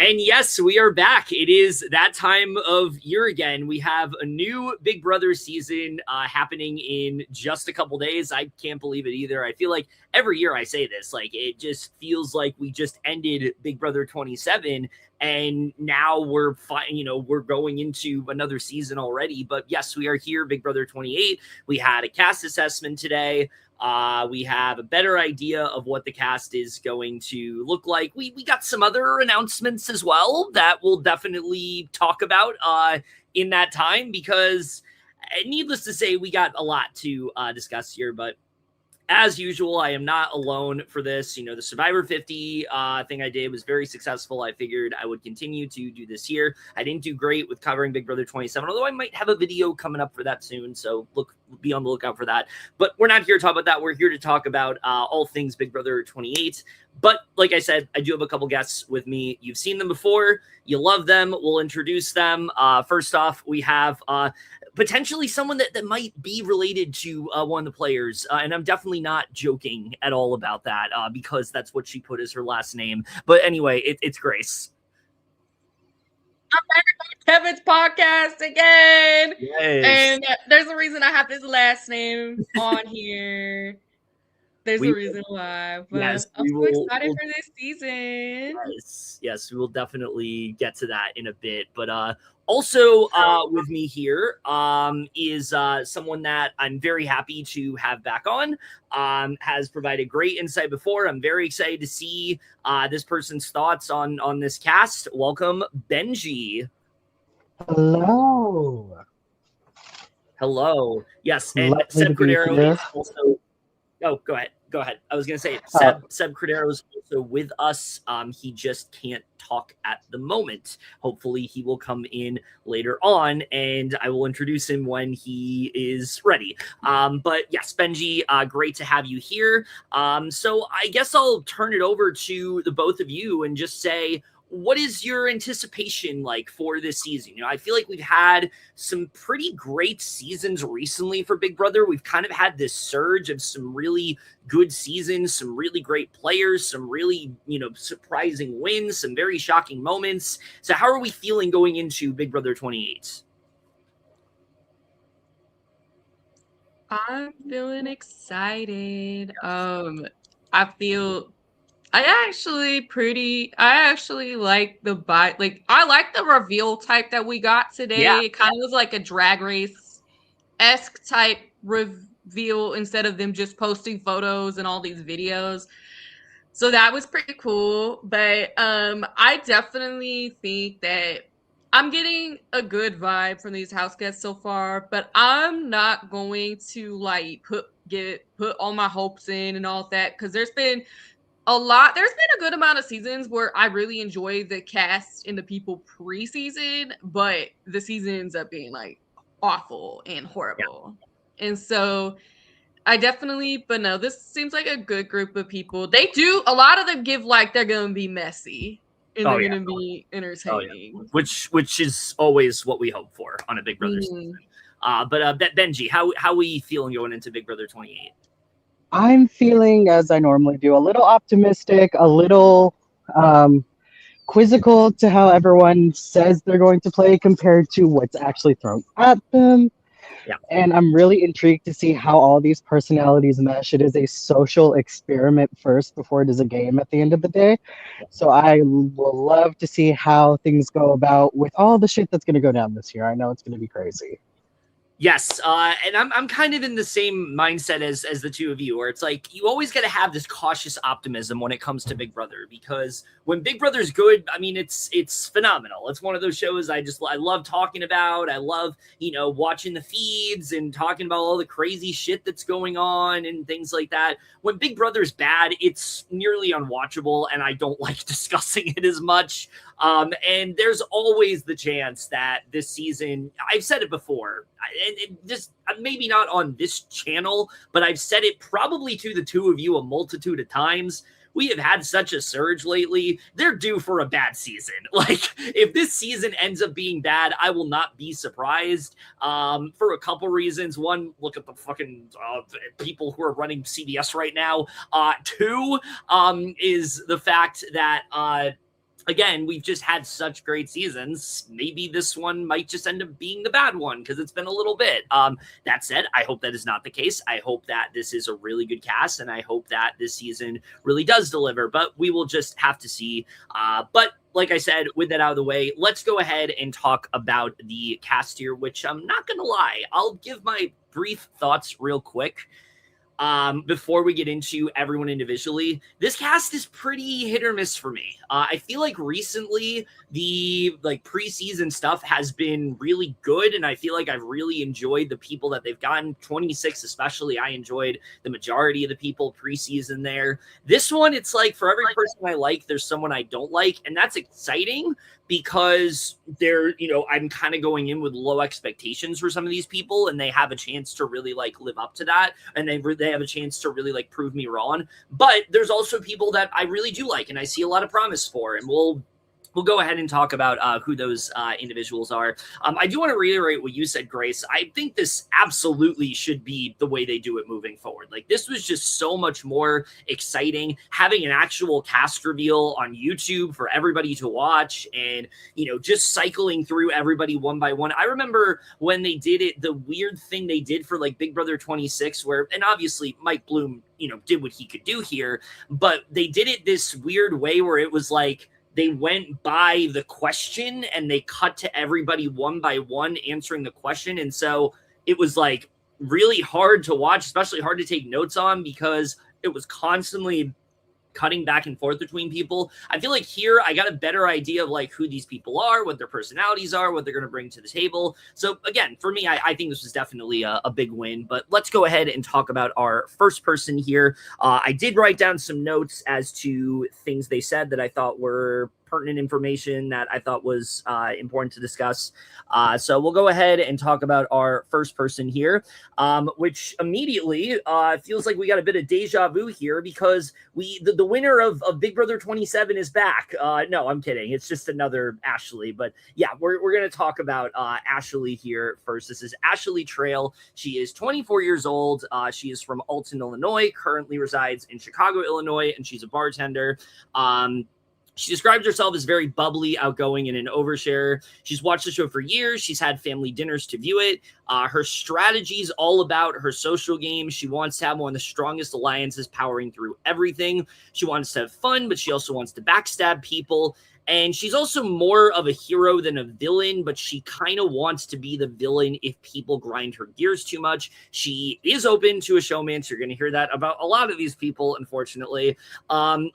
And yes, we are back. It is that time of year again. We have a new Big Brother season happening in just a couple days. I can't believe it either. I feel like every year I say this, like it just feels like we just ended Big Brother 27 and now we're going into another season already. But yes, we are here, Big Brother 28. We had a cast assessment today. We have a better idea of what the cast is going to look like. We got some other announcements as well that we'll definitely talk about in that time, because needless to say, we got a lot to discuss here. But as usual, I am not alone for this. The Survivor 50 thing I did was very successful. I figured I would continue to do this here. I didn't do great with covering Big Brother 27, although I might have a video coming up for that soon. So be on the lookout for that. But we're not here to talk about that. We're here to talk about all things Big Brother 28. But like I said, I do have a couple guests with me. You've seen them before. You love them. We'll introduce them. First off, we have potentially someone that might be related to one of the players. And I'm definitely not joking at all about that because that's what she put as her last name. But anyway, it's Grace. I'm back on Kevin's podcast again. Yes. And there's a reason I have his last name on here. There's a reason why. But yes, I'm so excited for this season. Yes, we will definitely get to that in a bit. But also with me here is someone that I'm very happy to have back on. Has provided great insight before. I'm very excited to see this person's thoughts on this cast. Welcome, Benji. Hello. Yes, and Seb Cordeo is also. Oh, go ahead. I was going to say Seb Cordeo is also with us. He just can't talk at the moment. Hopefully he will come in later on and I will introduce him when he is ready. But yes, Benji, great to have you here. So I guess I'll turn it over to the both of you and just say, what is your anticipation like for this season? I feel like we've had some pretty great seasons recently for Big Brother. We've kind of had this surge of some really good seasons, some really great players, some really, surprising wins, some very shocking moments. So how are we feeling going into Big Brother 28? I'm feeling excited. I actually like the I like the reveal type that we got today. Yeah. It kind of was like a Drag Race-esque type reveal instead of them just posting photos and all these videos. So that was pretty cool. But I definitely think that I'm getting a good vibe from these house guests so far, but I'm not going to put all my hopes in and all that, because there's been a good amount of seasons where I really enjoy the cast and the people pre-season, but the season ends up being awful and horrible. Yeah. And so but no, this seems like a good group of people. A lot of them give they're going to be messy and they're going to be entertaining. Which is always what we hope for on a Big Brother season. But Benji, how are we feeling going into Big Brother 28? I'm feeling, as I normally do, a little optimistic, a little quizzical to how everyone says they're going to play compared to what's actually thrown at them. Yeah. And I'm really intrigued to see how all these personalities mesh. It is a social experiment first before it is a game at the end of the day. So I will love to see how things go about with all the shit that's going to go down this year. I know it's going to be crazy. Yes, and I'm kind of in the same mindset as the two of you, where it's like you always got to have this cautious optimism when it comes to Big Brother, because when Big Brother's good, I mean, it's phenomenal. It's one of those shows I love talking about. I love, watching the feeds and talking about all the crazy shit that's going on and things like that. When Big Brother's bad, it's nearly unwatchable, and I don't like discussing it as much. And there's always the chance that this season, I've said it before, and just maybe not on this channel, but I've said it probably to the two of you a multitude of times. We have had such a surge lately. They're due for a bad season. If this season ends up being bad, I will not be surprised for a couple reasons. One, look at the fucking people who are running CBS right now. Two, is the fact that again, we've just had such great seasons. Maybe this one might just end up being the bad one because it's been a little bit. That said, I hope that is not the case. I hope that this is a really good cast, and I hope that this season really does deliver, but we will just have to see. But like I said, with that out of the way, let's go ahead and talk about the cast here, which I'm not going to lie, I'll give my brief thoughts real quick. Before we get into everyone individually, this cast is pretty hit or miss for me. I feel like recently the preseason stuff has been really good, and I feel like I've really enjoyed the people that they've gotten. 26 especially, I enjoyed the majority of the people preseason there. This one, it's like for every person I like, there's someone I don't like, and that's exciting because they're, I'm kind of going in with low expectations for some of these people, and they have a chance to really live up to that, and they have a chance to really prove me wrong. But there's also people that I really do like, and I see a lot of promise for, and we'll go ahead and talk about who those individuals are. I do want to reiterate what you said, Grace. I think this absolutely should be the way they do it moving forward. This was just so much more exciting, having an actual cast reveal on YouTube for everybody to watch, and, just cycling through everybody one by one. I remember when they did it, the weird thing they did for Big Brother 26, where, and obviously Mike Bloom, did what he could do here, but they did it this weird way where it was they went by the question and they cut to everybody one by one answering the question. And so it was really hard to watch, especially hard to take notes on, because it was constantly cutting back and forth between people. I feel like here I got a better idea of who these people are, what their personalities are, what they're going to bring to the table. So again, for me, I think this was definitely a big win. But let's go ahead and talk about our first person here. I did write down some notes as to things they said that I thought were pertinent information that I thought was important to discuss. So we'll go ahead and talk about our first person here, which immediately feels like we got a bit of deja vu here, because the winner of Big Brother 27 is back. No, I'm kidding. It's just another Ashley. But yeah, we're going to talk about Ashley here first. This is Ashley Trail. She is 24 years old. She is from Alton, Illinois, currently resides in Chicago, Illinois, and she's a bartender. She describes herself as very bubbly, outgoing, and an oversharer. She's watched the show for years. She's had family dinners to view it. Her strategy is all about her social game. She wants to have one of the strongest alliances powering through everything. She wants to have fun, but she also wants to backstab people. And she's also more of a hero than a villain, but she kind of wants to be the villain if people grind her gears too much. She is open to a showman. You're going to hear that about a lot of these people, unfortunately.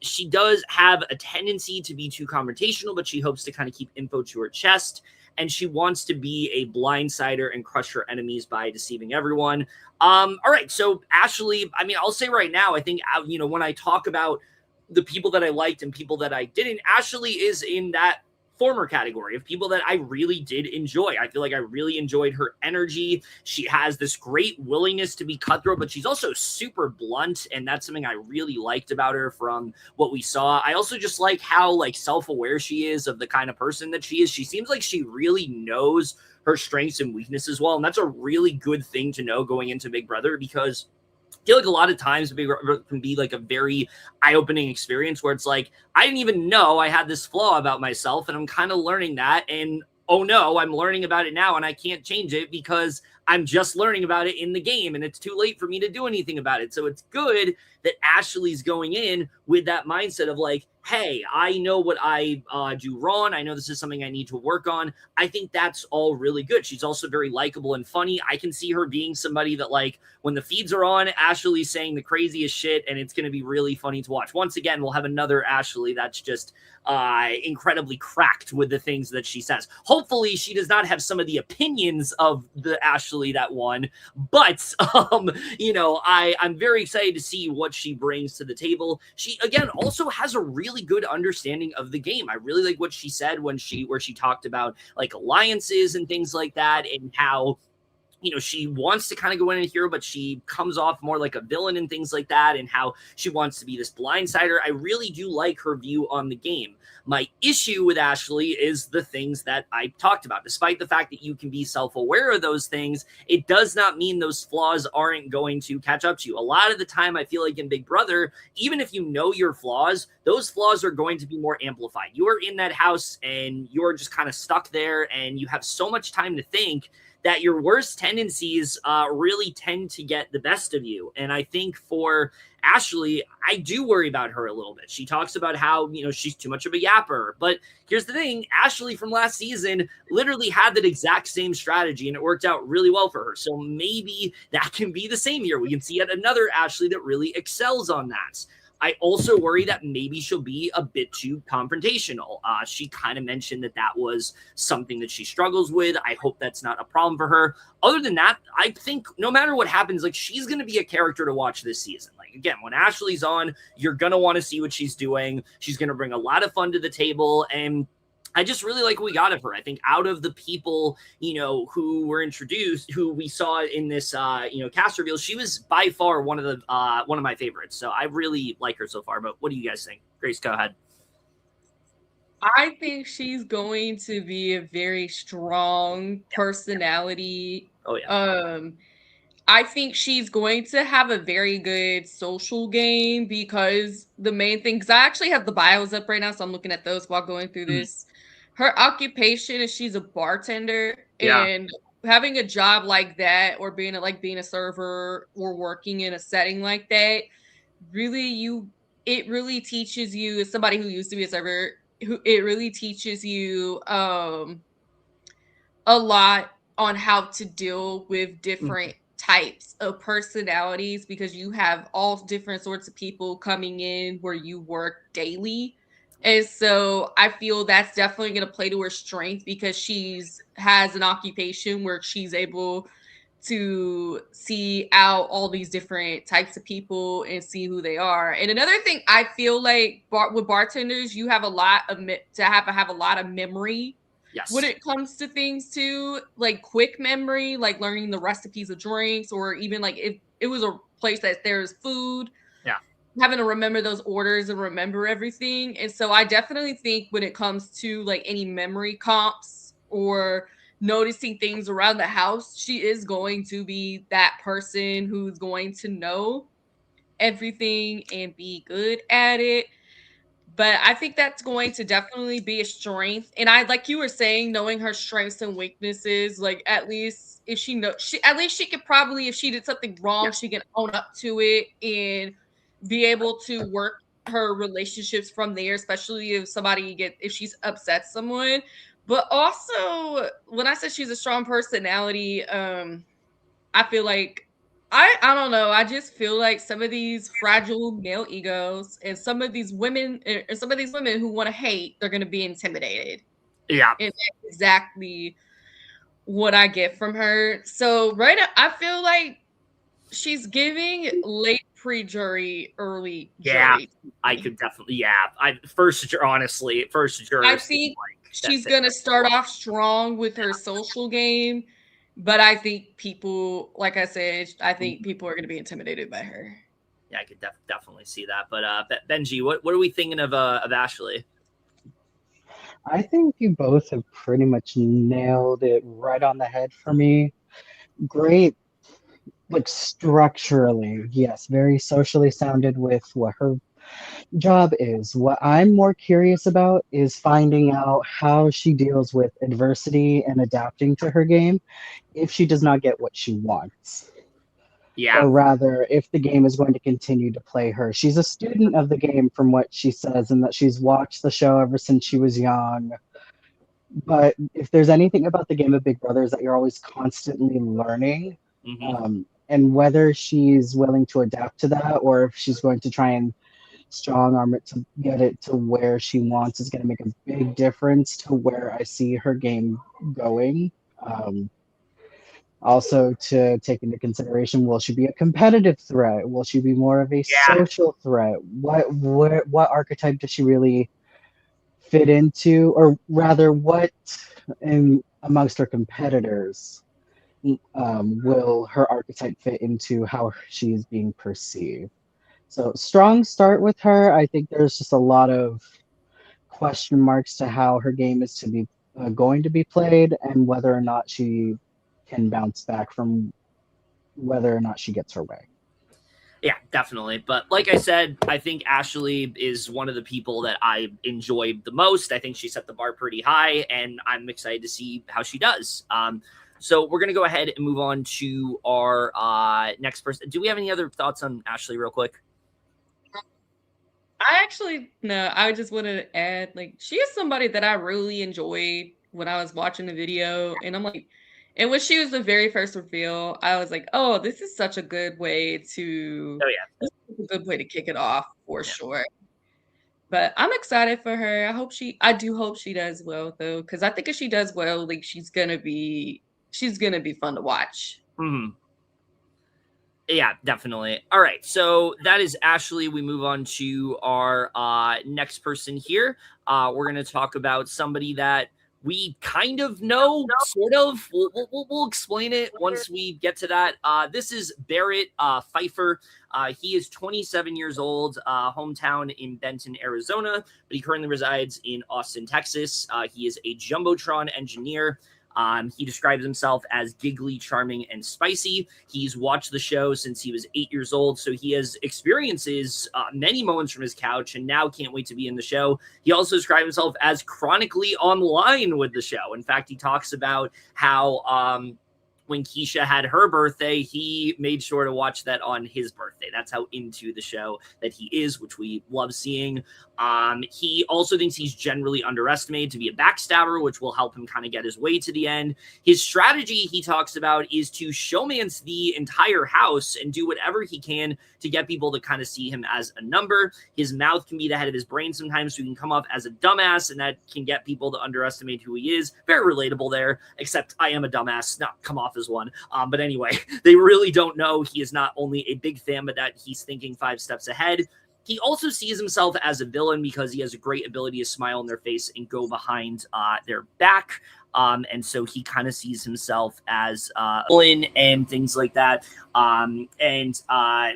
She does have a tendency to be too confrontational, but she hopes to kind of keep info to her chest. And she wants to be a blindsider and crush her enemies by deceiving everyone. All right, so Ashley, I'll say right now, I think, when I talk about the people that I liked and people that I didn't, Ashley is in that former category of people that I really did enjoy. I feel like I really enjoyed her energy. She has this great willingness to be cutthroat, but she's also super blunt, and that's something I really liked about her from what we saw. I also just like how self-aware she is of the kind of person that she is. She seems like she really knows her strengths and weaknesses well, and that's a really good thing to know going into Big Brother, because I feel like a lot of times Big Brother can be a very eye-opening experience where it's I didn't even know I had this flaw about myself, and I'm kind of learning that, and oh no, I'm learning about it now and I can't change it because I'm just learning about it in the game and it's too late for me to do anything about it. So it's good that Ashley's going in with that mindset of hey, I know what I do wrong. I know this is something I need to work on. I think that's all really good. She's also very likable and funny. I can see her being somebody that when the feeds are on, Ashley's saying the craziest shit, and it's going to be really funny to watch. Once again, we'll have another Ashley that's just incredibly cracked with the things that she says. Hopefully she does not have some of the opinions of the Ashley that won, but I'm very excited to see what she brings to the table. She again also has a really good understanding of the game. I really like what she said where she talked about alliances and things like that, and how she wants to kind of go in and hero, but she comes off more like a villain and things like that, and how she wants to be this blindsider. I really do like her view on the game. My issue with Ashley is the things that I talked about. Despite the fact that you can be self-aware of those things, it does not mean those flaws aren't going to catch up to you. A lot of the time, I feel like in Big Brother, even if you know your flaws, those flaws are going to be more amplified. You are in that house and you're just kind of stuck there, and you have so much time to think that your worst tendencies really tend to get the best of you. And I think for Ashley, I do worry about her a little bit. She talks about how, she's too much of a yapper. But here's the thing, Ashley from last season literally had that exact same strategy, and it worked out really well for her. So maybe that can be the same year. We can see yet another Ashley that really excels on that. I also worry that maybe she'll be a bit too confrontational. She kind of mentioned that was something that she struggles with. I hope that's not a problem for her. Other than that, I think no matter what happens, she's going to be a character to watch this season. Again, when Ashley's on, you're going to want to see what she's doing. She's going to bring a lot of fun to the table, and I just really like what we got of her. I think out of the people, who were introduced, who we saw in this, cast reveal, she was by far one of my favorites. So I really like her so far. But what do you guys think? Grace, go ahead. I think she's going to be a very strong personality. Oh yeah. I think she's going to have a very good social game, because the main thing, because I actually have the bios up right now, so I'm looking at those while going through this. Her occupation is she's a bartender, and having a job like that, or being a server or working in a setting like that, it really teaches you, as somebody who used to be a server, it really teaches you a lot on how to deal with different types of personalities, because you have all different sorts of people coming in where you work daily. And so I feel that's definitely going to play to her strength, because has an occupation where she's able to see out all these different types of people and see who they are. And another thing, I feel like with bartenders, you have a lot of have a lot of memory. Yes. When it comes to things too, like quick memory, like learning the recipes of drinks, or even if it was a place that there's food, having to remember those orders and remember everything. And so I definitely think when it comes to any memory comps or noticing things around the house, she is going to be that person who's going to know everything and be good at it. But I think that's going to definitely be a strength. And like you were saying, knowing her strengths and weaknesses, at least if she could probably, if she did something wrong, she can own up to it and be able to work her relationships from there, especially if she's upset someone. But also, when I said she's a strong personality, I feel like I don't know. I just feel like some of these fragile male egos and some of these women who want to hate, they're going to be intimidated. Yeah. And that's exactly what I get from her. So right now, I feel like she's giving late pre-jury, early jury. I could definitely, first jury. I think she's going to start off strong with her social game. But I think people, like I said, people are going to be intimidated by her. Yeah, I could definitely see that. But Benji, what are we thinking of Ashley? I think you both have pretty much nailed it right on the head for me. Great, structurally, yes, very socially sounded with what her job is. What I'm more curious about is finding out how she deals with adversity and adapting to her game if she does not get what she wants. Yeah. Or rather, if the game is going to continue to play her. She's a student of the game from what she says, and that she's watched the show ever since she was young. But if there's anything about the game of Big Brother is that you're always constantly learning, and whether she's willing to adapt to that or if she's going to try and strong arm it to get it to where she wants is going to make a big difference to where I see her game going. Also, to take into consideration, will she be a competitive threat? Will she be more of a social threat? What archetype does she really fit into? Or rather, what amongst her competitors will her archetype fit into how she is being perceived? So strong start with her. I think there's just a lot of question marks to how her game is to be going to be played, and whether or not she can bounce back from whether or not she gets her way. Yeah, definitely. But like I said, I think Ashley is one of the people that I enjoyed the most. I think she set the bar pretty high, and I'm excited to see how she does. So we're going to go ahead and move on to our next person. Do we have any other thoughts on Ashley real quick? I just wanted to add, like, she is somebody that I really enjoyed when I was watching the video. And I'm like, and when she was the very first reveal, I was like, oh, this is such a good way to, Oh, yeah. this is a good way to kick it off for sure. But I'm excited for her. I do hope she does well though, because I think if she does well, like she's gonna be fun to watch. Mm-hmm. Yeah, definitely. All right, so that is Ashley. We move on to our next person here. We're going to talk about somebody that we kind of know, sort of. We'll explain it once we get to that. This is Barrett Pfeiffer. He is 27 years old, hometown in Benton, Arizona, but he currently resides in Austin, Texas. He is a Jumbotron engineer. He describes himself as giggly, charming, and spicy. He's watched the show since he was 8 years old, so he has experiences many moments from his couch and now can't wait to be in the show. He also describes himself as chronically online with the show. In fact, he talks about how when Keisha had her birthday, he made sure to watch that on his birthday. That's how into the show that he is, which we love seeing. He also thinks he's generally underestimated to be a backstabber, which will help him kind of get his way to the end. His strategy, he talks about, is to showmance the entire house and do whatever he can to get people to kind of see him as a number. His mouth can be the head of his brain sometimes, so he can come off as a dumbass, and that can get people to underestimate who he is. Very relatable there, except I am a dumbass, not come off as one. But anyway, they really don't know he is not only a big fan, but that he's thinking 5 steps ahead. He also sees himself as a villain because he has a great ability to smile in their face and go behind their back. And so he kind of sees himself as a villain and things like that.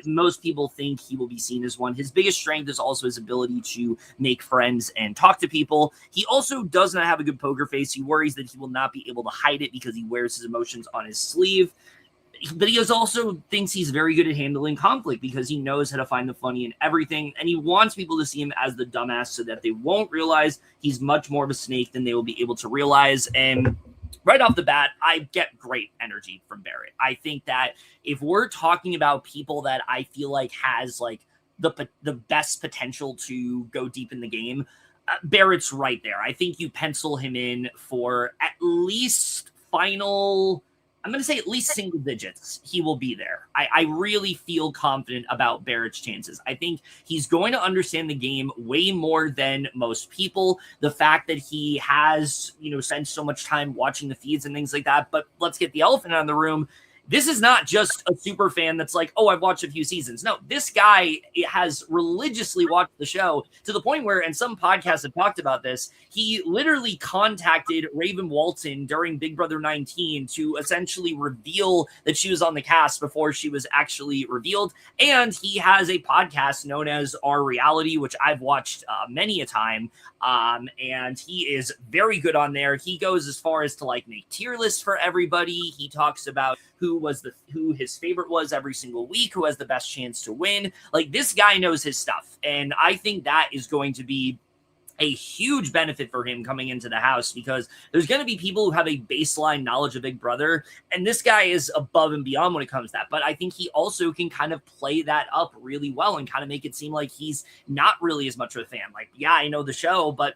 Most people think he will be seen as one. His biggest strength is also his ability to make friends and talk to people. He also does not have a good poker face. He worries that he will not be able to hide it because he wears his emotions on his sleeve. But he also thinks he's very good at handling conflict because he knows how to find the funny in everything. And he wants people to see him as the dumbass so that they won't realize he's much more of a snake than they will be able to realize. And right off the bat, I get great energy from Barrett. I think that if we're talking about people that I feel like has like the best potential to go deep in the game, Barrett's right there. I think you pencil him in for at least final... I'm going to say at least single digits, he will be there. I really feel confident about Barrett's chances. I think he's going to understand the game way more than most people. The fact that he has, spent so much time watching the feeds and things like that. But let's get the elephant out of the room. This is not just a super fan that's like, oh, I've watched a few seasons. No, this guy has religiously watched the show to the point where, and some podcasts have talked about this, he literally contacted Raven Walton during Big Brother 19 to essentially reveal that she was on the cast before she was actually revealed. And he has a podcast known as Our Reality, which I've watched many a time. And he is very good on there. He goes as far as to like make tier lists for everybody. He talks about who his favorite was every single week, who has the best chance to win. Like, this guy knows his stuff. And I think that is going to be a huge benefit for him coming into the house, because there's going to be people who have a baseline knowledge of Big Brother, and this guy is above and beyond when it comes to that. But I think he also can kind of play that up really well and kind of make it seem like he's not really as much of a fan. Like, yeah, I know the show, but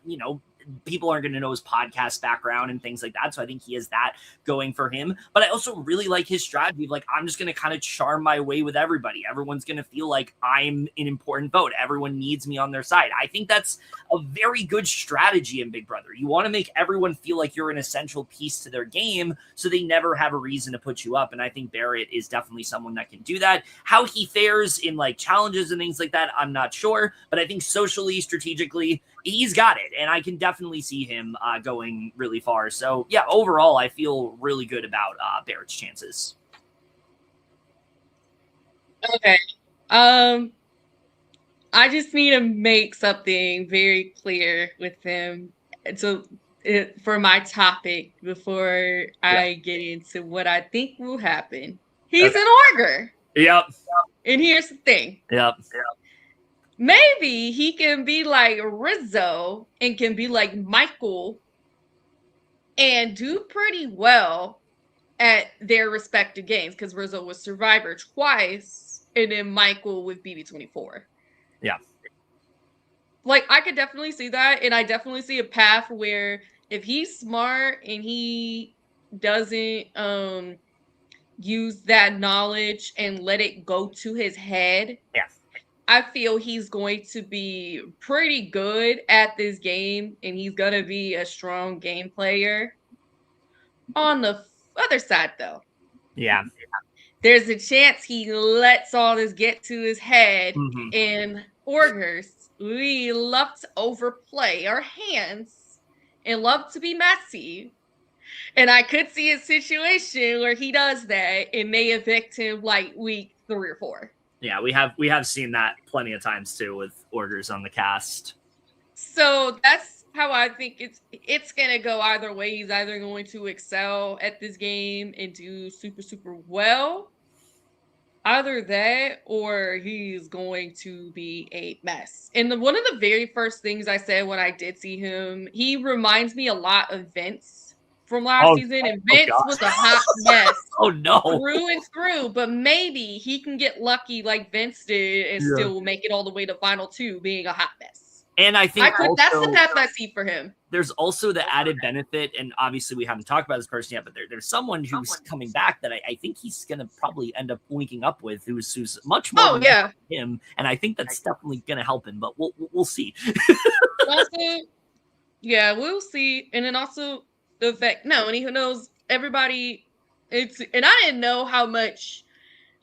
people aren't going to know his podcast background and things like that. So I think he has that going for him. But I also really like his strategy of like, I'm just going to kind of charm my way with everybody. Everyone's going to feel like I'm an important vote. Everyone needs me on their side. I think that's a very good strategy in Big Brother. You want to make everyone feel like you're an essential piece to their game so they never have a reason to put you up. And I think Barrett is definitely someone that can do that. How he fares in like challenges and things like that, I'm not sure. But I think socially, strategically, he's got it, and I can definitely see him going really far. So yeah, overall, I feel really good about Barrett's chances. Okay. I just need to make something very clear with him. So for my topic before I get into what I think will happen. He's an Augur. Yep. And here's the thing. Yep. Maybe he can be like Rizzo and can be like Michael and do pretty well at their respective games, because Rizzo was Survivor twice and then Michael with BB24. Yeah. Like, I could definitely see that, and I definitely see a path where if he's smart and he doesn't use that knowledge and let it go to his head, I feel he's going to be pretty good at this game, and he's going to be a strong game player. On the other side, though, there's a chance he lets all this get to his head, and Augurs, we love to overplay our hands and love to be messy. And I could see a situation where he does that and they evict him like week 3 or 4. Yeah, we have seen that plenty of times too with Augurs on the cast. So that's how I think it's gonna go either way. He's either going to excel at this game and do super, super well. Either that or he's going to be a mess. And one of the very first things I said when I did see him, he reminds me a lot of Vince from last season. And Vince was a hot mess. Oh, no. Through and through. But maybe he can get lucky like Vince did and still make it all the way to Final 2 being a hot mess. And I think that's the path I see for him. There's also the added benefit, and obviously we haven't talked about this person yet, but there's someone who's coming back that I think he's going to probably end up linking up with, who's much more than him, and I think that's definitely going to help him, but we'll see. Also, yeah, we'll see. And then also the fact, and he knows everybody, and I didn't know how much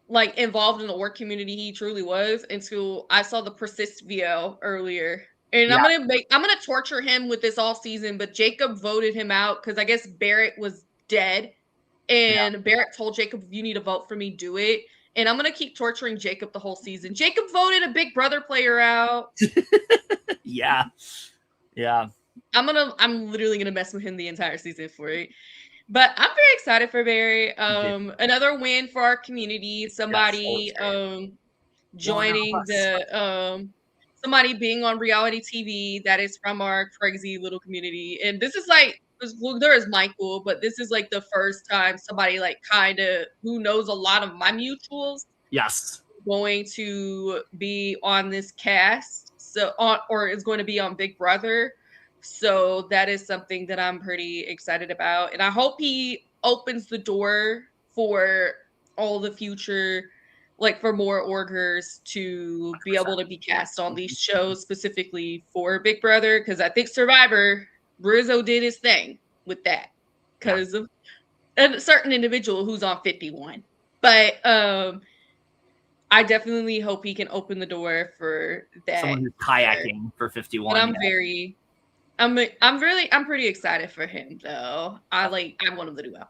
like involved in the work community he truly was until I saw the Persist VO earlier. And I'm gonna torture him with this all season, but Jacob voted him out because I guess Barrett was dead, and Barrett told Jacob, "If you need to vote for me, do it." And I'm gonna keep torturing Jacob the whole season. Jacob voted a Big Brother player out. Yeah. I'm literally gonna mess with him the entire season for it. But I'm very excited for Barry. Another win for our community. Somebody joining somebody being on reality TV that is from our crazy little community. And this is like, there is Michael, but this is like the first time somebody like kind of who knows a lot of my mutuals. Yes. Going to be on this cast. Or is going to be on Big Brother. So that is something that I'm pretty excited about. And I hope he opens the door for all the future, like for more Augurs to be able to be cast on these shows specifically for Big Brother. Because I think Survivor, Rizzo did his thing with that because of a certain individual who's on 51. But I definitely hope he can open the door for that. Someone who's kayaking for 51. But I'm pretty excited for him though. I want him to do well.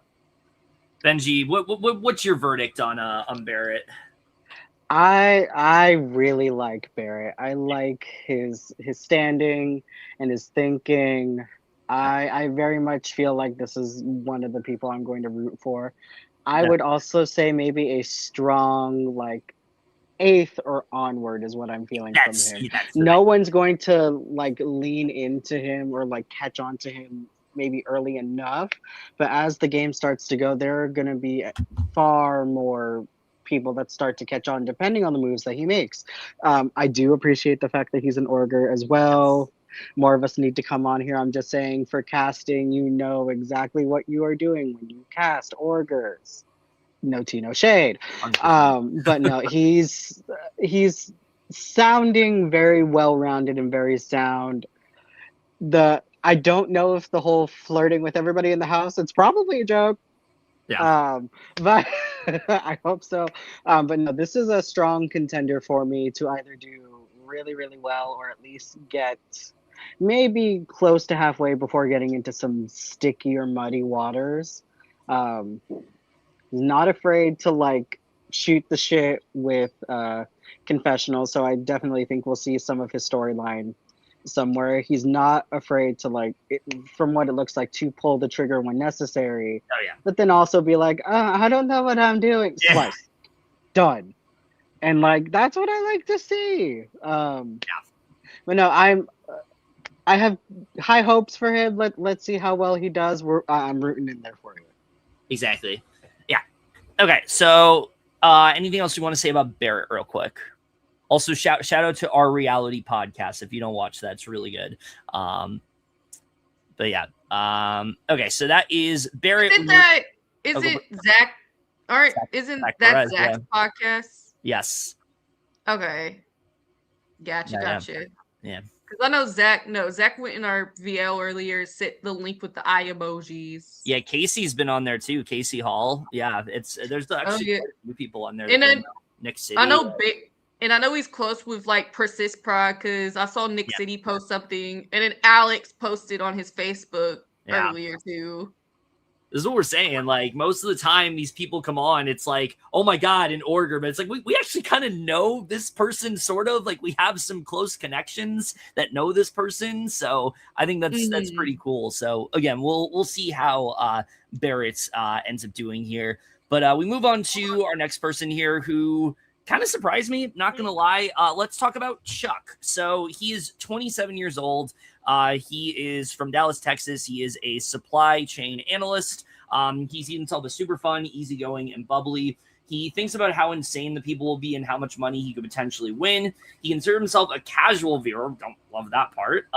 Benji, what's your verdict on Barrett? I really like Barrett. I like his standing and his thinking. I very much feel like this is one of the people I'm going to root for. I would also say maybe a strong like 8th or onward is what I'm feeling from him. No one's going to like lean into him or like catch on to him maybe early enough, but as the game starts to go, there are going to be far more people that start to catch on depending on the moves that he makes. I do appreciate the fact that he's an Augur as well. More of us need to come on here. I'm just saying, for casting, you know exactly what you are doing when you cast Augurs. No tea, no shade. But no, he's sounding very well-rounded and very sound. I don't know if the whole flirting with everybody in the house, it's probably a joke. Yeah. But I hope so. But no, this is a strong contender for me to either do really, really well or at least get maybe close to halfway before getting into some sticky or muddy waters. Um, not afraid to like shoot the shit with confessionals, so I definitely think we'll see some of his storyline somewhere. He's not afraid to from what it looks like, to pull the trigger when necessary. Oh yeah. But then also be like, I don't know what I'm doing. Yeah. Slice. Done. And like that's what I like to see. But no, I have high hopes for him. Let's see how well he does. I'm rooting in there for you. Exactly. Yeah. Okay. So, anything else you want to say about Barrett, real quick? Also, shout out to our reality podcast. If you don't watch that, it's really good. But yeah. Okay. So that is Barrett. Is it Zach? All right. Isn't that Perez, Zach's podcast? Yes. Okay. Gotcha. Yeah. Because I know Zach went in our VL earlier, set the link with the eye emojis. Yeah, Casey's been on there too. Casey Hall. Yeah, there's actually a few people on there. And Nick City. I know he's close with like Persist Pride because I saw Nick City post something, and then Alex posted on his Facebook earlier too. This is what we're saying. Like, most of the time these people come on, it's like, oh my God, an order. But it's like, we actually kind of know this person, sort of. Like, we have some close connections that know this person. So I think that's pretty cool. So again, we'll see how Barrett ends up doing here. But we move on to our next person here who kind of surprised me, not gonna lie. Let's talk about Chuck. So he is 27 years old. He is from Dallas, Texas. He is a supply chain analyst. He sees himself as super fun, easygoing, and bubbly. He thinks about how insane the people will be and how much money he could potentially win. He considers himself a casual viewer. Don't love that part.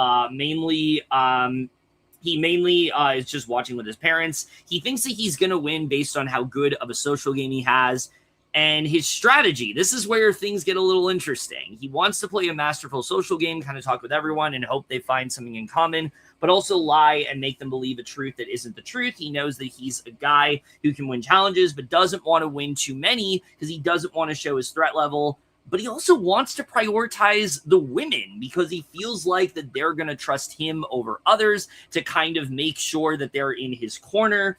He mainly is just watching with his parents. He thinks that he's going to win based on how good of a social game he has. And his strategy, this is where things get a little interesting. He wants to play a masterful social game, kind of talk with everyone and hope they find something in common, but also lie and make them believe a truth that isn't the truth. He knows that he's a guy who can win challenges, but doesn't want to win too many because he doesn't want to show his threat level. But he also wants to prioritize the women because he feels like that they're going to trust him over others to kind of make sure that they're in his corner.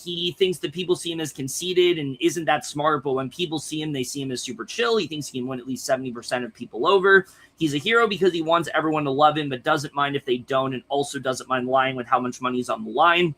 He thinks that people see him as conceited and isn't that smart, but when people see him, they see him as super chill. He thinks he can win at least 70% of people over. He's a hero because he wants everyone to love him, but doesn't mind if they don't, and also doesn't mind lying with how much money is on the line.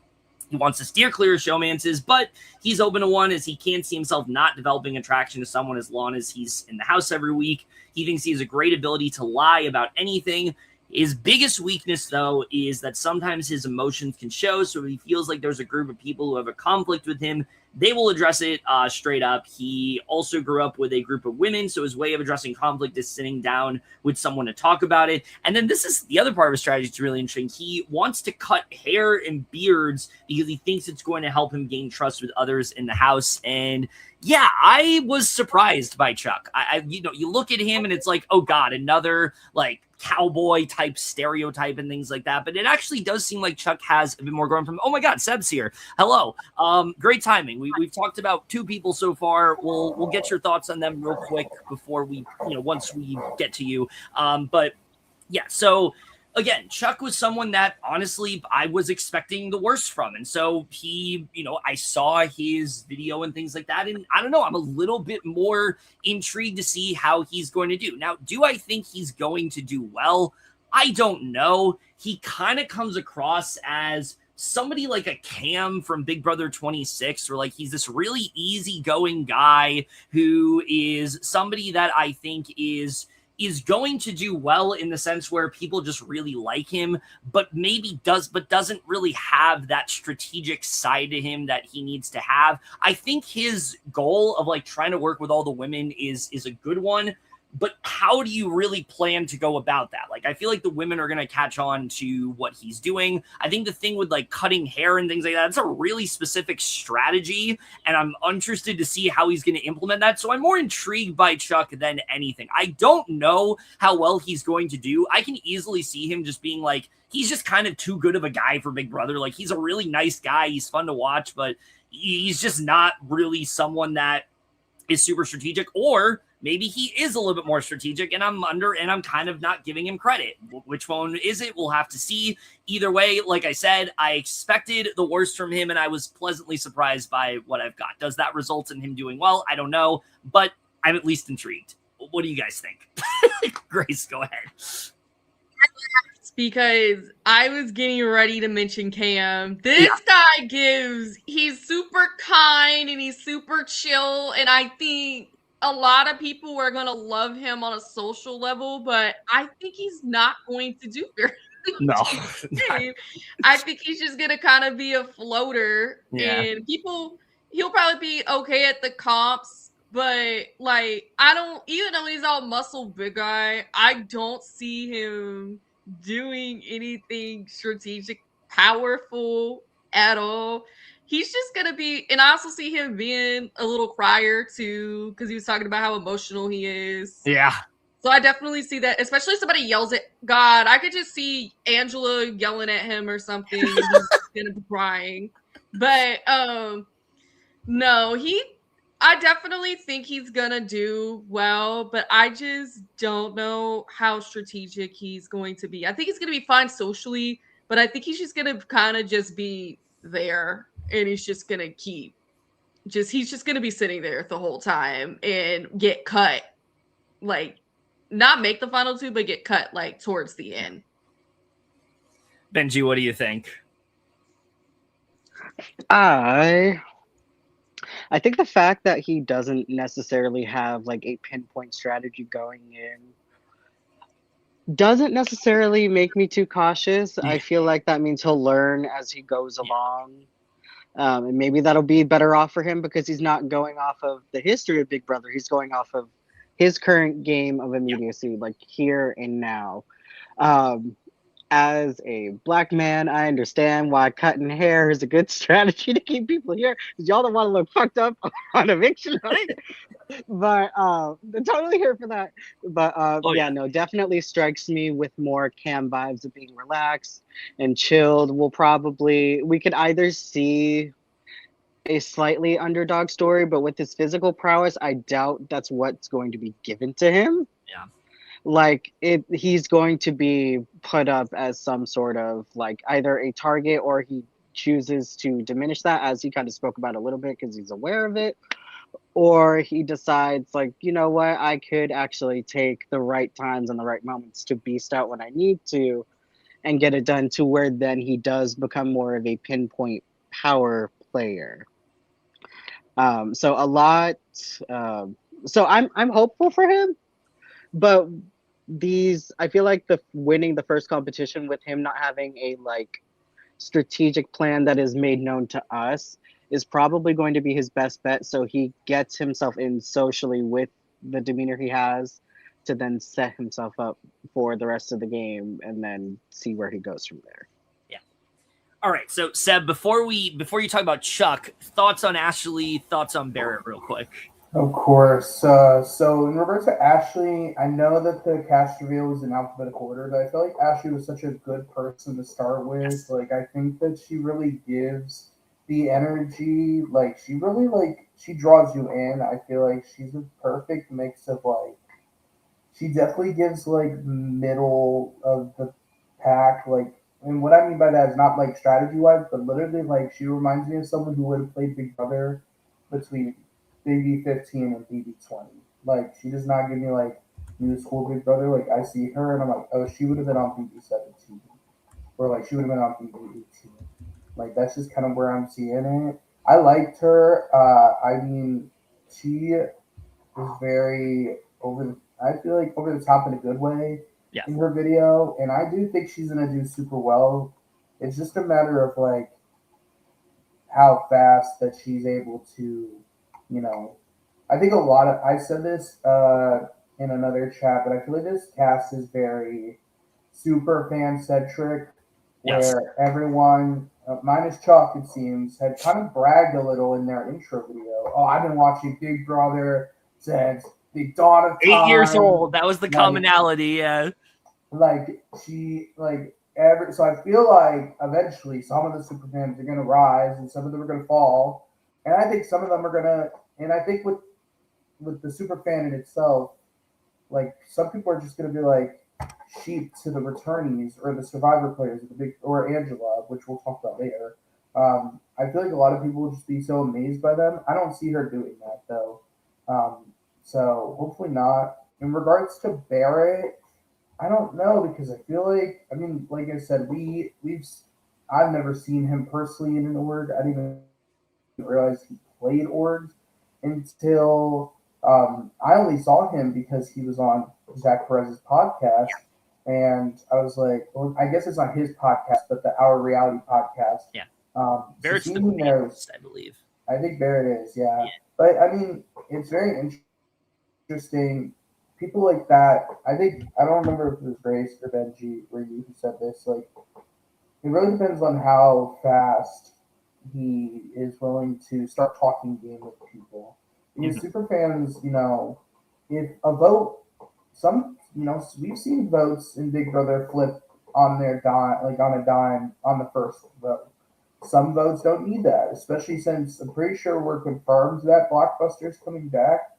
He wants to steer clear of showmances, but he's open to one as he can't see himself not developing attraction to someone as long as he's in the house every week. He thinks he has a great ability to lie about anything. His biggest weakness, though, is that sometimes his emotions can show. So if he feels like there's a group of people who have a conflict with him, they will address it straight up. He also grew up with a group of women, so his way of addressing conflict is sitting down with someone to talk about it. And then this is the other part of his strategy that's really interesting. He wants to cut hair and beards because he thinks it's going to help him gain trust with others in the house. And yeah, I was surprised by Chuck. You look at him and it's like, oh God, another like cowboy type stereotype and things like that. But it actually does seem like Chuck has a bit more going from, oh my God, Seb's here. Hello. Great timing. We've talked about two people so far. We'll get your thoughts on them real quick before we, once we get to you. But yeah, so again, Chuck was someone that honestly I was expecting the worst from. And so he, I saw his video and things like that. And I don't know, I'm a little bit more intrigued to see how he's going to do. Now, do I think he's going to do well? I don't know. He kind of comes across as somebody like a Cam from Big Brother 26, where like he's this really easygoing guy who is somebody that I think is going to do well in the sense where people just really like him, but doesn't really have that strategic side to him that he needs to have. I think his goal of like trying to work with all the women is a good one, but how do you really plan to go about that? Like, I feel like the women are going to catch on to what he's doing. I think the thing with like cutting hair and things like that, it's a really specific strategy, and I'm interested to see how he's going to implement that. So I'm more intrigued by Chuck than anything. I don't know how well he's going to do. I can easily see him just being like, he's just kind of too good of a guy for Big Brother. Like, he's a really nice guy. He's fun to watch, but he's just not really someone that is super strategic. Or maybe he is a little bit more strategic, and I'm kind of not giving him credit. Which one is it? We'll have to see. Either way, like I said, I expected the worst from him, and I was pleasantly surprised by what I've got. Does that result in him doing well? I don't know, but I'm at least intrigued. What do you guys think? Grace, go ahead. Because I was getting ready to mention Cam. This guy he's super kind and he's super chill. And I think a lot of people are going to love him on a social level, but I think he's not going to do very No. I think he's just going to kind of be a floater. Yeah. And he'll probably be okay at the comps. But, like, even though he's all muscle big guy, I don't see him doing anything strategic, powerful at all. He's just going to be, and I also see him being a little crier too, because he was talking about how emotional he is. Yeah. So I definitely see that, especially if somebody yells at God. I could just see Angela yelling at him or something, and he's going to be crying. But, no, I definitely think he's gonna do well, but I just don't know how strategic he's going to be. I think he's gonna be fine socially, but I think he's just gonna kind of just be there, and he's just gonna he's just gonna be sitting there the whole time and get cut, like not make the final two, but get cut like towards the end. Benji, what do you think? I think the fact that he doesn't necessarily have like a pinpoint strategy going in doesn't necessarily make me too cautious. I feel like that means he'll learn as he goes along. And maybe that'll be better off for him because he's not going off of the history of Big Brother. He's going off of his current game of immediacy, like here and now. As a black man, I understand why cutting hair is a good strategy to keep people here, because y'all don't want to look fucked up on eviction night. But I'm totally here for that. But no, definitely strikes me with more Cam vibes of being relaxed and chilled. We could either see a slightly underdog story, but with his physical prowess, I doubt that's what's going to be given to him. Yeah. Like he's going to be put up as some sort of like either a target, or he chooses to diminish that, as he kind of spoke about a little bit because he's aware of it, or he decides like, you know what, I could actually take the right times and the right moments to beast out when I need to and get it done, to where then he does become more of a pinpoint power player. So I'm hopeful for him, but I feel like winning the first competition with him not having a like strategic plan that is made known to us is probably going to be his best bet. So he gets himself in socially with the demeanor he has to then set himself up for the rest of the game and then see where he goes from there. Yeah. All right. So Seb, before you talk about Chuck, thoughts on Ashley, thoughts on Barrett real quick. Of course. So in regards to Ashley, I know that the cast reveal was in alphabetical order, but I feel like Ashley was such a good person to start with. Yes. Like, I think that she really gives the energy. Like, she really, she draws you in. I feel like she's a perfect mix of, she definitely gives, middle of the pack, and what I mean by that is not, strategy-wise, but literally, she reminds me of someone who would have played Big Brother between BB15 and BB20. She does not give me new school Big Brother. I see her and I'm like, oh, she would have been on BB17, or she would have been on BB18. That's just kind of where I'm seeing it. I liked her. I mean, she is very I feel like over the top in a good way in her video, and I do think she's gonna do super well. It's just a matter of how fast that she's able to. I think I said this in another chat, but I feel like this cast is very super fan centric, where everyone, minus Chuck, it seems, had kind of bragged a little in their intro video. Oh, I've been watching Big Brother since the dawn of time. 8 years old. That was the commonality. Yeah. So I feel like eventually some of the super fans are gonna rise and some of them are gonna fall. And I think some of them are gonna, and I think with with the super fan in itself, like some people are just gonna be like sheep to the returnees or the survivor players, the big or Angela, which we'll talk about later. I feel like a lot of people will just be so amazed by them. I don't see her doing that though. So hopefully not. In regards to Barrett, I don't know because I feel like like I said, I've never seen him personally in an org. I didn't even realize he played orgs until I only saw him because he was on Zach Perez's podcast, and I was like, well, I guess it's not his podcast, but the Our Reality podcast. Yeah. Barrett's the host, I believe. I think Barrett is, yeah. But I mean, it's very interesting. People like that. I don't remember if it was Grace or Benji where you said this. Like, it really depends on how fast he is willing to start talking game with people. Because super fans, if a vote, we've seen votes in Big Brother flip on their dime, like on a dime on the first vote. Some votes don't need that, especially since I'm pretty sure we're confirmed that Blockbuster's coming back.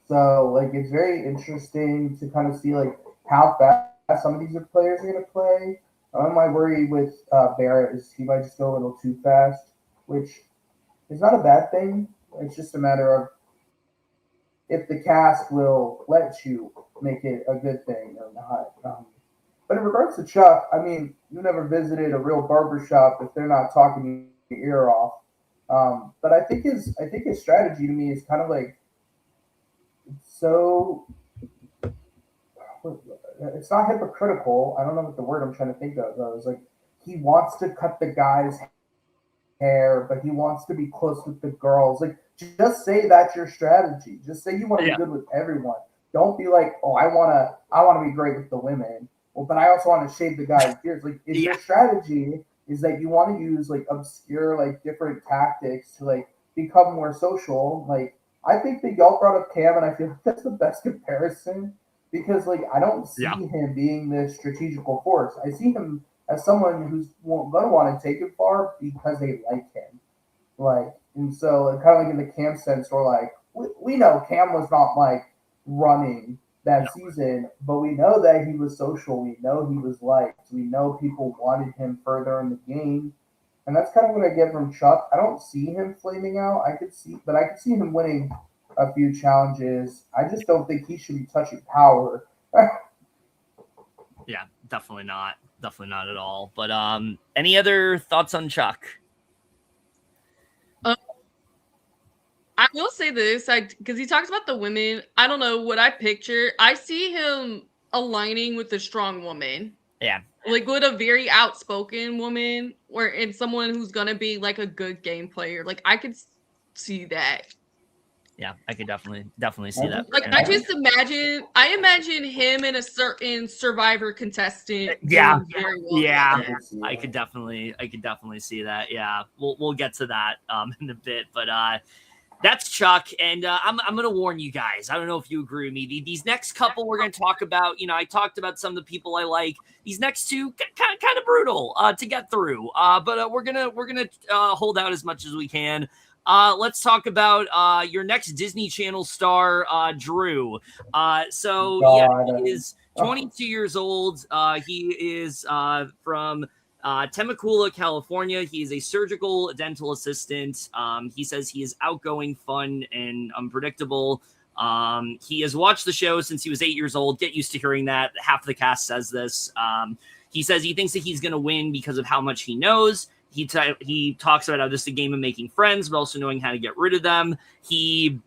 So, like, it's very interesting to kind of see, like, how fast some of these players are going to play. My worry with Barrett is he might just go a little too fast, which is not a bad thing. It's just a matter of if the cast will let you make it a good thing or not. But in regards to Chuck, I mean, you never visited a real barbershop if they're not talking your ear off. But I think his strategy to me is kind of like so. It's not hypocritical. I don't know what the word I'm trying to think of though. It's like he wants to cut the guy's hair, but he wants to be close with the girls. Like, just say that's your strategy. Just say you want to be good with everyone. Don't be like, oh, I wanna be great with the women. Well, but I also want to shave the guy's beard. Like, if your strategy is that you want to use like obscure, like different tactics to like become more social, like I think that y'all brought up Cam, and I feel like that's the best comparison because like I don't see him being this strategical force. I see him as someone who's gonna want to take it far because they like him. Like, and so kind of like in the Cam sense, we're like, we know Cam was not like running that season, but we know that he was social. We know he was liked. We know people wanted him further in the game. And that's kind of what I get from Chuck. I don't see him flaming out. I could see him winning a few challenges. I just don't think he should be touching power. Yeah, definitely not. Definitely not at all. But any other thoughts on Chuck? I will say this, because he talks about the women. I don't know what I picture. I see him aligning with a strong woman. Yeah. Like with a very outspoken woman and someone who's going to be like a good game player. Like I could see that. Yeah, I could definitely see that. Like I imagine him and a certain Survivor contestant. Yeah, very well. Yeah, I could definitely see that. Yeah, we'll get to that in a bit, but that's Chuck, and I'm gonna warn you guys. I don't know if you agree with me. These next couple we're gonna talk about. I talked about some of the people I like. These next two kind of brutal to get through. But we're gonna hold out as much as we can. Let's talk about your next Disney Channel star, Drew. He is 22 years old. He is from Temecula, California. He is a surgical dental assistant. He says he is outgoing, fun, and unpredictable. He has watched the show since he was 8 years old. Get used to hearing that. Half the cast says this. He says he thinks that he's going to win because of how much he knows. He talks about how this is a game of making friends, but also knowing how to get rid of them. He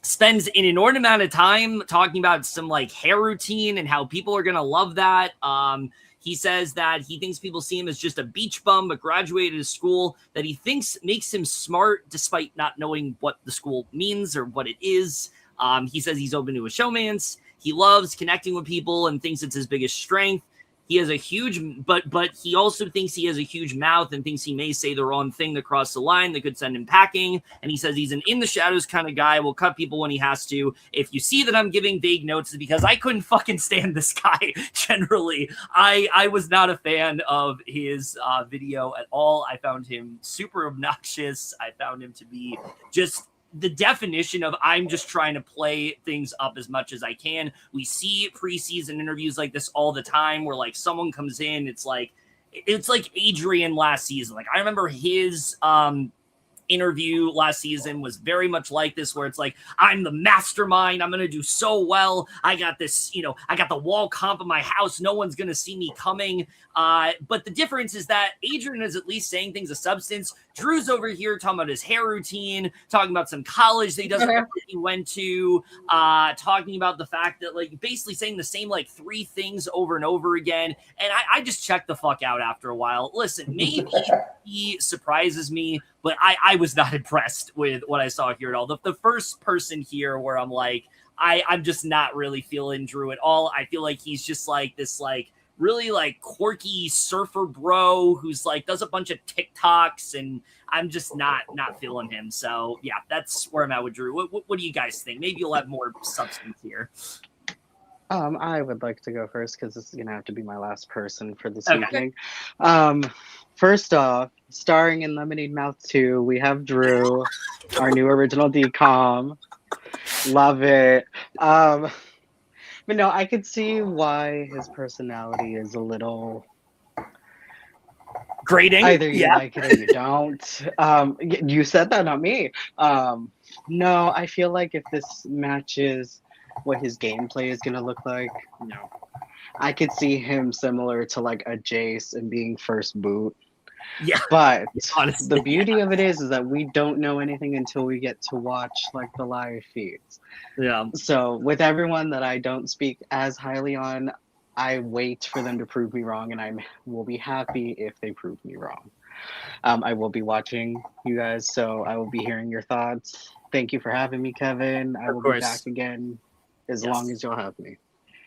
spends an inordinate amount of time talking about some like hair routine and how people are going to love that. He says that he thinks people see him as just a beach bum, but graduated his school, that he thinks makes him smart despite not knowing what the school means or what it is. He says he's open to a showmance. He loves connecting with people and thinks it's his biggest strength. He has a huge, but he also thinks he has a huge mouth and thinks he may say the wrong thing to cross the line that could send him packing. And he says he's an in the shadows kind of guy, will cut people when he has to. If you see that I'm giving vague notes, it's because I couldn't fucking stand this guy. Generally, I was not a fan of his video at all. I found him super obnoxious. I found him to be just the definition of I'm just trying to play things up as much as I can. We see preseason interviews like this all the time where like someone comes in, it's like Adrian last season. Like I remember his interview last season was very much like this, where it's like, I'm the mastermind, I'm going to do so well, I got this, I got the wall comp of my house, no one's going to see me coming. But the difference is that Adrian is at least saying things of substance. Drew's over here talking about his hair routine, talking about some college that he doesn't know where he went to, talking about the fact that like basically saying the same like 3 things over and over again. And I just checked the fuck out after a while. Listen, maybe he surprises me, but I was not impressed with what I saw here at all. The first person here where I'm like, I'm just not really feeling Drew at all. I feel like he's just like this like really like quirky surfer bro who's like does a bunch of TikToks, and I'm just not feeling him. So yeah, that's where I'm at with Drew. What do you guys think? Maybe you'll have more substance here. I would like to go first because this is gonna have to be my last person for this Okay. evening. First off, starring in Lemonade Mouth 2, we have Drew, our new original decom. Love it. But no, I could see why his personality is a little grating. Either you like it or you don't. You said that, not me. No, I feel like if this matches what his gameplay is gonna look like, I could see him similar to like a Jace and being first boot. Yeah. But honestly, the beauty of it is that we don't know anything until we get to watch like the live feeds. Yeah. So with everyone that I don't speak as highly on, I wait for them to prove me wrong, and I will be happy if they prove me wrong. I will be watching you guys, so I will be hearing your thoughts. Thank you for having me, Kevin. I will be back again as long as you'll have me.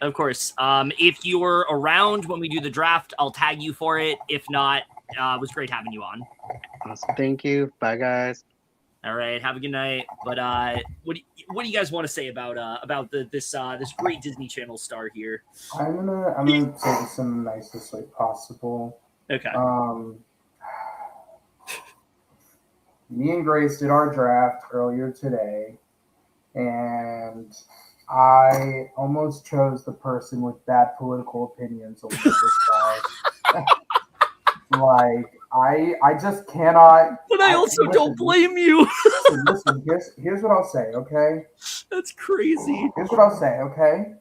Of course. If you're around when we do the draft, I'll tag you for it. If not, it was great having you on. Awesome. Thank you. Bye, guys. All right. Have a good night. But what do you guys want to say about this great Disney Channel star here? I'm gonna say this in the nicest way possible. Okay. Me and Grace did our draft earlier today, and I almost chose the person with bad political opinions over this guy. Like, I just cannot. But I also don't blame you. listen, here's what I'll say, okay? That's crazy. Here's what I'll say, okay?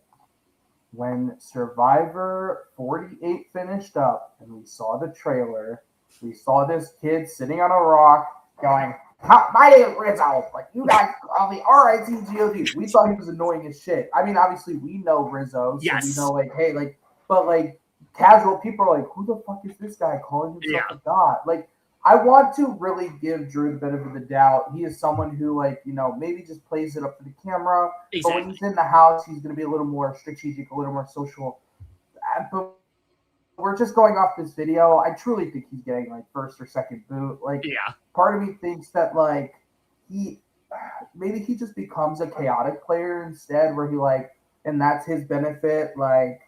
When Survivor 48 finished up and we saw the trailer, we saw this kid sitting on a rock going, my name Rizzo. Like, you guys call me RITGOD. We thought he was annoying as shit. I mean, obviously, we know Rizzo. So yes. We know, like, hey, like, but, like, casual people are like, who the fuck is this guy calling himself a god? Like, I want to really give Drew the benefit of the doubt. He is someone who, like, maybe just plays it up for the camera. Exactly. But when he's in the house, he's going to be a little more strategic, a little more social. But we're just going off this video. I truly think he's getting, like, first or second boot. Like, part of me thinks that, like, maybe he just becomes a chaotic player instead, where he, like, and that's his benefit, like.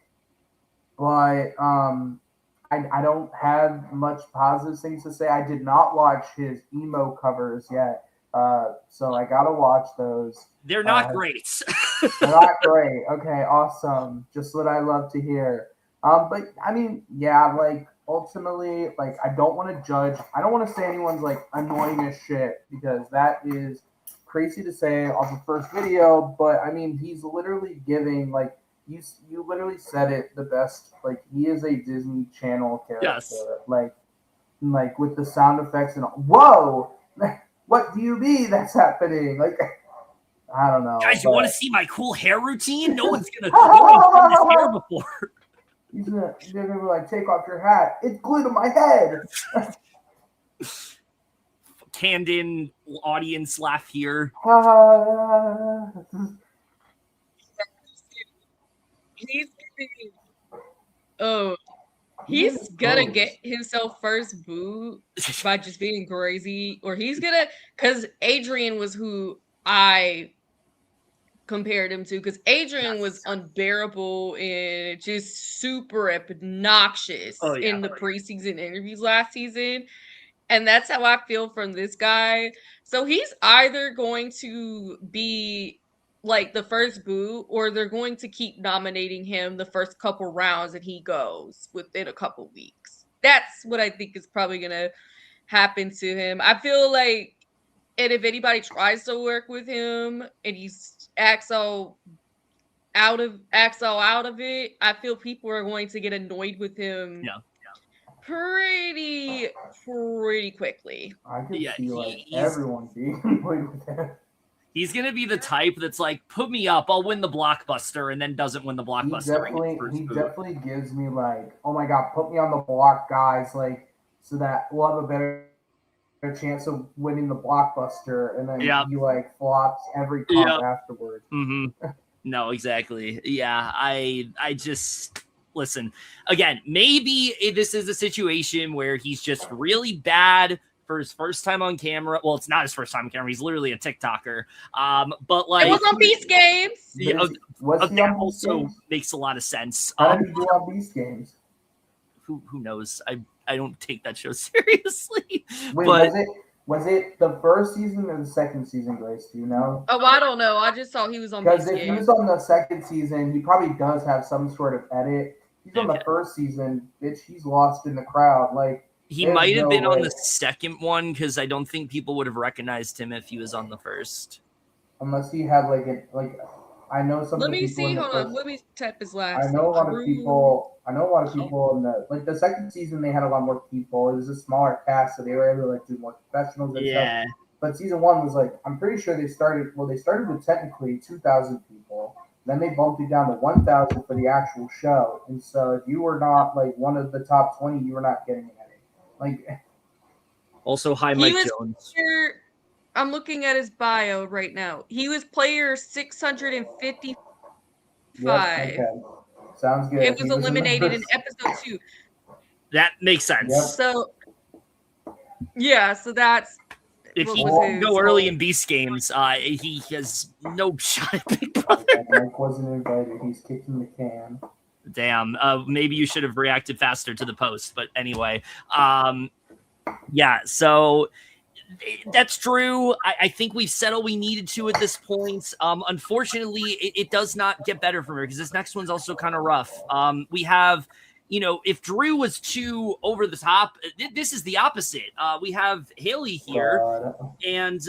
But I don't have much positive things to say. I did not watch his emo covers yet, so I gotta watch those. They're not great. They're not great. Okay, awesome. Just what I love to hear. But I mean, yeah, like ultimately, like I don't want to judge. I don't want to say anyone's like annoying as shit, because that is crazy to say off the first video. But I mean, he's literally giving like. You literally said it the best. Like, he is a Disney Channel character. Yes. Like with the sound effects and whoa, what do you mean that's happening? Like, I don't know. Guys, you want to see my cool hair routine? No one's done this hair before. He's gonna like take off your hat. It's glued to my head. Canned-in audience laugh here. He's gonna get himself first boot by just being crazy, or he's gonna, because Adrian was who I compared him to, because Adrian was unbearable and just super obnoxious in the preseason interviews last season. And that's how I feel from this guy. So he's either going to be like the first boo, or they're going to keep nominating him the first couple rounds and he goes within a couple weeks. That's what I think is probably going to happen to him. I feel like, and if anybody tries to work with him and he's acts all out of it, I feel people are going to get annoyed with him. Yeah. Pretty quickly. I could see like everyone being annoyed with him. He's gonna be the type that's like, put me up, I'll win the blockbuster, and then doesn't win the blockbuster. He definitely gives me like, oh my god, put me on the block, guys, like so that we'll have a better chance of winning the blockbuster, and then he like flops every comp afterward. Mm-hmm. No, exactly. Yeah, I just listen again. Maybe this is a situation where he's just really bad for his first time on camera. Well, it's not his first time on camera. He's literally a TikToker. But like, it was on Beast Games. That also makes a lot of sense. How did he do on Beast Games? Who knows? I don't take that show seriously. Wait, but was it the first season or the second season, Grace? Do you know? Oh, I don't know. I just saw he was on Beast Games. Because if he was on the second season, he probably does have some sort of edit. He's on the first season, bitch. He's lost in the crowd. Like, he might have been on the second one, because I don't think people would have recognized him if he was on the first. Unless he had I know some. Let me see. Hold on. Let me type his last. I know a lot of people in the second season. They had a lot more people. It was a smaller cast, so they were able to do more professionals and stuff. But season one was I'm pretty sure they started with technically 2,000 people. Then they bumped it down to 1,000 for the actual show. And so if you were not one of the top 20, you were not getting it. Also, hi, Mike Jones. I'm looking at his bio right now. He was player 655. Okay. Sounds good. It was eliminated in episode 2. That makes sense. Yep. So, yeah, so that's... If he can go early in Beast Games, he has no shot at Big Brother. Mike wasn't invited. He's kicking the can. Damn. Maybe you should have reacted faster to the post. But anyway, yeah, so... That's true. I think we've said all we needed to at this point. Unfortunately, it does not get better for her, because this next one's also kind of rough. We have, if Drew was too over the top, this is the opposite. We have Haley here, and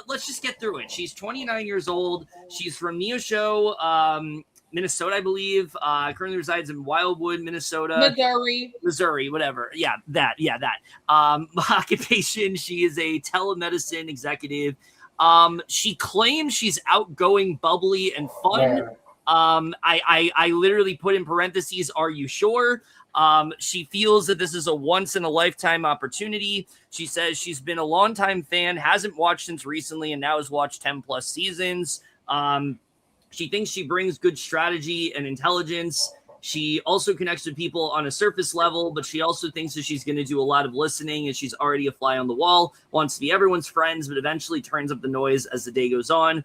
let's just get through it. She's 29 years old. She's from Neosho, Minnesota, I believe. Currently resides in Wildwood, Minnesota. Missouri, whatever. Yeah, that. Occupation, she is a telemedicine executive. She claims she's outgoing, bubbly, and fun. I literally put in parentheses, are you sure? She feels that this is a once-in-a-lifetime opportunity. She says she's been a longtime fan, hasn't watched since recently, and now has watched 10-plus seasons. She thinks she brings good strategy and intelligence. She also connects with people on a surface level, but she also thinks that she's going to do a lot of listening, and she's already a fly on the wall, wants to be everyone's friends, but eventually turns up the noise as the day goes on.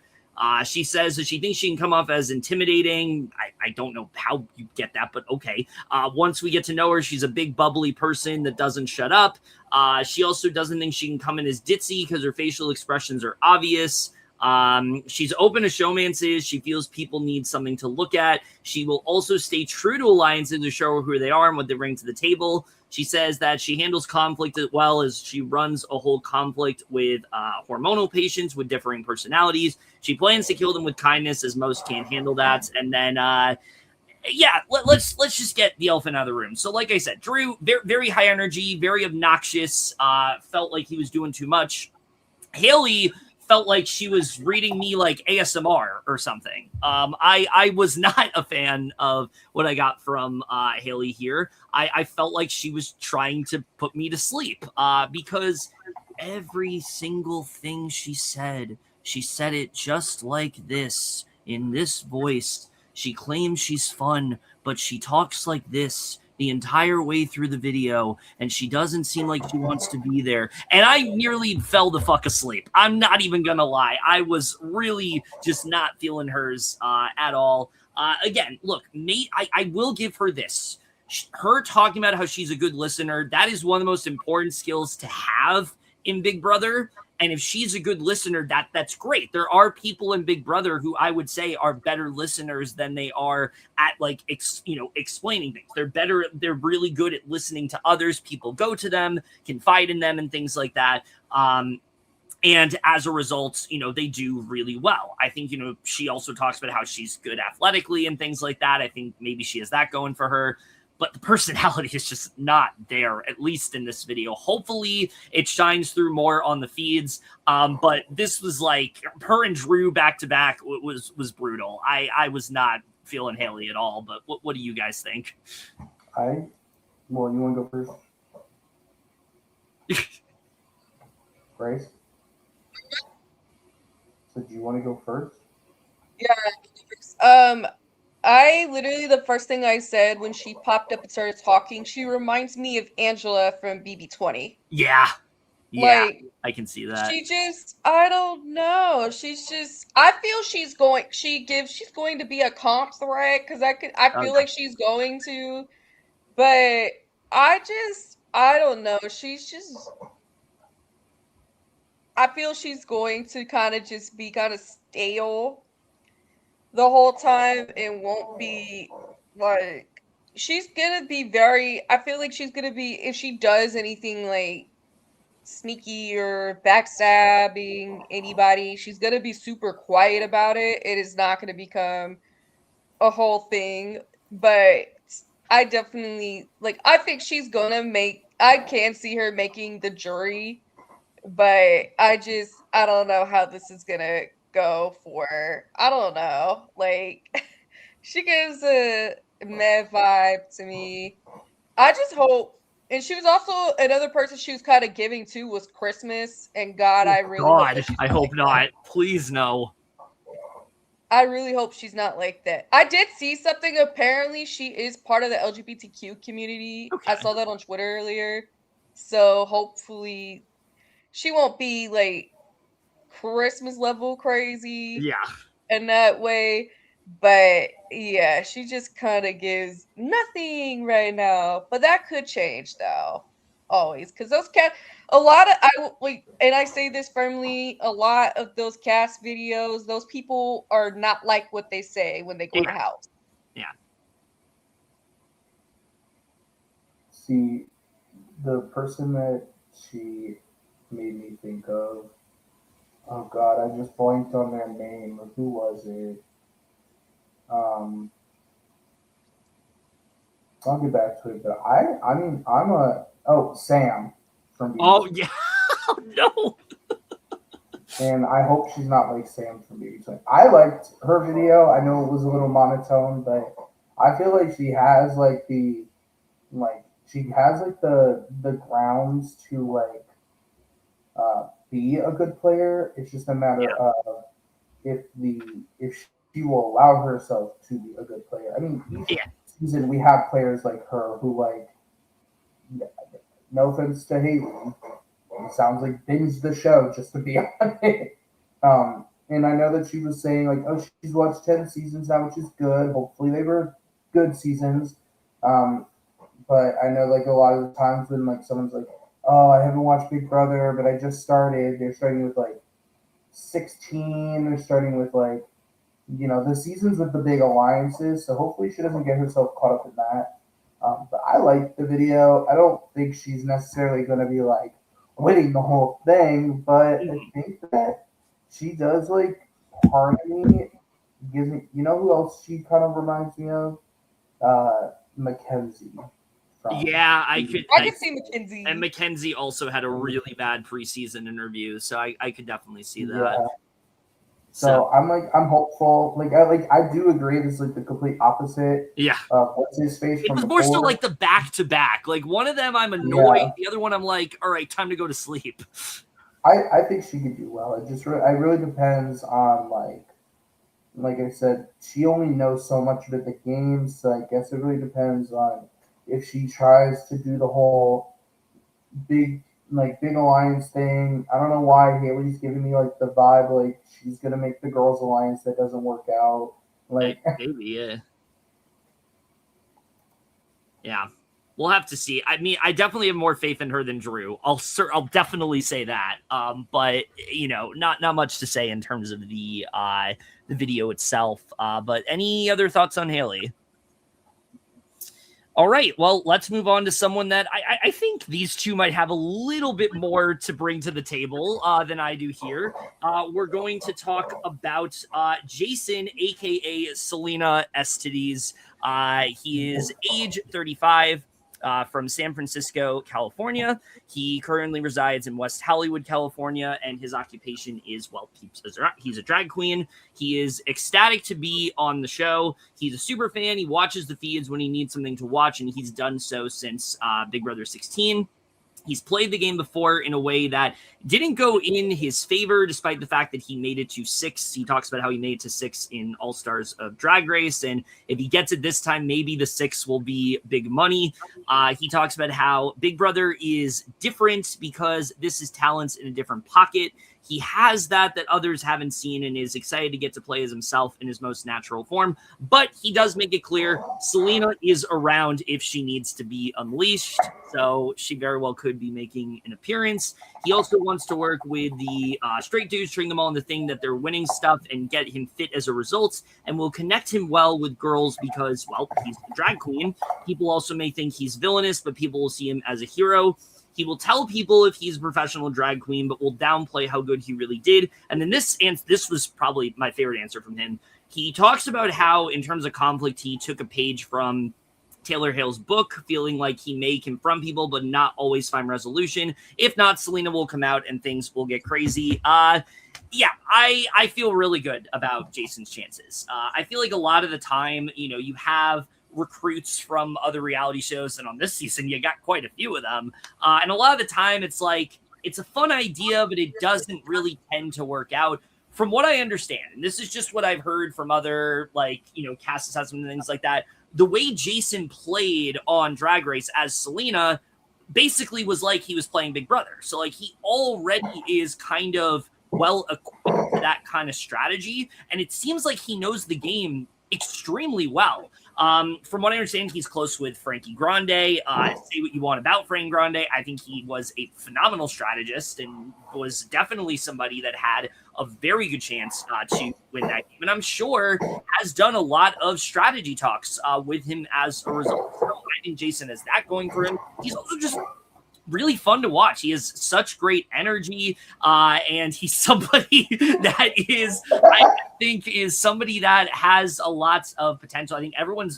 She says that she thinks she can come off as intimidating. I don't know how you get that, but okay. Once we get to know her, she's a big bubbly person that doesn't shut up. She also doesn't think she can come in as ditzy because her facial expressions are obvious. She's open to showmances. She feels people need something to look at. She will also stay true to alliances to show who they are and what they bring to the table. She says that she handles conflict as well, as she runs a whole conflict with hormonal patients with differing personalities. She plans to kill them with kindness, as most can't handle that. And then, let's just get the elephant out of the room. So like I said, Drew, very, very high energy, very obnoxious, felt like he was doing too much. Haley felt like she was reading me like ASMR or something. I was not a fan of what I got from Haley here. I felt like she was trying to put me to sleep because every single thing she said it just like this, in this voice. She claims she's fun, but she talks like this the entire way through the video, and she doesn't seem like she wants to be there. And I nearly fell the fuck asleep. I'm not even gonna lie. I was really just not feeling hers at all. Again, look, I will give her this. her talking about how she's a good listener, that is one of the most important skills to have in Big Brother. And if she's a good listener, that's great. There are people in Big Brother who I would say are better listeners than they are at like, explaining things. They're better. They're really good at listening to others. People go to them, confide in them and things like that. And as a result, they do really well. I think, she also talks about how she's good athletically and things like that. I think maybe she has that going for her. But the personality is just not there, at least in this video. Hopefully it shines through more on the feeds. But this was like her and Drew back to back was brutal. I was not feeling Haley at all. But what do you guys think? Well, you want to go first? Grace? So do you want to go first? Yeah. I literally, the first thing I said when she popped up and started talking, she reminds me of Angela from BB20. Yeah. Like, I can see that. She just, I don't know. She's just, I feel she's going to be a comp threat because I feel like she's going to, but I don't know. She's just, I feel she's going to kind of just be kind of stale the whole time and won't be like, she's gonna be I feel like she's gonna be, if she does anything like sneaky or backstabbing anybody, she's gonna be super quiet about it. It is not gonna become a whole thing, but I definitely I think she's gonna I can see her making the jury, but I don't know how this is gonna go for her. I don't know. She gives a meh vibe to me. I just hope, and she was also another person she was kind of giving to was Christmas, and God, I really hope not. Please no. I really hope she's not like that. I did see something. Apparently, she is part of the LGBTQ community. Okay. I saw that on Twitter earlier. So hopefully, she won't be like Christmas level crazy. Yeah. In that way. But yeah, she just kind of gives nothing right now. But that could change though. Always. Because those and I say this firmly, a lot of those cast videos, those people are not like what they say when they go to the house. Yeah. See, the person that she made me think of, oh God, I just blanked on their name. Who was it? I'll get back to it, but Sam from BB20. Oh yeah. Oh, no. And I hope she's not like Sam from BB20. I liked her video. I know it was a little monotone, but I feel like she has the grounds to be a good player. It's just a matter of if she will allow herself to be a good player. I mean, each season we have players like her who no offense to Haley, it sounds like binge the show just to be on it. And I know that she was saying she's watched 10 seasons now, which is good. Hopefully they were good seasons. But I know a lot of the times when someone's like, oh, I haven't watched Big Brother, but I just started. They're starting with 16. They're starting with the seasons with the big alliances. So hopefully she doesn't get herself caught up in that. But I like the video. I don't think she's necessarily going to be winning the whole thing, but I think that she does harmony. Gives me, who else she kind of reminds me of? Mackenzie. Yeah, I could see Mackenzie. And Mackenzie also had a really bad preseason interview, so I could definitely see that. Yeah. So I'm hopeful. I do agree. This is the complete opposite. Yeah. What's his face? It was more so the back to back. One of them I'm annoyed. Yeah. The other one I'm all right, time to go to sleep. I think she could do well. It really depends on like I said, she only knows so much about the game, so I guess it really depends on if she tries to do the whole big alliance thing. I don't know why Haley's giving me the vibe she's gonna make the girls alliance that doesn't work out. Maybe, yeah. Yeah. We'll have to see. I mean, I definitely have more faith in her than Drew. I'll definitely say that. But not much to say in terms of the video itself. But any other thoughts on Haley? All right, well, let's move on to someone that I think these two might have a little bit more to bring to the table than I do here. We're going to talk about Jason, a.k.a. Selena Estides. He is age 35. From San Francisco, California. He currently resides in West Hollywood, California, and his occupation is, well, he's a drag queen. He is ecstatic to be on the show. He's a super fan. He watches the feeds when he needs something to watch, and he's done so since Big Brother 16. He's played the game before in a way that didn't go in his favor, despite the fact that he made it to 6. He talks about how he made it to 6 in All-Stars of Drag Race, and if he gets it this time, maybe the 6 will be big money. He talks about how Big Brother is different because this is talents in a different pocket. He has that others haven't seen and is excited to get to play as himself in his most natural form. But he does make it clear Selena is around if she needs to be unleashed. So she very well could be making an appearance. He also wants to work with the straight dudes, turning them all into the thing that they're winning stuff and get him fit as a result. And will connect him well with girls because, well, he's a drag queen. People also may think he's villainous, but people will see him as a hero. He will tell people if he's a professional drag queen, but will downplay how good he really did. And then this was probably my favorite answer from him. He talks about how, in terms of conflict, he took a page from Taylor Hale's book, feeling like he may confront people, but not always find resolution. If not, Selena will come out and things will get crazy. I feel really good about Jason's chances. I feel like a lot of the time, you have recruits from other reality shows, and on this season you got quite a few of them, and a lot of the time it's like it's a fun idea, but it doesn't really tend to work out from what I understand. And this is just what I've heard from other cast assessments and things like that. The way Jason played on Drag Race as Selena basically was like he was playing Big Brother, so like he already is kind of well equipped to that kind of strategy, and it seems like he knows the game extremely well. From what I understand, he's close with Frankie Grande. Say what you want about Frankie Grande. I think he was a phenomenal strategist and was definitely somebody that had a very good chance to win that game. And I'm sure has done a lot of strategy talks with him as a result. So I think Jason has that going for him. He's also just really fun to watch. He has such great energy, and he's somebody that I think is somebody that has a lot of potential. I think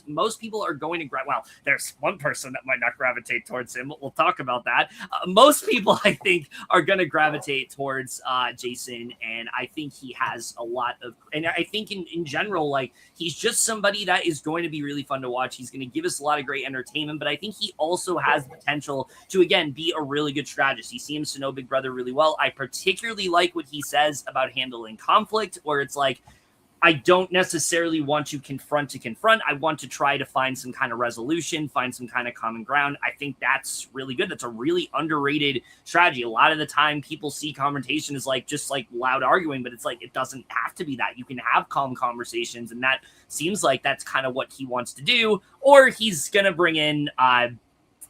most people are going to there's one person that might not gravitate towards him, but we'll talk about that. Most people, I think, are going to gravitate towards Jason, and I think he has a lot of, and I think in general, like, he's just somebody that is going to be really fun to watch. He's going to give us a lot of great entertainment, but I think he also has the potential to, again, be a really good strategist. He seems to know Big Brother really well. I particularly like what he says about handling conflict, where it's like, I don't necessarily want to confront. I want to try to find some kind of resolution, find some kind of common ground. I think that's really good. That's a really underrated strategy. A lot of the time people see confrontation as just loud arguing, but it's like, it doesn't have to be that. You can have calm conversations, and that seems like that's kind of what he wants to do. Or he's going to bring in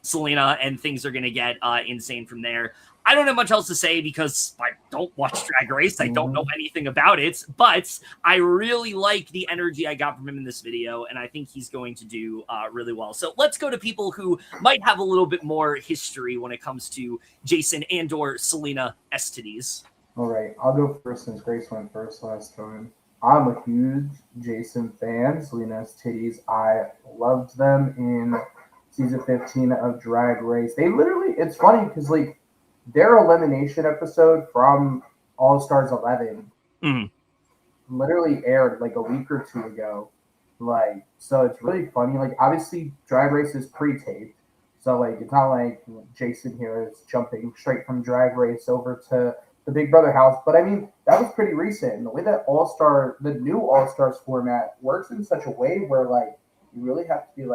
Selena, and things are going to get insane from there. I don't have much else to say because I don't watch Drag Race. I don't know anything about it, but I really like the energy I got from him in this video, and I think he's going to do really well. So let's go to people who might have a little bit more history when it comes to Jason and or Selena Estides. All right, I'll go first since Grace went first last time. I'm a huge Jason fan. Selena Estides, I loved them in season 15 of Drag Race. They literally, it's funny because their elimination episode from All Stars 11 literally aired a week or two ago. So it's really funny. Obviously Drag Race is pre-taped, so it's not like Jason here is jumping straight from Drag Race over to the Big Brother house. But I mean, that was pretty recent. And the way that the new All Stars format works in such a way where you really have to be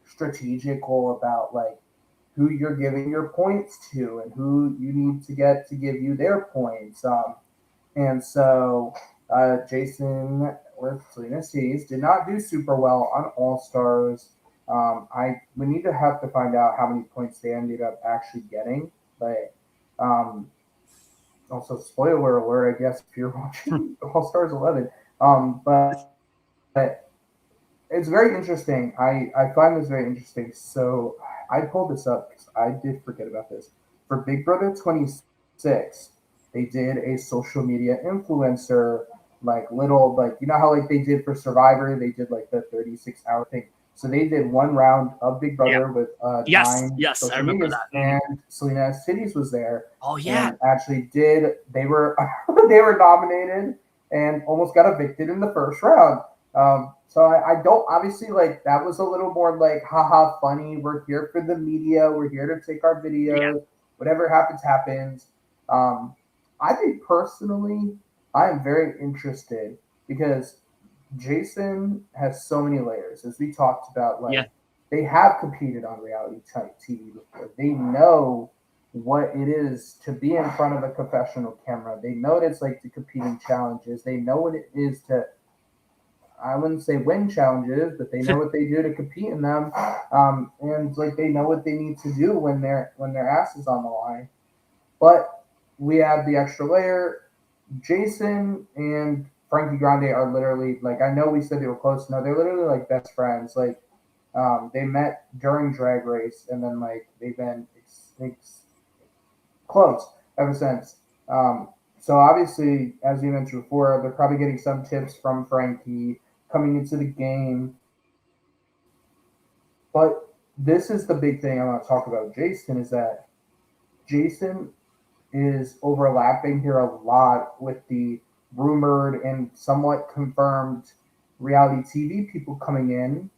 strategical about who you're giving your points to and who you need to get to give you their points. And so Jason with Selena Estides did not do super well on All Stars. We need to have to find out how many points they ended up actually getting. But also, spoiler alert, I guess, if you're watching All Stars 11. But it's very interesting. I find this very interesting. So I pulled this up because I did forget about this. For Big Brother 26, they did a social media influencer, like little, like, you know how like they did for Survivor, they did like the 36-hour thing. So they did one round of Big Brother with Yes, 9 I social remember medias, that. and Selena Cities was there. Oh yeah, And actually they were they were nominated and almost got evicted in the first round. So I don't, obviously, like, that was a little more like, haha, funny. We're here for the media. We're here to take our videos. Whatever happens, happens. I think personally, I am very interested because Jason has so many layers, as we talked about. Like, they have competed on reality type TV before. They know what it is to be in front of a professional camera. They know what it's like to compete in challenges. They know what it is to, I wouldn't say win challenges, but they know what they do to compete in them, and like they know what they need to do when their ass is on the line. But we have the extra layer. Jason and Frankie Grande are literally, like, I know we said they were close. No, they're literally like best friends. Like, they met during Drag Race, and then like they've been close ever since. So obviously, as you mentioned before, they're probably getting some tips from Frankie coming into the game. But this is the big thing I want to talk about Jason, is that Jason is overlapping here a lot with the rumored and somewhat confirmed reality TV people coming in.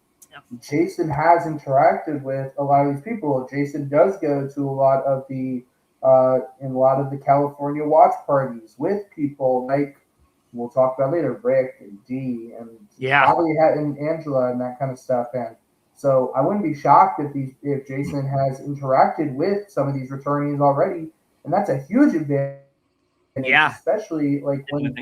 Jason has interacted with a lot of these people. Jason does go to a lot of the California watch parties with people like, we'll talk about later, Rick and Dee and probably and Angela and that kind of stuff. And so I wouldn't be shocked if Jason has interacted with some of these returnees already, and that's a huge advantage. Especially like when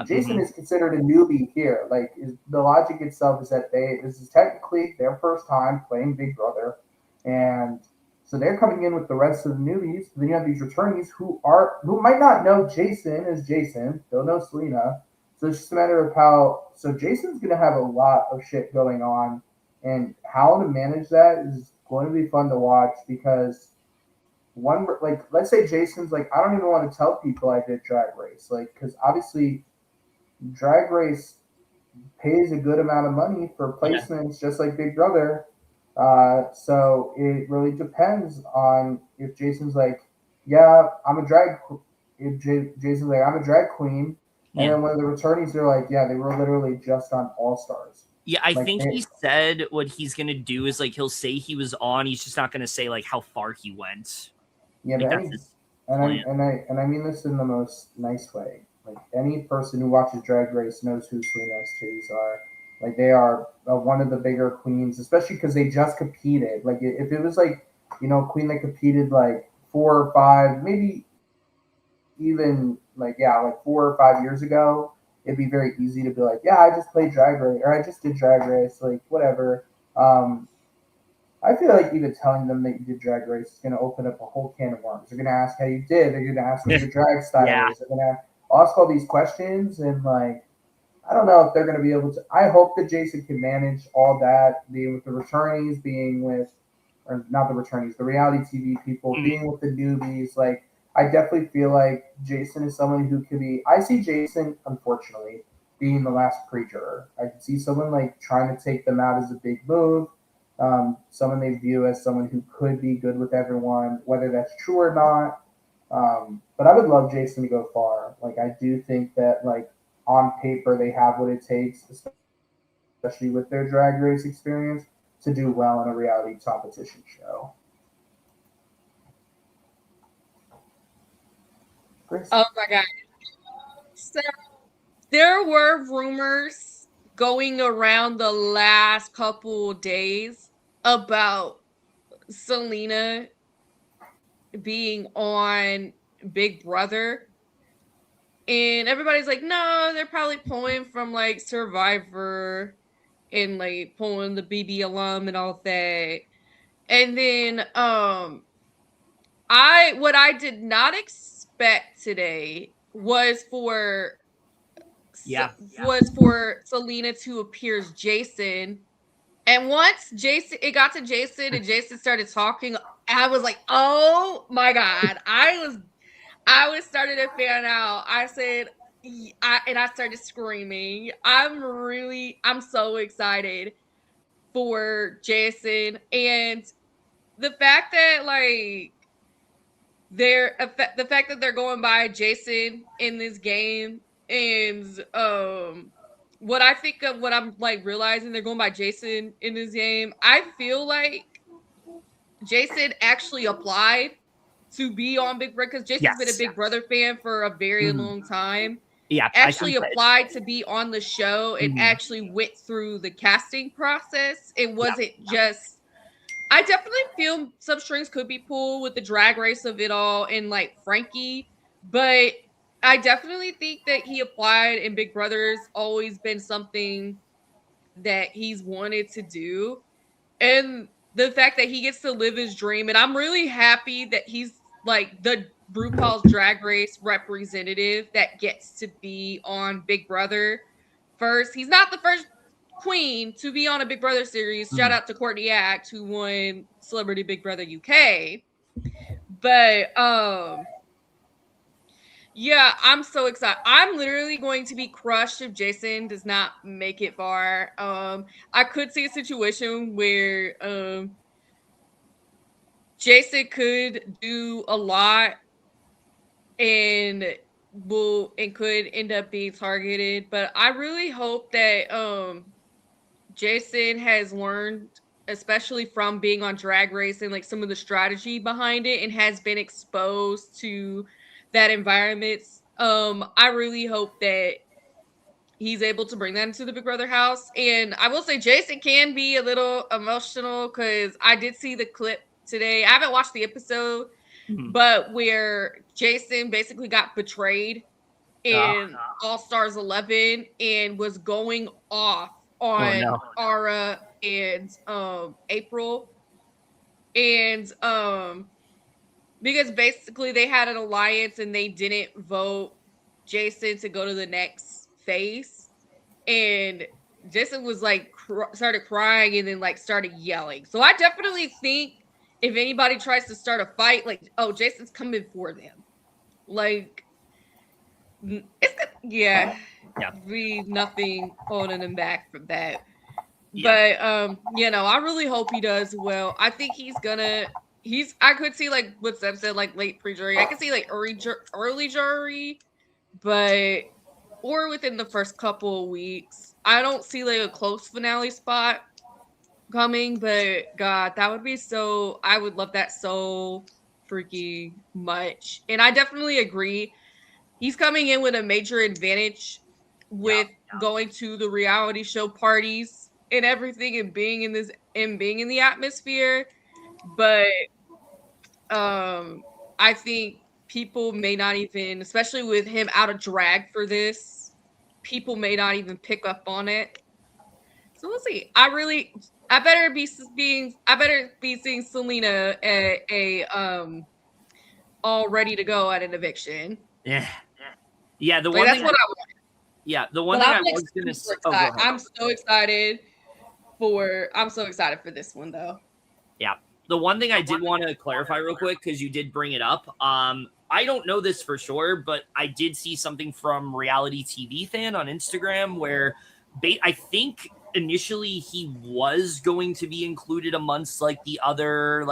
Jason is considered a newbie here. Like, the logic itself is that this is technically their first time playing Big Brother, and so they're coming in with the rest of the newbies. Then you have these returnees who might not know Jason as Jason. They'll know Selena. So it's just a matter of how. So Jason's gonna have a lot of shit going on, and how to manage that is going to be fun to watch, because let's say Jason's like, I don't even want to tell people I did Drag Race, like, because obviously Drag Race pays a good amount of money for placements, just like Big Brother. So it really depends on if Jason's like, yeah, I'm a drag. If Jason's like, I'm a drag queen, and then one of the returnees, they're like, yeah, they were literally just on All Stars. Yeah, I think he said what he's gonna do is, like, he'll say he was on. He's just not gonna say like how far he went. Yeah, but I mean this in the most nice way. Like, any person who watches Drag Race knows who Selena's titties are. Like, they are one of the bigger queens, especially because they just competed. Like, if it was like, a queen that competed like 4 or 5, maybe even like 4 or 5 years ago, it'd be very easy to be like, yeah, I just played Drag Race, or I just did Drag Race, like, whatever. I feel like even telling them that you did Drag Race is going to open up a whole can of worms. They're going to ask how you did. They're going to ask what your drag style is. They're going to ask all these questions, and like, I don't know if they're going to be able to. I hope that Jason can manage all that, being with the returnees, or not the returnees, the reality TV people, being with the newbies. Like, I definitely feel like Jason is someone who could be. I see Jason, unfortunately, being the last pre-juror. I can see someone like trying to take them out as a big move. Someone they view as someone who could be good with everyone, whether that's true or not. But I would love Jason to go far. Like, I do think that, like, on paper, they have what it takes, especially with their Drag Race experience, to do well in a reality competition show. Chris? Oh my God. So there were rumors going around the last couple days about Selena being on Big Brother, and everybody's like, no, they're probably pulling from like Survivor, and like pulling the BB alum and all that. And then what I did not expect today was for Selena to appear as Jason. And once it got to Jason and Jason started talking, I was like, oh my God. I was starting to fan out. I said, I started screaming. I'm so excited for Jason. And the fact that like the fact that they're going by Jason in this game, and what I think of what I'm like realizing they're going by Jason in this game, I feel like Jason actually applied to be on Big Brother because Jason's been a Big Brother fan for a very long time. Yeah, actually applied to be on the show and actually went through the casting process. It wasn't just. I definitely feel some strings could be pulled with the drag race of it all and like Frankie, but I definitely think that he applied and Big Brother's always been something that he's wanted to do. And the fact that he gets to live his dream, and I'm really happy that he's like the RuPaul's Drag Race representative that gets to be on Big Brother first. He's not the first queen to be on a Big Brother series. Shout out to Courtney Act, who won Celebrity Big Brother UK. But yeah, I'm so excited. I'm literally going to be crushed if Jason does not make it far. I could see a situation where Jason could do a lot and could end up being targeted, but I really hope that Jason has learned, especially from being on Drag Race and like some of the strategy behind it, and has been exposed to that environment. I really hope that he's able to bring that into the Big Brother house. And I will say Jason can be a little emotional because I did see the clip today. I haven't watched the episode, but where Jason basically got betrayed in All Stars 11 and was going off on Aura and April. And because basically they had an alliance and they didn't vote Jason to go to the next phase. And Jason was like started crying and then like started yelling. So I definitely think if anybody tries to start a fight, like, oh, Jason's coming for them. Like, it's be nothing holding him back from that. But I really hope he does well. I think I could see like what Seb said, like late pre-jury. I could see like early jury, or within the first couple of weeks. I don't see like a close finale spot coming, but God, that would be so. I would love that so freaking much. And I definitely agree. He's coming in with a major advantage with going to the reality show parties and everything and being in the atmosphere. But I think people may not even, especially with him out of drag for this, people may not even pick up on it. So we'll see. I better be seeing Selena at a all ready to go at an eviction. Yeah, the one thing that's what I want. Yeah, the one thing I was gonna say. I'm so excited for this one though. Yeah. The one thing I did want to clarify real quick, because you did bring it up. I don't know this for sure, but I did see something from Reality TV Fan on Instagram where I think initially he was going to be included amongst like the other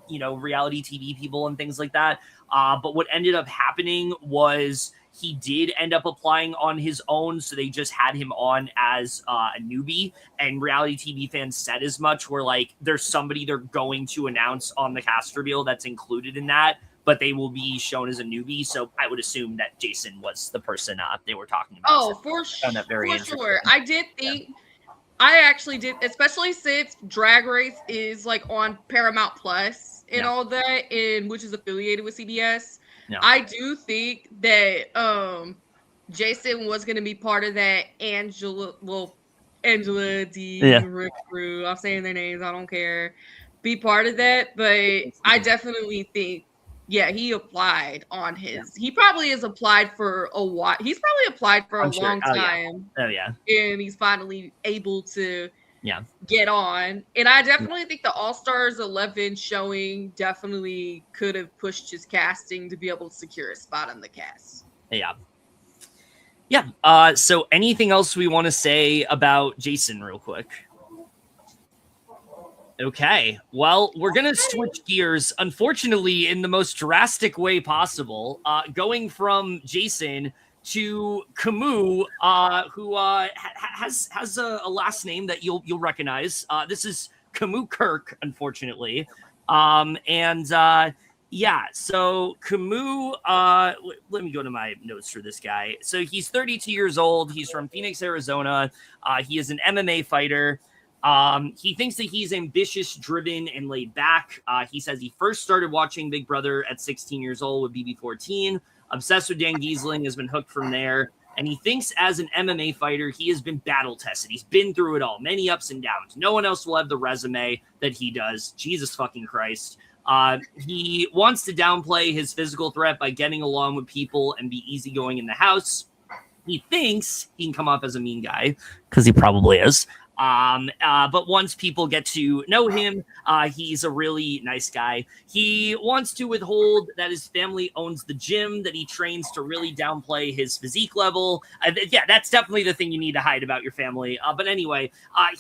reality TV people and things like that. But what ended up happening was he did end up applying on his own, so they just had him on as a newbie. And Reality TV Fans said as much, where like there's somebody they're going to announce on the cast reveal that's included in that, but they will be shown as a newbie. So I would assume that Jason was the person they were talking about. Oh, for sure. I did think. I actually did, especially since Drag Race is like on Paramount Plus and all that, and which is affiliated with CBS. No. I do think that Jason was going to be part of that Angela Angela, Dean, Rick, Rue, I'm saying their names, I don't care, be part of that. But I definitely think, yeah, he applied on his. He probably has applied for a while. He's probably applied for a long time. Oh yeah. And he's finally able to Yeah. get on. And I definitely think the All-Stars 11 showing definitely could have pushed his casting to be able to secure a spot on the cast. Yeah. Yeah. So anything else we want to say about Jason real quick? Okay. Well, we're going to switch gears, unfortunately, in the most drastic way possible, going from Jason to Camus, who has a last name that you'll recognize. This is Camus Kirk, unfortunately. Yeah, so Camus, let me go to my notes for this guy. So he's 32 years old. He's from Phoenix, Arizona. He is an MMA fighter. He thinks that he's ambitious, driven, and laid back. He says he first started watching Big Brother at 16 years old with BB14. Obsessed with Dan Giesling, has been hooked from there. And he thinks as an MMA fighter, he has been battle tested. He's been through it all, many ups and downs. No one else will have the resume that he does. Jesus fucking Christ. He wants to downplay his physical threat by getting along with people and be easygoing in the house. He thinks he can come off as a mean guy, because he probably is. But once people get to know him, he's a really nice guy. He wants to withhold that his family owns the gym that he trains to really downplay his physique level. Yeah, that's definitely the thing you need to hide about your family. But anyway,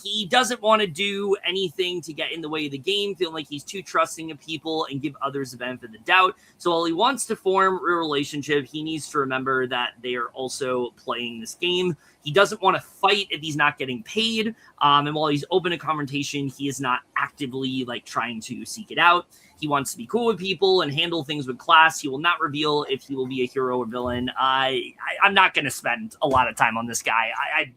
he doesn't want to do anything to get in the way of the game, feeling like he's too trusting of people and give others the benefit of the doubt. So while he wants to form a relationship, he needs to remember that they are also playing this game. He doesn't want to fight if he's not getting paid. And while he's open to confrontation, he is not actively trying to seek it out. He wants to be cool with people and handle things with class. He will not reveal if he will be a hero or villain. I'm not going to spend a lot of time on this guy. I'm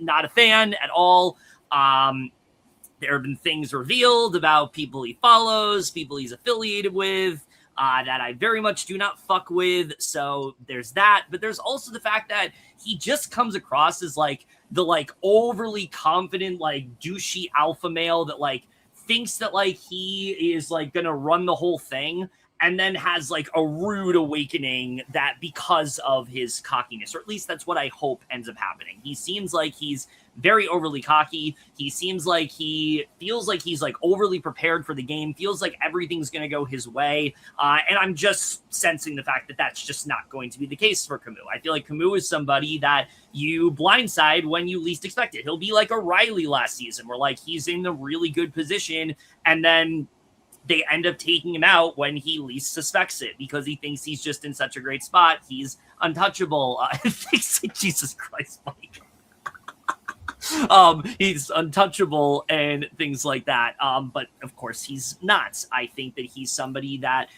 not a fan at all. There have been things revealed about people he follows, people he's affiliated with, that I very much do not fuck with. So there's that. But there's also the fact that he just comes across as the overly confident, douchey alpha male that thinks that he is gonna run the whole thing, and then has a rude awakening that because of his cockiness, or at least that's what I hope ends up happening. He seems like he's very overly cocky. He seems like he feels like he's overly prepared for the game, feels like everything's going to go his way. And I'm just sensing the fact that that's just not going to be the case for Camus. I feel like Camus is somebody that you blindside when you least expect it. He'll be like a Riley last season, where he's in a really good position, and then they end up taking him out when he least suspects it because he thinks he's just in such a great spot. He's untouchable. Jesus Christ, Mike. He's untouchable and things like that. But of course he's not. I think that he's somebody that,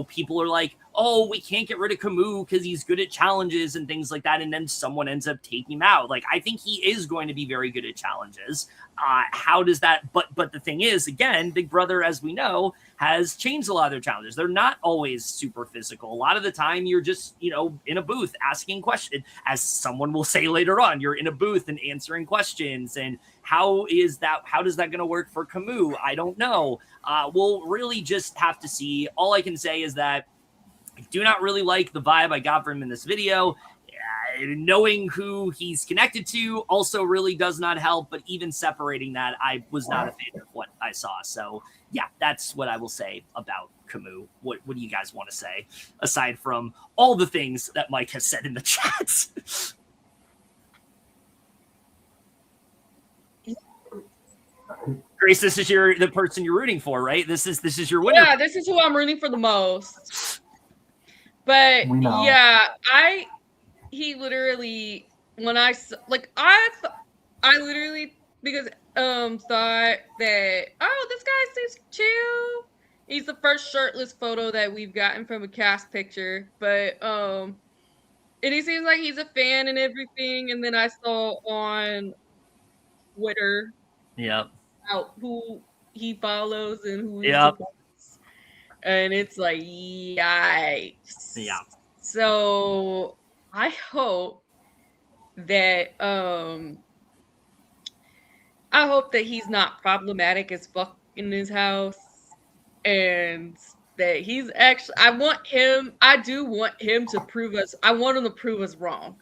people are like, oh, we can't get rid of Camus because he's good at challenges and things like that. And then someone ends up taking him out. I think he is going to be very good at challenges. How does that, but the thing is, again, Big Brother, as we know, has changed a lot of their challenges. They're not always super physical. A lot of the time you're just, in a booth asking questions, as someone will say later on, you're in a booth and answering questions. And how does that going to work for Camus? I don't know. We'll really just have to see. All I can say is that I do not really like the vibe I got from him in this video. Knowing who he's connected to also really does not help, but even separating that, I was not a fan of what I saw. So yeah, that's what I will say about Camus. What do you guys want to say, aside from all the things that Mike has said in the chat? Grace, this is the person you're rooting for, right? This is your winner. Yeah, this is who I'm rooting for the most. But yeah, he literally, when I literally, because thought that, oh, this guy seems chill. He's the first shirtless photo that we've gotten from a cast picture, but and he seems like he's a fan and everything. And then I saw on Twitter, out who he follows and who he supports, and it's like, yikes. Yeah. So I hope that I hope that he's not problematic as fuck in his house, and that he's actually. I do want him to prove us. I want him to prove us wrong.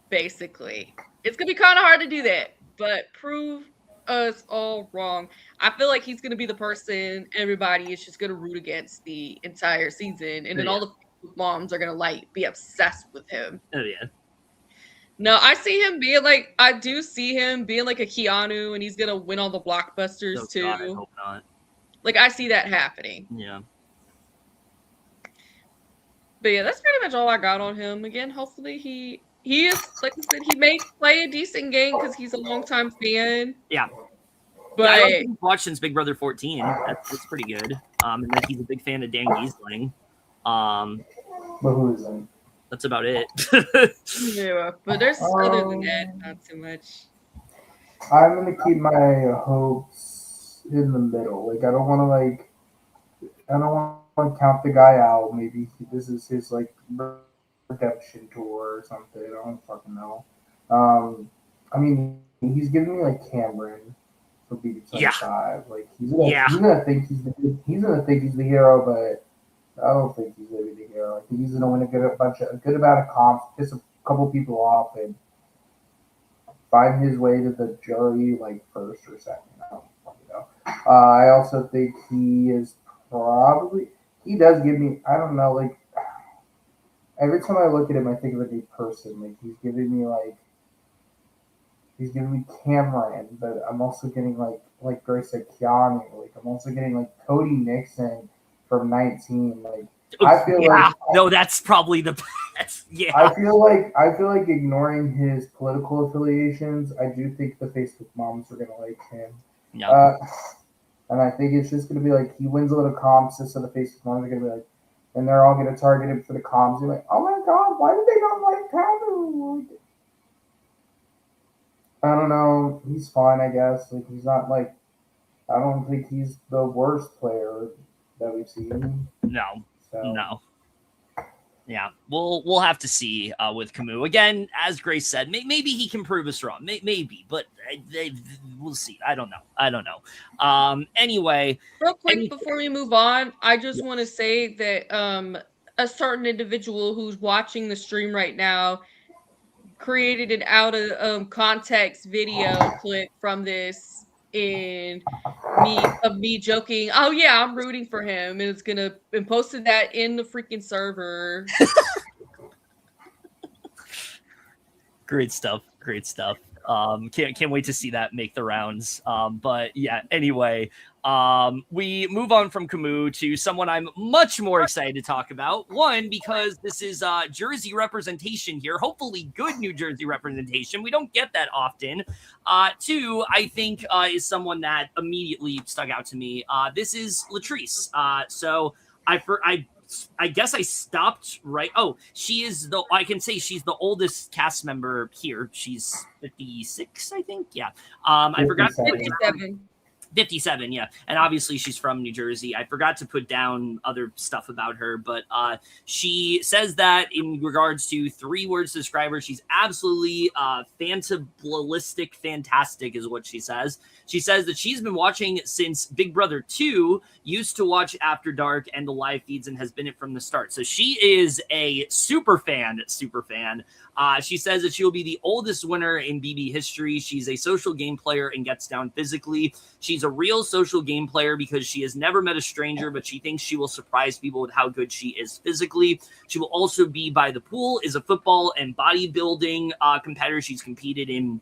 Basically, it's gonna be kind of hard to do that, but prove us all wrong. I feel like he's gonna be the person everybody is just gonna root against the entire season, and then all the moms are gonna like be obsessed with him. Oh yeah. No, I see him being like, I do see him being like a Keanu, and he's gonna win all the blockbusters too. God, I hope not. Like, I see that happening. Yeah. But yeah, that's pretty much all I got on him. Again, hopefully he is, like I said, he may play a decent game because he's a longtime fan. Yeah. But yeah, I like he's watched since Big Brother 14. That's pretty good. And then he's a big fan of Dan Giesling. But who isn't? That's about it. yeah, but there's other than that, not too much. I'm gonna keep my hopes in the middle. Like I don't want to count the guy out. Maybe this is his like redemption tour or something. I don't fucking know. I mean, he's giving me like Cameron for BB25. Like he's gonna think he's the hero, but I don't think he's gonna be the hero. I think he's gonna win a good amount of comps, piss a couple people off, and find his way to the jury like first or second. I don't fucking know. I also think he does give me. I don't know. Like every time I look at him, I think of a new person. Like he's giving me Cameron, but I'm also getting like Grace said, Keanu. Like I'm also getting like Cody Nixon from 19. Like I feel that's probably the best. Yeah. I feel like ignoring his political affiliations, I do think the Facebook moms are gonna like him. Yeah. And I think it's just gonna be like he wins a little comps, so the Facebook moms are gonna be like, and they're all gonna target him for the comps. They're like, oh my god, why did they not like Cameron? I don't know. He's fine, I guess. Like he's not like. I don't think he's the worst player that we've seen. No. So. No. Yeah, we'll have to see with Camus again. As Grace said, maybe he can prove us wrong. Maybe, but we'll see. I don't know. Anyway, real quick before we move on, I just want to say that a certain individual who's watching the stream right now created an out of context video clip from this. And me joking, oh yeah, I'm rooting for him, and posted that in the freaking server. Great stuff. Can't wait to see that make the rounds. But yeah, anyway, we move on from Camus to someone I'm much more excited to talk about. One, because this is Jersey representation here, hopefully good New Jersey representation. We don't get that often. Two, I think is someone that immediately stuck out to me. This is Latrice. So I guess I stopped right. Oh, I can say she's the oldest cast member here. She's 56, I think. Yeah. I forgot. 57, yeah. And obviously she's from New Jersey. I forgot to put down other stuff about her, but she says that in regards to 3 words to describe her, she's absolutely fantabullistic, fantastic is what she says. She says that she's been watching since Big Brother 2, used to watch After Dark and the live feeds, and has been it from the start. So she is a super fan. She says that she will be the oldest winner in BB history. She's a social game player and gets down physically. She's a real social game player because she has never met a stranger, but she thinks she will surprise people with how good she is physically. She will also be by the pool, is a football and bodybuilding competitor. She's competed in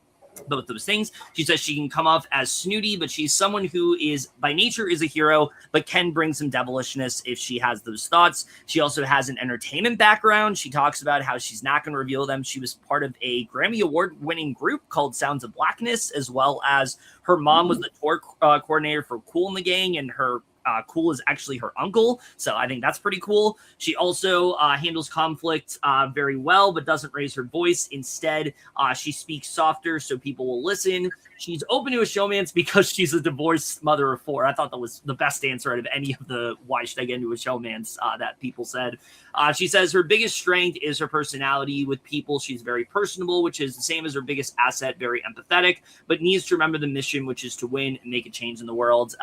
both those things. She says she can come off as snooty, but she's someone who is by nature is a hero, but can bring some devilishness if she has those thoughts. She also has an entertainment background. She talks about how she's not going to reveal them. She was part of a Grammy Award winning group called Sounds of Blackness, as well as her mom was the tour coordinator for Kool and the Gang, and her Cool is actually her uncle, so I think that's pretty cool. She also handles conflict very well, but doesn't raise her voice. Instead, she speaks softer so people will listen. She's open to a showmance because she's a divorced mother of 4. I thought that was the best answer out of any of the why should I get into a showmance that people said. She says her biggest strength is her personality with people. She's very personable, which is the same as her biggest asset, very empathetic, but needs to remember the mission, which is to win and make a change in the world.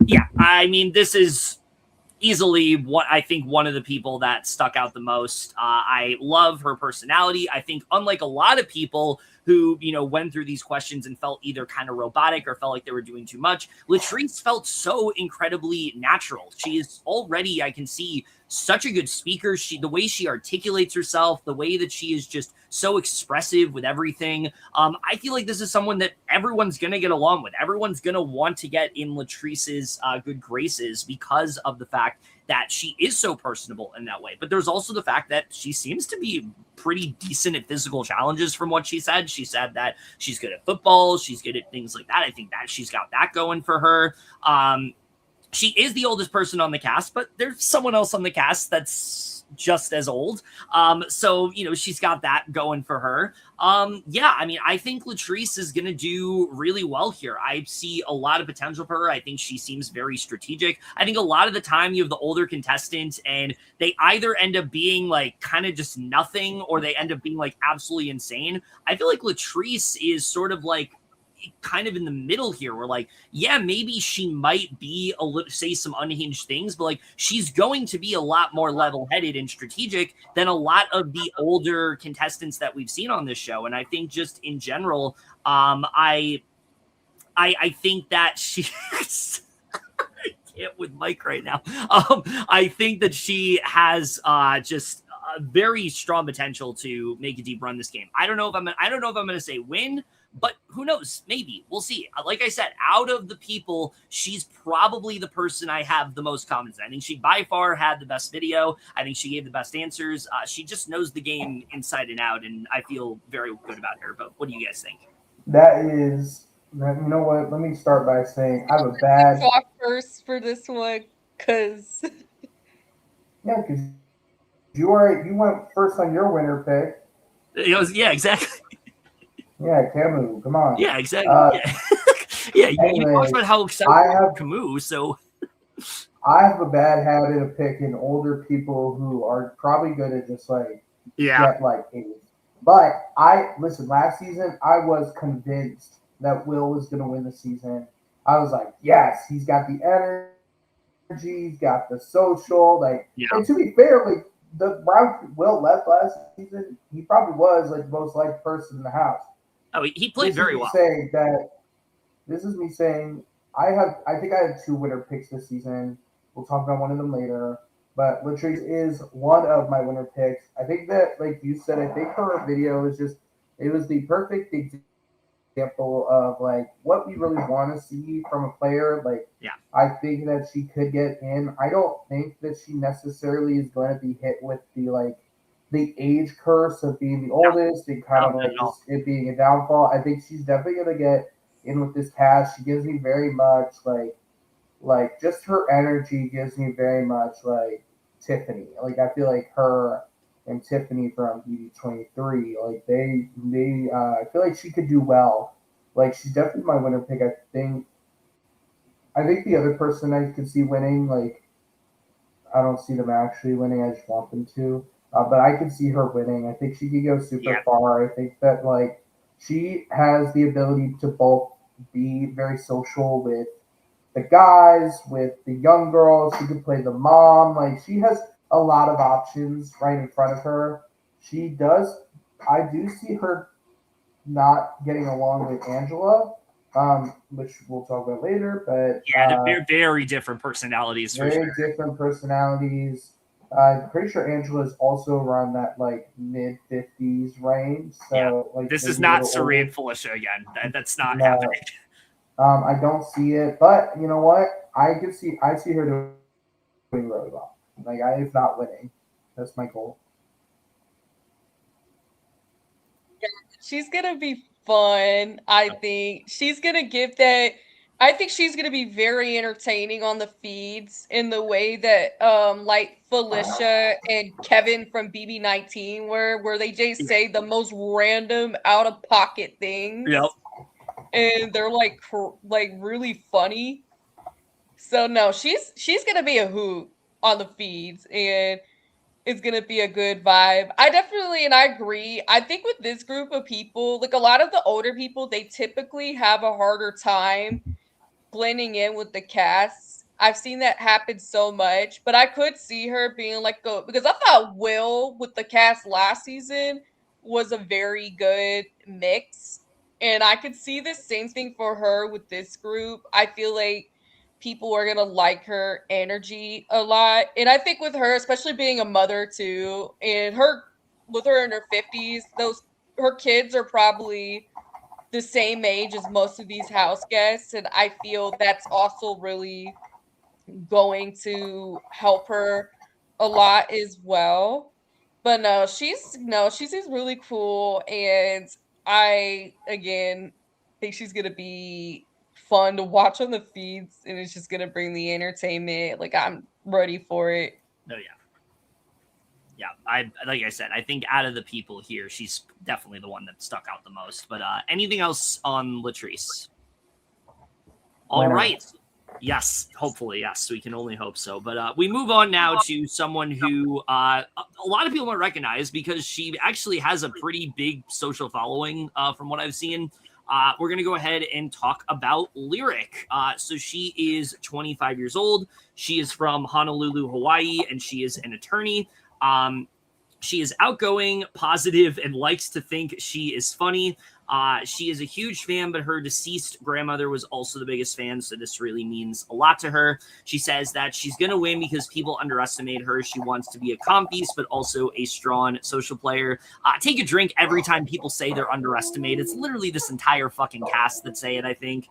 Yeah, I mean, this is easily what I think one of the people that stuck out the most. I love her personality. I think unlike a lot of people who, went through these questions and felt either kind of robotic or felt like they were doing too much, Latrice felt so incredibly natural. She is already, I can see, such a good speaker. The way she articulates herself, the way that she is just so expressive with everything. I feel like this is someone that everyone's going to get along with. Everyone's going to want to get in Latrice's good graces because of the fact that she is so personable in that way. But there's also the fact that she seems to be pretty decent at physical challenges from what she said. She said that she's good at football. She's good at things like that. I think that she's got that going for her. She is the oldest person on the cast, but there's someone else on the cast that's just as old. So, she's got that going for her. Yeah, I mean, I think Latrice is going to do really well here. I see a lot of potential for her. I think she seems very strategic. I think a lot of the time you have the older contestants and they either end up being like kind of just nothing or they end up being like absolutely insane. I feel like Latrice is sort of like kind of in the middle here where like, yeah, maybe she might be say some unhinged things, but like she's going to be a lot more level-headed and strategic than a lot of the older contestants that we've seen on this show. And I think just in general, I think that she I can't with Mike right now. I think that she has just a very strong potential to make a deep run this game. I don't know if I'm going to say win, but who knows? Maybe. We'll see. Like I said, out of the people, she's probably the person I have the most confidence in. I think she by far had the best video. I think she gave the best answers. She just knows the game inside and out, and I feel very good about her. But what do you guys think? That is, you know what? Let me start by saying I have a bad. Talk first for this one, because Yeah, because you went first on your winner pick. Yeah, exactly. Yeah, Camus, come on. Yeah, exactly. Yeah, you talked about how excited I have Camus, so I have a bad habit of picking older people who are probably going to just get like age. But listen, last season I was convinced that Will was going to win the season. I was like, yes, he's got the energy, he's got the social, and to be fair, the round Will left last season, he probably was the most liked person in the house. Oh, he played very well. This is me saying I think I have 2 winner picks this season. We'll talk about one of them later. But Latrice is one of my winner picks. I think that, like you said, I think her video is it was the perfect example of what we really want to see from a player. I think that she could get in. I don't think that she necessarily is going to be hit with the age curse of being the oldest and kind of it being a downfall. I think she's definitely going to get in with this cast. She gives me very much just her energy gives me very much like Tiffany. I feel like her and Tiffany from BB23, I feel like she could do well. She's definitely my winner pick. I think the other person I could see winning, I don't see them actually winning. I just want them to. But I could see her winning. I think she could go super far. I think that she has the ability to both be very social with the guys, with the young girls. She could play the mom. She has a lot of options right in front of her. She does. I do see her not getting along with Angela, which we'll talk about later. But they're very different personalities. Very different personalities. I'm pretty sure Angela is also around that mid-50s range. So this is not Suri and Felicia again. That's not happening. I don't see it, but you know what? I see her doing really well. If not winning, that's my goal. She's gonna be fun. I think she's gonna give that I think she's going to be very entertaining on the feeds in the way that like Felicia and Kevin from BB19 were, where they just say the most random out of pocket things. Yep. And they're like really funny. So no, she's going to be a hoot on the feeds, and it's going to be a good vibe. And I agree. I think with this group of people, like a lot of the older people, they typically have a harder time blending in with the cast. I've seen that happen so much, but I could see her being like because I thought Will with the cast last season was a very good mix. And I could see the same thing for her with this group. I feel like people are going to like her energy a lot. And I think with her, especially being a mother too, and with her in her 50s, her kids are probably the same age as most of these house guests, and I feel that's also really going to help her a lot as well. But no, she seems really cool, and I again think she's gonna be fun to watch on the feeds, and it's just gonna bring the entertainment. Like I'm ready for it. Oh yeah. Yeah, like I said, I think out of the people here, she's definitely the one that stuck out the most. But anything else on Latrice? All right. Yes, hopefully, yes. We can only hope so. But we move on now to someone who a lot of people don't recognize because she actually has a pretty big social following from what I've seen. We're going to go ahead and talk about Lyric. So she is 25 years old. She is from Honolulu, Hawaii, and she is an attorney. She is outgoing, positive, and likes to think she is funny. She is a huge fan, but her deceased grandmother was also the biggest fan, so this really means a lot to her. She says that she's going to win because people underestimate her. She wants to be a comp beast, but also a strong social player. Take a drink every time people say they're underestimated. It's literally this entire fucking cast that say it, I think.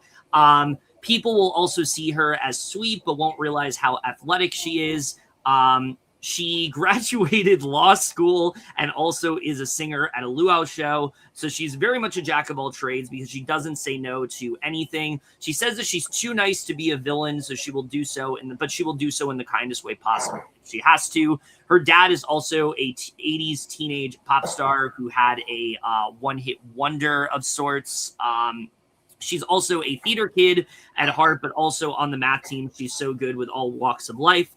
People will also see her as sweet, but won't realize how athletic she is. She graduated law school and also is a singer at a luau show. So she's very much a jack of all trades because she doesn't say no to anything. She says that she's too nice to be a villain, so she will do so, but she will do so in the kindest way possible. She has to. Her dad is also a 80s teenage pop star who had a one-hit wonder of sorts. She's also a theater kid at heart, but also on the math team. She's so good with all walks of life.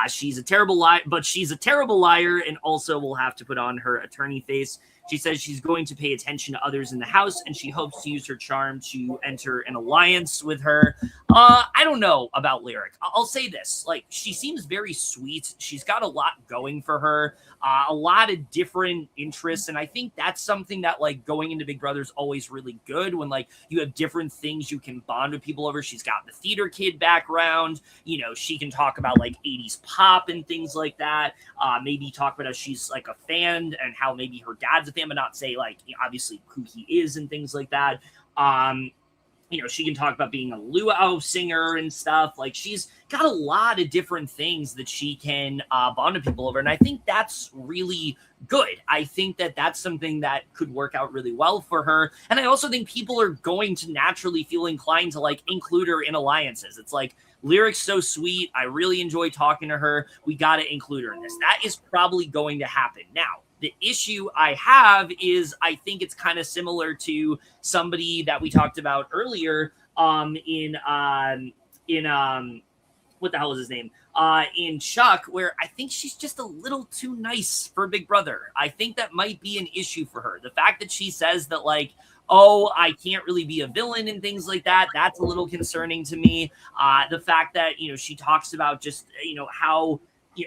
She's a terrible liar, and also will have to put on her attorney face. She says she's going to pay attention to others in the house, and she hopes to use her charm to enter an alliance with her. I don't know about Lyric. I'll say this. Like, she seems very sweet. She's got a lot going for her, a lot of different interests, and I think that's something that, like, going into Big Brother is always really good when, like, you have different things you can bond with people over. She's got the theater kid background. You know, she can talk about, like, 80s pop and things like that. Maybe talk about how she's, like, a fan and how maybe her dad's a fan, but not say, like, obviously who he is and things like that. You know, she can talk about being a luau singer and stuff. Like, she's got a lot of different things that she can bond with people over. And I think that's really good. I think that that's something that could work out really well for her. And I also think people are going to naturally feel inclined to, like, include her in alliances. It's like, Lyric's so sweet. I really enjoy talking to her. We got to include her in this. That is probably going to happen. Now, the issue I have is I think it's kind of similar to somebody that we talked about earlier in what the hell is his name? In Chuck, where I think she's just a little too nice for Big Brother. I think that might be an issue for her. The fact that she says that, like, oh, I can't really be a villain and things like that, that's a little concerning to me. The fact that, you know, she talks about just, you know, how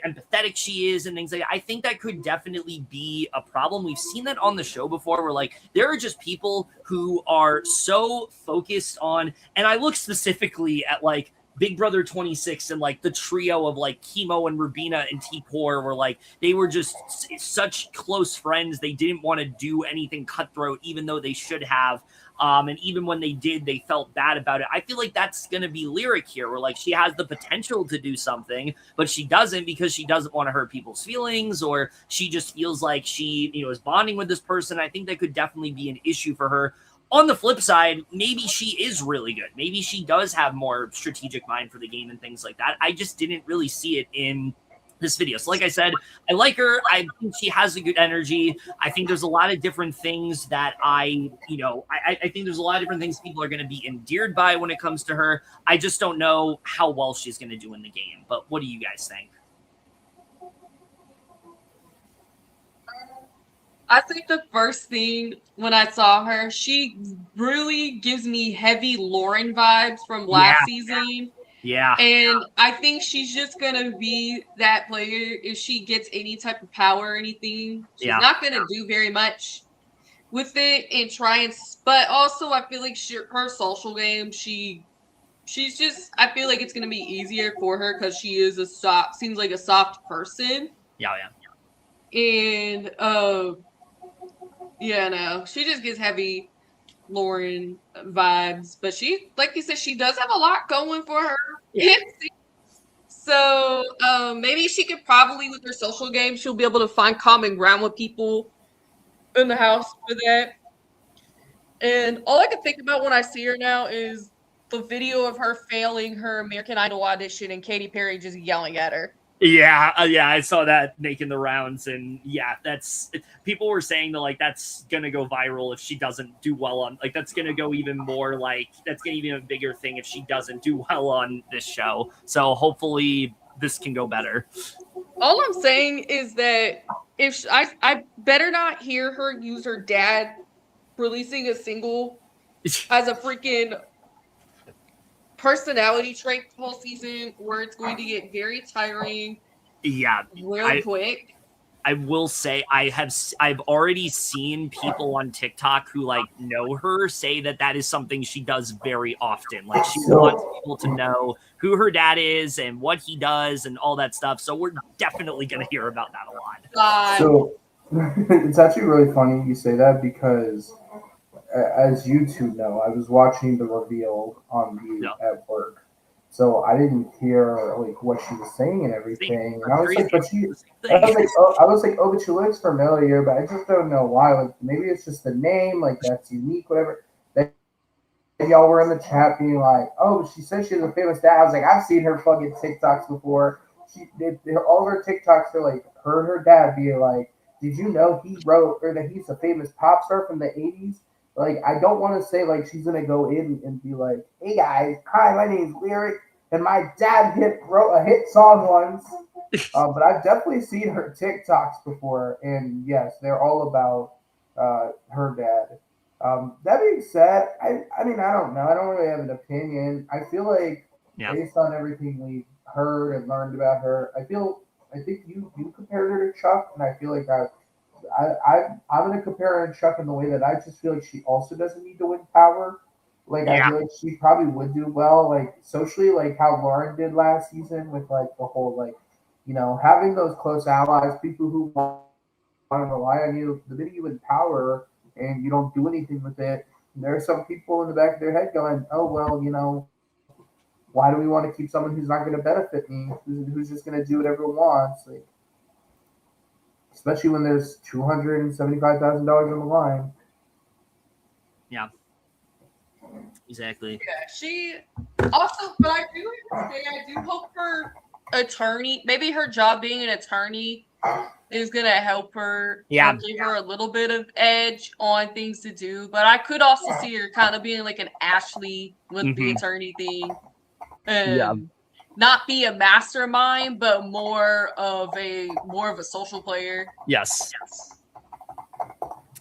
empathetic she is and things like that. I think that could definitely be a problem. We've seen that on the show before where, like, there are just people who are so focused on, and I look specifically at, like, Big Brother 26 and, like, the trio of, like, Chemo and Rubina and T-Poor were, like, they were just such close friends. They didn't want to do anything cutthroat, even though they should have. And even when they did, they felt bad about it. I feel like that's going to be Lyric here, where, like, she has the potential to do something, but she doesn't because she doesn't want to hurt people's feelings, or she just feels like she, you know, is bonding with this person. I think that could definitely be an issue for her. on the flip side, maybe she is really good. Maybe she does have more strategic mind for the game and things like that. I just didn't really see it in this video. So like I said, I like her. I think she has a good energy. I think there's a lot of different things that I think there's a lot of different things people are going to be endeared by when it comes to her. I just don't know how well she's going to do in the game. But what do you guys think? I think the first thing when I saw her, she really gives me heavy Lauren vibes from last season. Yeah. And I think she's just going to be that player if she gets any type of power or anything. She's not going to do very much with it and try and, but also I feel like her social game, she's just, I feel like it's going to be easier for her because she is seems like a soft person. Yeah. And, she just gets heavy Lauren vibes, but she, like you said, she does have a lot going for her. Yeah. So maybe she could probably, with her social game, she'll be able to find common ground with people in the house for that. And all I can think about when I see her now is the video of her failing her American Idol audition and Katy Perry just yelling at her. Yeah, I saw that making the rounds, and that's people were saying that like that's gonna go viral if she doesn't do well on that's gonna go even more that's gonna be a bigger thing if she doesn't do well on this show. So hopefully this can go better. All I'm saying is that if I better not hear her use her dad releasing a single as a freaking personality trait whole season where it's going to get very tiring. Yeah, real quick. I will say I've already seen people on TikTok who know her say that is something she does very often. Like she wants people to know who her dad is and what he does and all that stuff. So we're definitely going to hear about that a lot. So it's actually really funny you say that because as you two know, I was watching the reveal on mute at work, so I didn't hear what she was saying and everything. And I was like, but she looks familiar, but I just don't know why. Like maybe it's just the name, that's unique, whatever. Then y'all were in the chat being like, oh, she said she's a famous dad. I was like, I've seen her fucking TikToks before. All of her TikToks are her and her dad being like, did you know he wrote or that he's a famous pop star from the 80s? I don't want to say she's gonna go in and be like, "Hey guys, hi, my name's Lyric, and my dad wrote a hit song once." But I've definitely seen her TikToks before, and yes, they're all about her dad. That being said, I mean, I don't know. I don't really have an opinion. I feel like based on everything we've heard and learned about her, I think you compared her to Chuck, and I feel like I'm going to her to Chuck in the way that I just feel like she also doesn't need to win power. I feel like she probably would do well, socially, how Lauren did last season with the whole having those close allies, people who want to rely on you. The minute you win power and you don't do anything with it, there are some people in the back of their head going, "Oh well, why do we want to keep someone who's not going to benefit me, who's just going to do whatever he wants?" Especially when there's $275,000 on the line. Yeah. Exactly. Yeah, she also, but I do say I do hope her attorney, maybe her job being an attorney is going to help her give her a little bit of edge on things to do. But I could also see her kind of being like an Ashley with the attorney thing. Not be a mastermind, but more of a social player. Yes.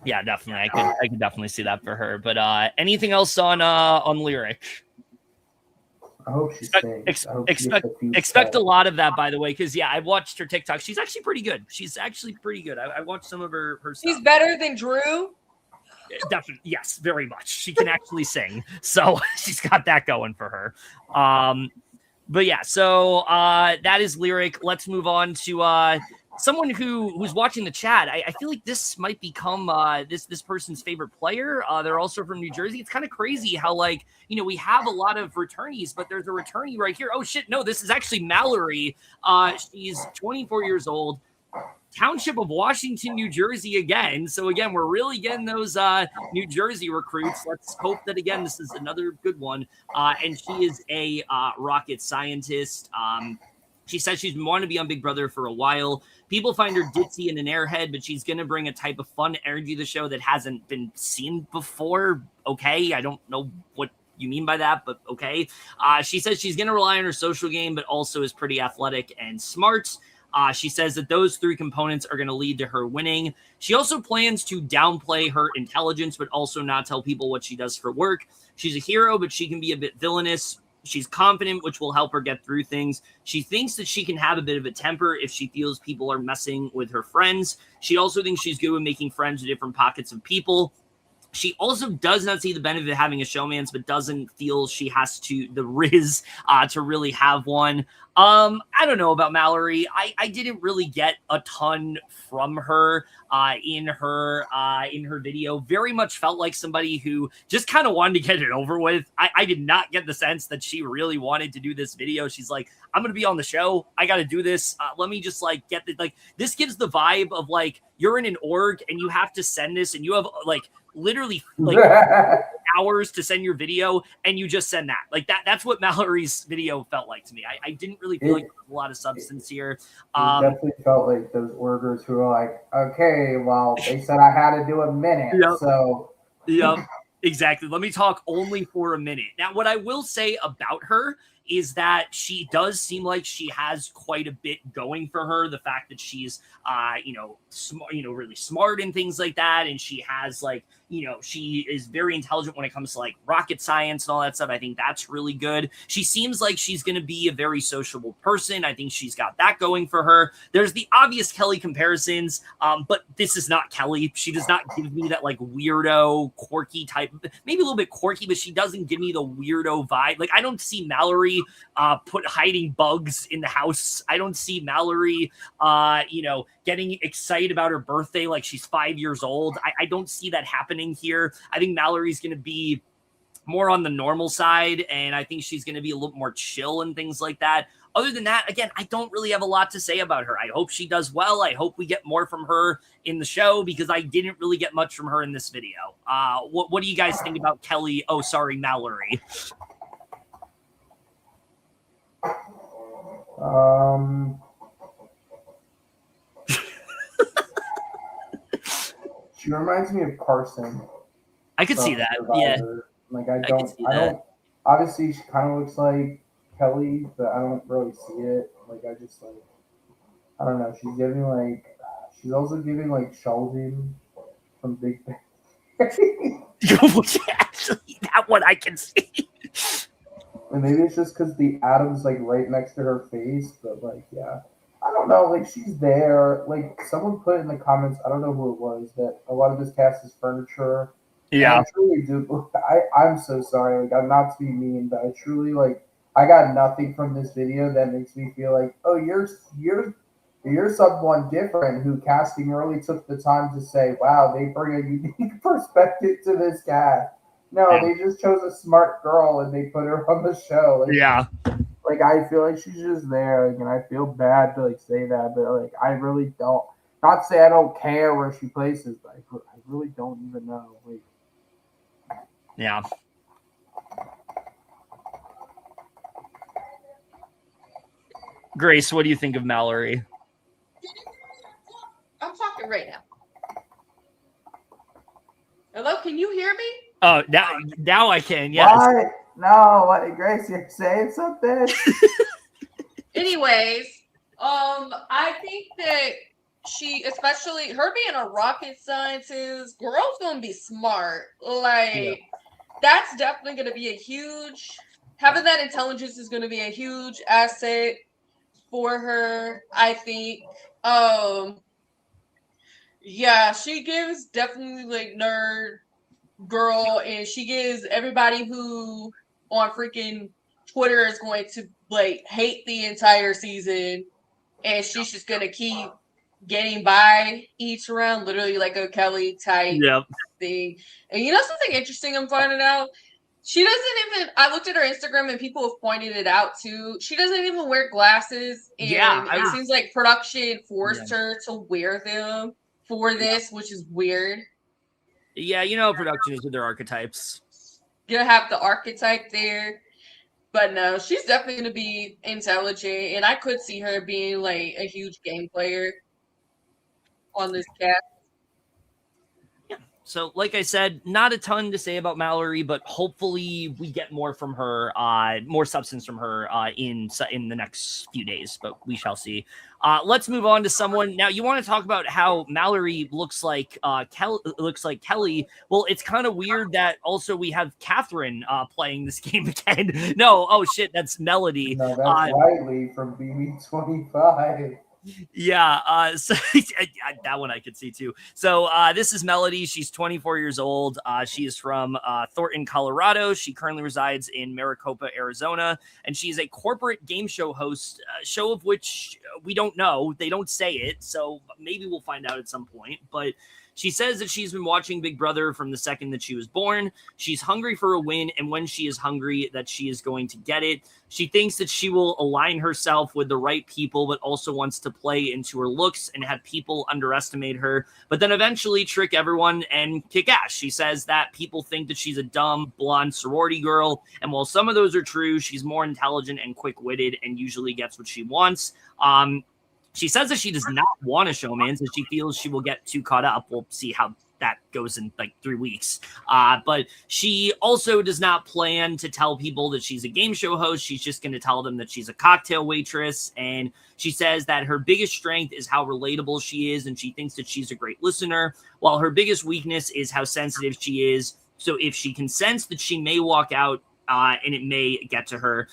Yeah, definitely. I could definitely see that for her. But anything else on Lyric? I hope she expect a lot of that, by the way, because I've watched her TikTok. She's actually pretty good. I watched some of her stuff. She's better than Drew. Definitely, yes, very much. She can actually sing, so she's got that going for her. But so that is Lyric. Let's move on to someone who's watching the chat. I feel like this might become this person's favorite player. They're also from New Jersey. It's kind of crazy how we have a lot of returnees, but there's a returnee right here. Oh shit, no, this is actually Mallory. She's 24 years old. Township of Washington, New Jersey again. So again, we're really getting those New Jersey recruits. Let's hope that again this is another good one. And she is a rocket scientist. She says she's been wanting to be on Big Brother for a while. People find her ditzy and an airhead, but she's going to bring a type of fun energy to the show that hasn't been seen before. Okay, I don't know what you mean by that, but okay. She says she's going to rely on her social game, but also is pretty athletic and smart. She says that those three components are going to lead to her winning. She also plans to downplay her intelligence, but also not tell people what she does for work. She's a hero, but she can be a bit villainous. She's confident, which will help her get through things. She thinks that she can have a bit of a temper if she feels people are messing with her friends. She also thinks she's good with making friends with different pockets of people. She also does not see the benefit of having a showmance, but doesn't feel she has to the riz to really have one. I don't know about Mallory. I didn't really get a ton from her in her video. Very much felt like somebody who just kind of wanted to get it over with. I did not get the sense that she really wanted to do this video. She's like, I'm going to be on the show. I got to do this. Let me just like get the, like, this gives the vibe of like, you're in an org and you have to send this and you have like, literally like hours to send your video and you just send that like that's what Mallory's video felt like to me. I didn't really feel like there was a lot of substance here. It definitely felt like those workers who were like, okay, well, they said I had to do a minute. Yep. So Exactly. Let me talk only for a minute. Now, what I will say about her is that she does seem like she has quite a bit going for her. The fact that she's, really smart and things like that. And she has like, she is very intelligent when it comes to like rocket science and all that stuff. I think that's really good. She seems like she's going to be a very sociable person. I think she's got that going for her. There's the obvious Kelly comparisons, but this is not Kelly. She does not give me that like weirdo, quirky type, maybe a little bit quirky, but she doesn't give me the weirdo vibe. Like I don't see Mallory hiding bugs in the house. I don't see Mallory, getting excited about her birthday like she's 5 years old. I don't see that happening here. I think Mallory's going to be more on the normal side, and I think she's going to be a little more chill and things like that. Other than that, again, I don't really have a lot to say about her. I hope she does well. I hope we get more from her in the show because I didn't really get much from her in this video. What do you guys think about Kelly? Oh, sorry, Mallory. She reminds me of Carson. I could see that. Survivor. Yeah. Like I don't. Obviously, she kind of looks like Kelly, but I don't really see it. Like I just like. I don't know. She's giving like. She's also giving like Sheldon from Big Bang. Actually, that one I can see. And maybe it's just because the atom's like right next to her face, but like yeah. I don't know, like she's there. Like someone put in the comments, I don't know who it was, that a lot of this cast is furniture. Yeah. And I truly do. I'm so sorry. Like I'm not to be mean, but I truly like I got nothing from this video that makes me feel like, oh, you're someone different who casting really took the time to say, wow, they bring a unique perspective to this cast. No, They just chose a smart girl and they put her on the show. Like, yeah. Like I feel like she's just there, like, and I feel bad to like say that, but like I really don't. Not say I don't care where she places, but I really don't even know. Like, yeah. Grace, what do you think of Mallory? I'm talking right now. Hello, can you hear me? Oh, now I can. Yes. What? No, Grace, you're saying something. Anyways, I think that she, especially her being a rocket scientist, girl's gonna be smart. Like that's definitely gonna be a huge having that intelligence is gonna be a huge asset for her. I think. Yeah, she gives definitely like nerd girl, and she gives everybody who on freaking Twitter is going to like hate the entire season, and she's just gonna keep getting by each round, literally like a Kelly type thing. And you know something interesting I'm finding out? She doesn't even, I looked at her Instagram and people have pointed it out too. She doesn't even wear glasses. And it seems like production forced her to wear them for this, which is weird. Yeah, production is with their archetypes. You have the archetype there. But no, she's definitely going to be intelligent. And I could see her being like a huge game player on this cast. So, like I said, not a ton to say about Mallory, but hopefully we get more from her, more substance from her in the next few days. But we shall see. Let's move on to someone now. You want to talk about how Mallory looks like Kelly? Well, it's kind of weird that also we have Catherine playing this game again. No, oh shit, that's Melody. No, that's Riley from BB25. Yeah, so that one I could see too. So this is Melody. She's 24 years old. She is from Thornton, Colorado. She currently resides in Maricopa, Arizona, and she's a corporate game show host, show of which we don't know. They don't say it, so maybe we'll find out at some point. But she says that she's been watching Big Brother from the second that she was born. She's hungry for a win, and when she is hungry, that she is going to get it. She thinks that she will align herself with the right people, but also wants to play into her looks and have people underestimate her, but then eventually trick everyone and kick ass. She says that people think that she's a dumb, blonde sorority girl, and while some of those are true, she's more intelligent and quick-witted and usually gets what she wants. She says that she does not want a showman, so she feels she will get too caught up. We'll see how that goes in like 3 weeks. But she also does not plan to tell people that she's a game show host. She's just going to tell them that she's a cocktail waitress. And she says that her biggest strength is how relatable she is, and she thinks that she's a great listener, while her biggest weakness is how sensitive she is. So if she can sense that she may walk out, and it may get to her.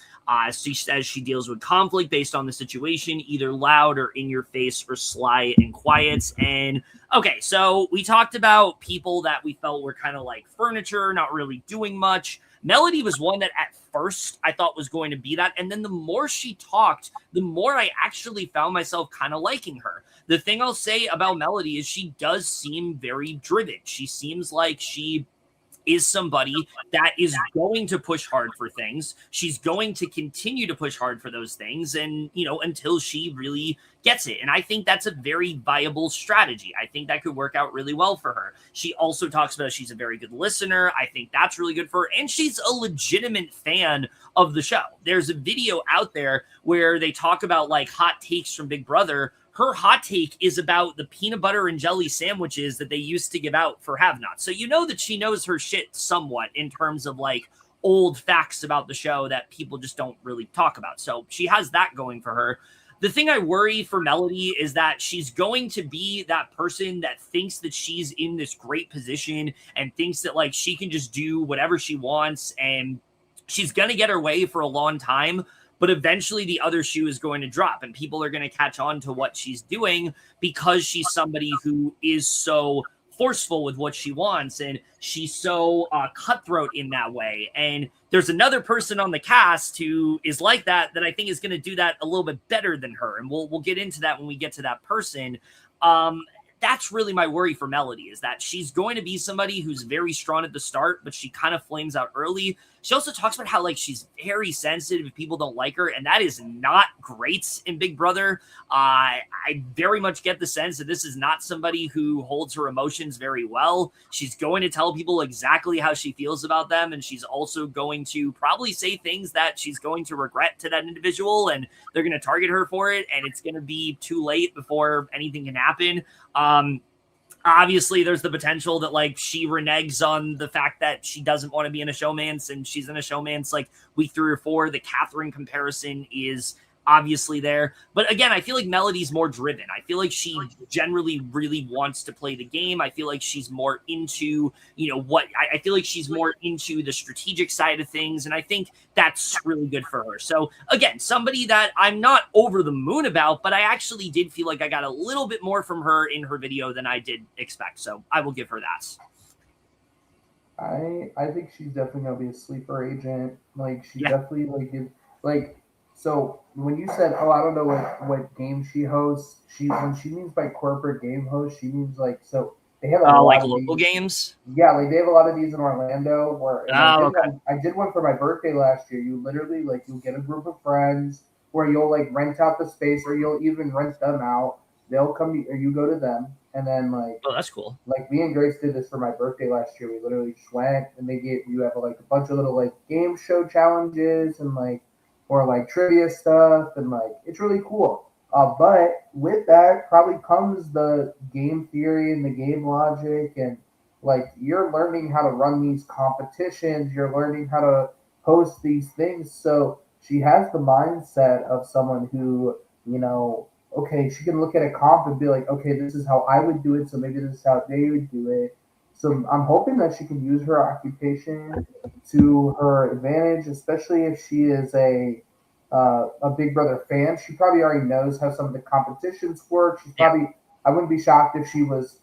She says she deals with conflict based on the situation, either loud or in your face or sly and quiet. And okay, so we talked about people that we felt were kind of like furniture, not really doing much. Melody was one that at first I thought was going to be that. And then the more she talked, the more I actually found myself kind of liking her. The thing I'll say about Melody is she does seem very driven. She seems like she is somebody that is going to push hard for things. She's going to continue to push hard for those things, and until she really gets it. And I think that's a very viable strategy. I think that could work out really well for her. She also talks about she's a very good listener. I think that's really good for her, and she's a legitimate fan of the show. There's a video out there where they talk about like hot takes from Big Brother. Her hot take is about the peanut butter and jelly sandwiches that they used to give out for have-nots. So you know that she knows her shit somewhat in terms of like old facts about the show that people just don't really talk about. So she has that going for her. The thing I worry for Melody is that she's going to be that person that thinks that she's in this great position and thinks that like she can just do whatever she wants, and she's going to get her way for a long time. But eventually the other shoe is going to drop and people are going to catch on to what she's doing because she's somebody who is so forceful with what she wants, and she's so cutthroat in that way. And there's another person on the cast who is like that I think is going to do that a little bit better than her. And we'll get into that when we get to that person. That's really my worry for Melody, is that she's going to be somebody who's very strong at the start, but she kind of flames out early. She also talks about how like she's very sensitive if people don't like her, and that is not great in Big Brother. I very much get the sense that this is not somebody who holds her emotions very well. She's going to tell people exactly how she feels about them, and she's also going to probably say things that she's going to regret to that individual, and they're going to target her for it, and it's going to be too late before anything can happen. Obviously there's the potential that like she reneges on the fact that she doesn't want to be in a showmance and she's in a showmance like week 3 or 4. The Catherine comparison is obviously there. But again, I feel like Melody's more driven. I feel like she generally really wants to play the game. I feel like she's more into, I feel like she's more into the strategic side of things. And I think that's really good for her. So again, somebody that I'm not over the moon about, but I actually did feel like I got a little bit more from her in her video than I did expect. So I will give her that. I think she's definitely gonna be a sleeper agent. Like she definitely So when you said, "Oh, I don't know what game she hosts," when she means by corporate game host, she means like so they have a lot like of local these. games. Yeah, like they have a lot of these in Orlando. Where Okay. I did one for my birthday last year. You literally like you'll get a group of friends where you'll like rent out the space, or you'll even rent them out. They'll come, or you go to them, and then Oh, that's cool. like me and Grace did this for my birthday last year. We literally just went, and they gave you have like a bunch of little like game show challenges and like or like trivia stuff, and like it's really cool. But with that probably comes the game theory and the game logic, and like you're learning how to run these competitions, you're learning how to host these things. So she has the mindset of someone who, okay, she can look at a comp and be like, okay, this is how I would do it, so maybe this is how they would do it. So I'm hoping that she can use her occupation to her advantage, especially if she is a Big Brother fan. She probably already knows how some of the competitions work. She's probably I wouldn't be shocked if she was,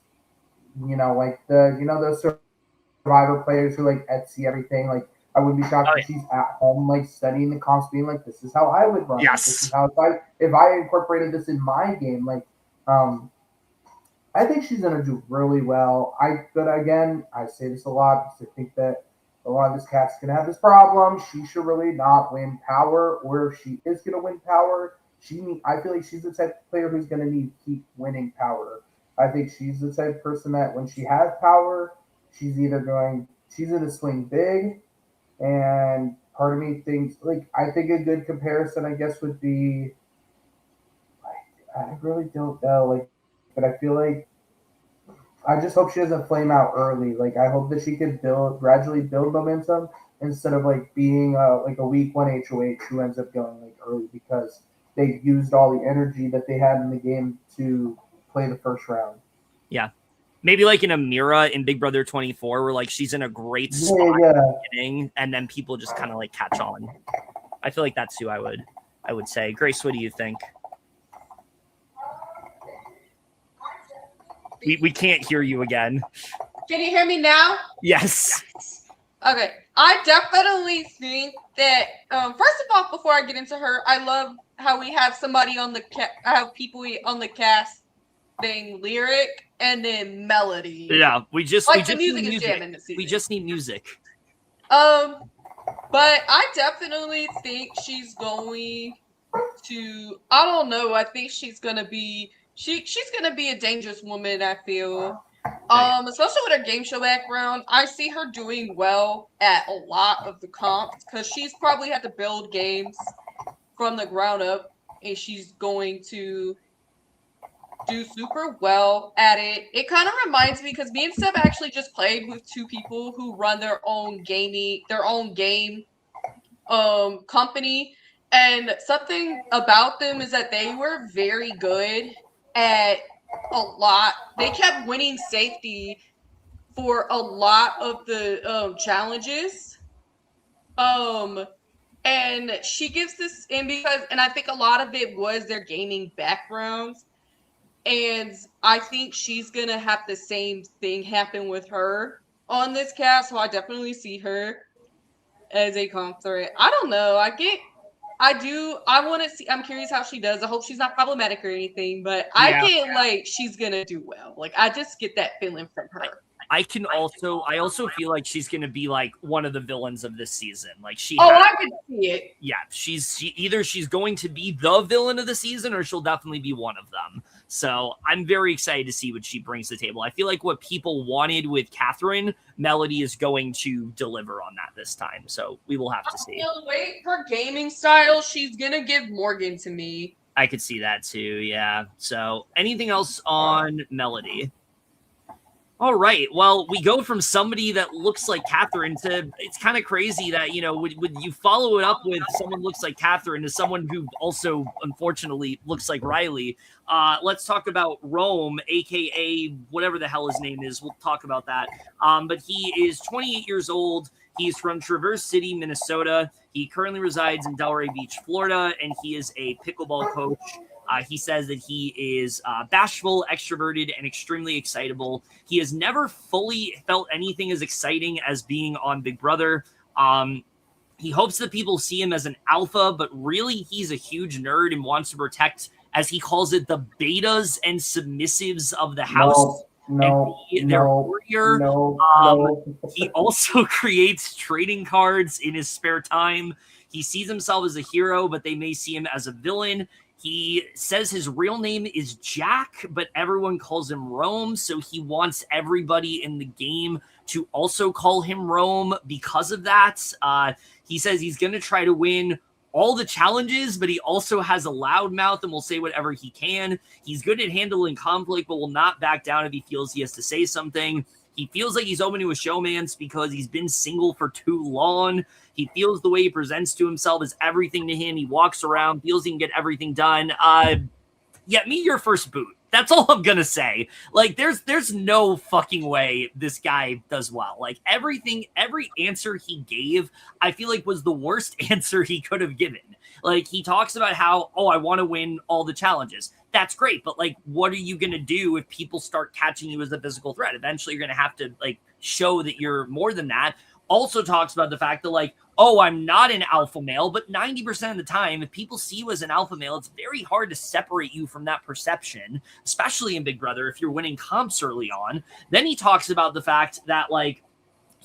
like those Survivor players who like Etsy everything. Like I wouldn't be shocked if she's at home like studying the comps, being like, this is how I would run. Yes. This is how if I incorporated this in my game, like I think she's gonna do really well. But again, I say this a lot because I think that a lot of this cast is gonna have this problem. She should really not win power, or if she is gonna win power, I feel like she's the type of player who's gonna need to keep winning power. I think she's the type of person that when she has power, she's gonna swing big. And part of me thinks I think a good comparison I guess would be I really don't know, but I feel like I just hope she doesn't flame out early. Like I hope that she can gradually build momentum instead of being like a week one HOH who ends up going early because they used all the energy that they had in the game to play the first round. Yeah. Maybe like in Amira in Big Brother 24, where she's in a great spot at the beginning, and then people just kind of catch on. I feel like that's who I would say. Grace, what do you think? We can't hear you again. Can you hear me now? Yes. Okay. I definitely think that first of all, before I get into her, I love how we have somebody on the people on the cast being Lyric and then Melody. Yeah, we just the music is jamming this season. We just need music. But I definitely think she's going to. I don't know. I think she's gonna be. She's gonna be a dangerous woman. I feel. Especially with her game show background, I see her doing well at a lot of the comps because she's probably had to build games from the ground up, and she's going to do super well at it. It kind of reminds me because me and Seb actually just played with two people who run their own game company, and something about them is that they were very good at a lot. They kept winning safety for a lot of the challenges. And she gives this and I think a lot of it was their gaming backgrounds. And I think she's going to have the same thing happen with her on this cast. So I definitely see her as a comp threat. I don't know. I want to see. I'm curious how she does. I hope she's not problematic or anything, but I get she's going to do well. I just get that feeling from her. I also feel like she's going to be one of the villains of this season. I can see it. Yeah, she's going to be the villain of the season, or she'll definitely be one of them. So I'm very excited to see what she brings to the table. I feel like what people wanted with Catherine, Melody is going to deliver on that this time. So we will have to see. Her gaming style, she's going to give Morgan to me. I could see that too, yeah. So anything else on Melody? All right. Well, we go from somebody that looks like Catherine to it's kind of crazy that, would you follow it up with someone looks like Catherine to someone who also, unfortunately, looks like Riley. Let's talk about Rome, a.k.a. whatever the hell his name is. We'll talk about that. But he is 28 years old. He's from Traverse City, Minnesota. He currently resides in Delray Beach, Florida, and he is a pickleball coach. He says that he is bashful, extroverted, and extremely excitable. He has never fully felt anything as exciting as being on Big Brother. He hopes that people see him as an alpha, but really he's a huge nerd and wants to protect, as he calls it, the betas and submissives of the house. No, their no, warrior. no. He also creates trading cards in his spare time. He sees himself as a hero, but they may see him as a villain. He says his real name is Jack, but everyone calls him Rome, so he wants everybody in the game to also call him Rome because of that. He says he's going to try to win all the challenges, but he also has a loud mouth and will say whatever he can. He's good at handling conflict, but will not back down if he feels he has to say something. He feels like he's open to a showmance because he's been single for too long. He feels the way he presents to himself is everything to him. He walks around, feels he can get everything done. Yeah, me your first boot. That's all I'm gonna say. Like, there's no fucking way this guy does well. Like, every answer he gave, I feel like was the worst answer he could have given. Like, he talks about how, I want to win all the challenges. That's great, but like, what are you gonna do if people start catching you as a physical threat? Eventually, you're gonna have to like show that you're more than that. Also talks about the fact that like, I'm not an alpha male, but 90% of the time, if people see you as an alpha male, it's very hard to separate you from that perception, especially in Big Brother if you're winning comps early on. Then he talks about the fact that like,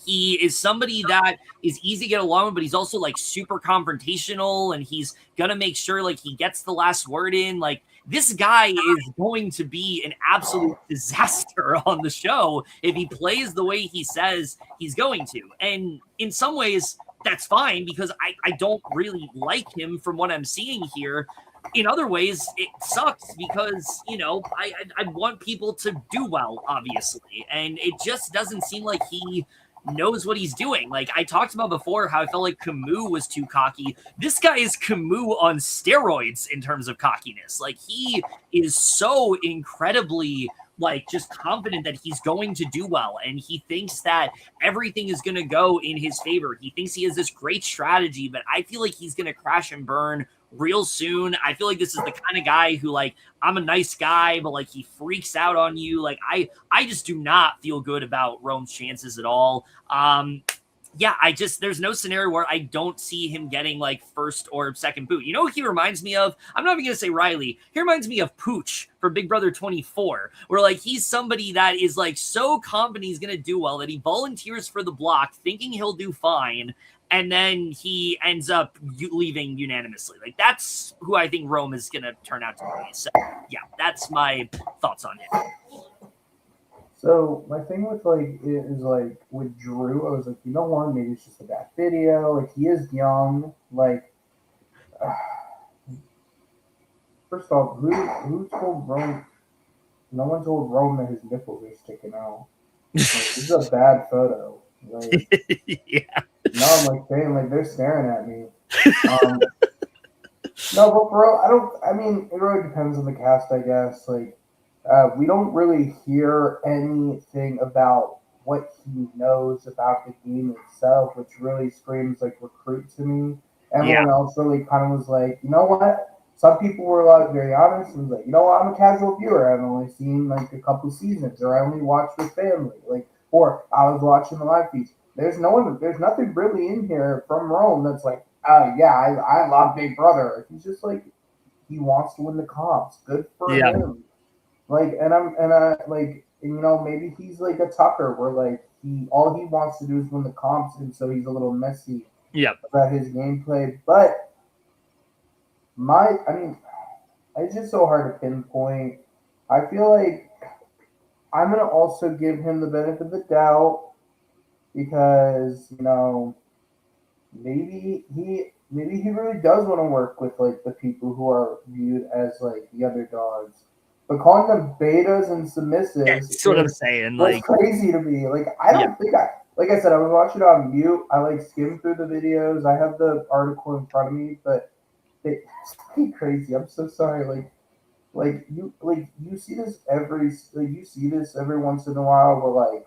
he is somebody that is easy to get along with, but he's also like super confrontational, and he's gonna make sure like he gets the last word in. Like, this guy is going to be an absolute disaster on the show if he plays the way he says he's going to. And in some ways, that's fine because I don't really like him from what I'm seeing here. In other ways, it sucks because, I want people to do well, obviously. And it just doesn't seem like he knows what he's doing. Like, I talked about before how I felt like Camus was too cocky. This guy is Camus on steroids in terms of cockiness. Like, he is so incredibly like just confident that he's going to do well, and he thinks that everything is going to go in his favor. He thinks he has this great strategy, but I feel like he's going to crash and burn real soon. I feel like this is the kind of guy who like, I'm a nice guy, but like he freaks out on you. Like, I just do not feel good about Rome's chances at all. Yeah, there's no scenario where I don't see him getting like first or second boot. You know what he reminds me of? I'm not even going to say Riley. He reminds me of Pooch for Big Brother 24, where like he's somebody that is like so confident he's going to do well that he volunteers for the block thinking he'll do fine. And then he ends up leaving unanimously. Like, that's who I think Rome is going to turn out to be. So, yeah, that's my thoughts on him. So my thing with like it is like with Drew, I was like, you know what? Maybe it's just a bad video. Like, he is young. Like, first off, who told Rome? No one told Rome that his nipples are sticking out. Like, this is a bad photo. Like, yeah. No, I'm like, damn, like they're staring at me. No, but bro, I mean, it really depends on the cast, I guess. Like, we don't really hear anything about what he knows about the game itself, which really screams like recruit to me. Everyone else really kind of was like, you know what? Some people were like very honest and was like, you know what? I'm a casual viewer. I've only seen like a couple seasons, or I only watched with family, like, or I was watching the live feeds. There's nothing really in here from Rome that's like, I love Big Brother. He's just like, he wants to win the comps. Good for him. Like, maybe he's like a Tucker where like all he wants to do is win the comps, and so he's a little messy about his gameplay. But it's just so hard to pinpoint. I feel like I'm gonna also give him the benefit of the doubt because maybe he really does want to work with like the people who are viewed as like the underdogs. But calling them betas and submissives, that's what I'm saying. Like, crazy to me. Like, I don't think like I said, I was watching it on mute. I like skimmed through the videos. I have the article in front of me, but it's pretty crazy. I'm so sorry. You see this every once in a while where like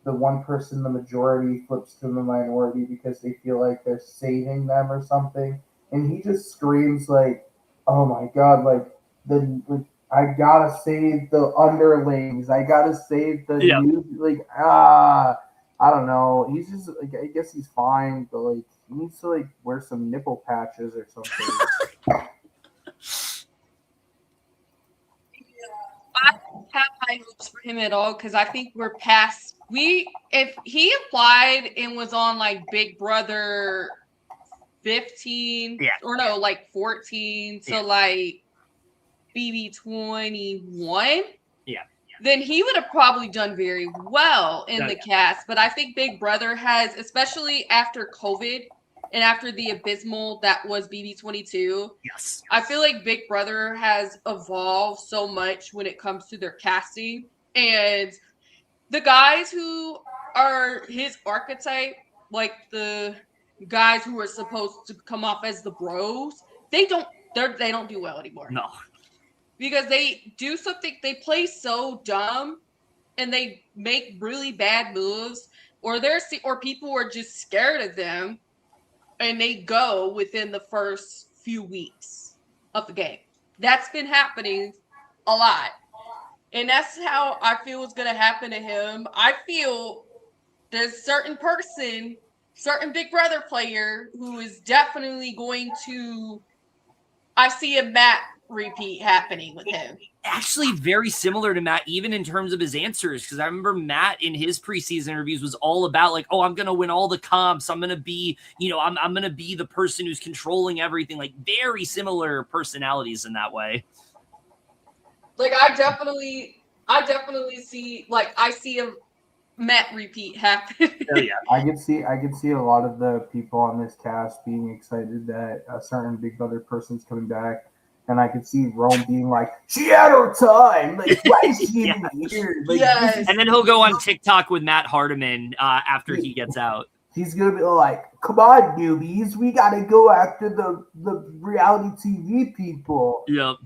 the one person, the majority, flips to the minority because they feel like they're saving them or something, and he just screams like, "Oh my god!" I gotta save the underlings. I gotta save the new, I don't know. He's just like, I guess he's fine, but like he needs to like wear some nipple patches or something. have high hopes for him at all because I think we're past. If he applied and was on like Big Brother 15, or no, like 14, so like BB 21, then he would have probably done very well in the cast. But I think Big Brother has, especially after COVID and after the abysmal that was BB 22, I feel like Big Brother has evolved so much when it comes to their casting. And the guys who are his archetype, like the guys who are supposed to come off as the bros, they don't do well anymore. No. Because they do something, they play so dumb and they make really bad moves, or people are just scared of them and they go within the first few weeks of the game. That's been happening a lot. And that's how I feel is going to happen to him. I feel there's certain Big Brother player who is definitely going to, I see a Matt repeat happening with him. Actually, very similar to Matt, even in terms of his answers, because I remember Matt in his preseason interviews was all about like, oh, I'm going to win all the comps. I'm going to be, I'm going to be the person who's controlling everything. Like very similar personalities in that way. Like I definitely see, like I see a Matt repeat happen. Oh, yeah. I could see a lot of the people on this cast being excited that a certain Big Brother person's coming back. And I could see Rome being like, she had her time. Like, why is she even here? Like, and then he'll go on TikTok with Matt Hardiman after he gets out. He's going to be like, come on, newbies. We got to go after the reality TV people. Yep.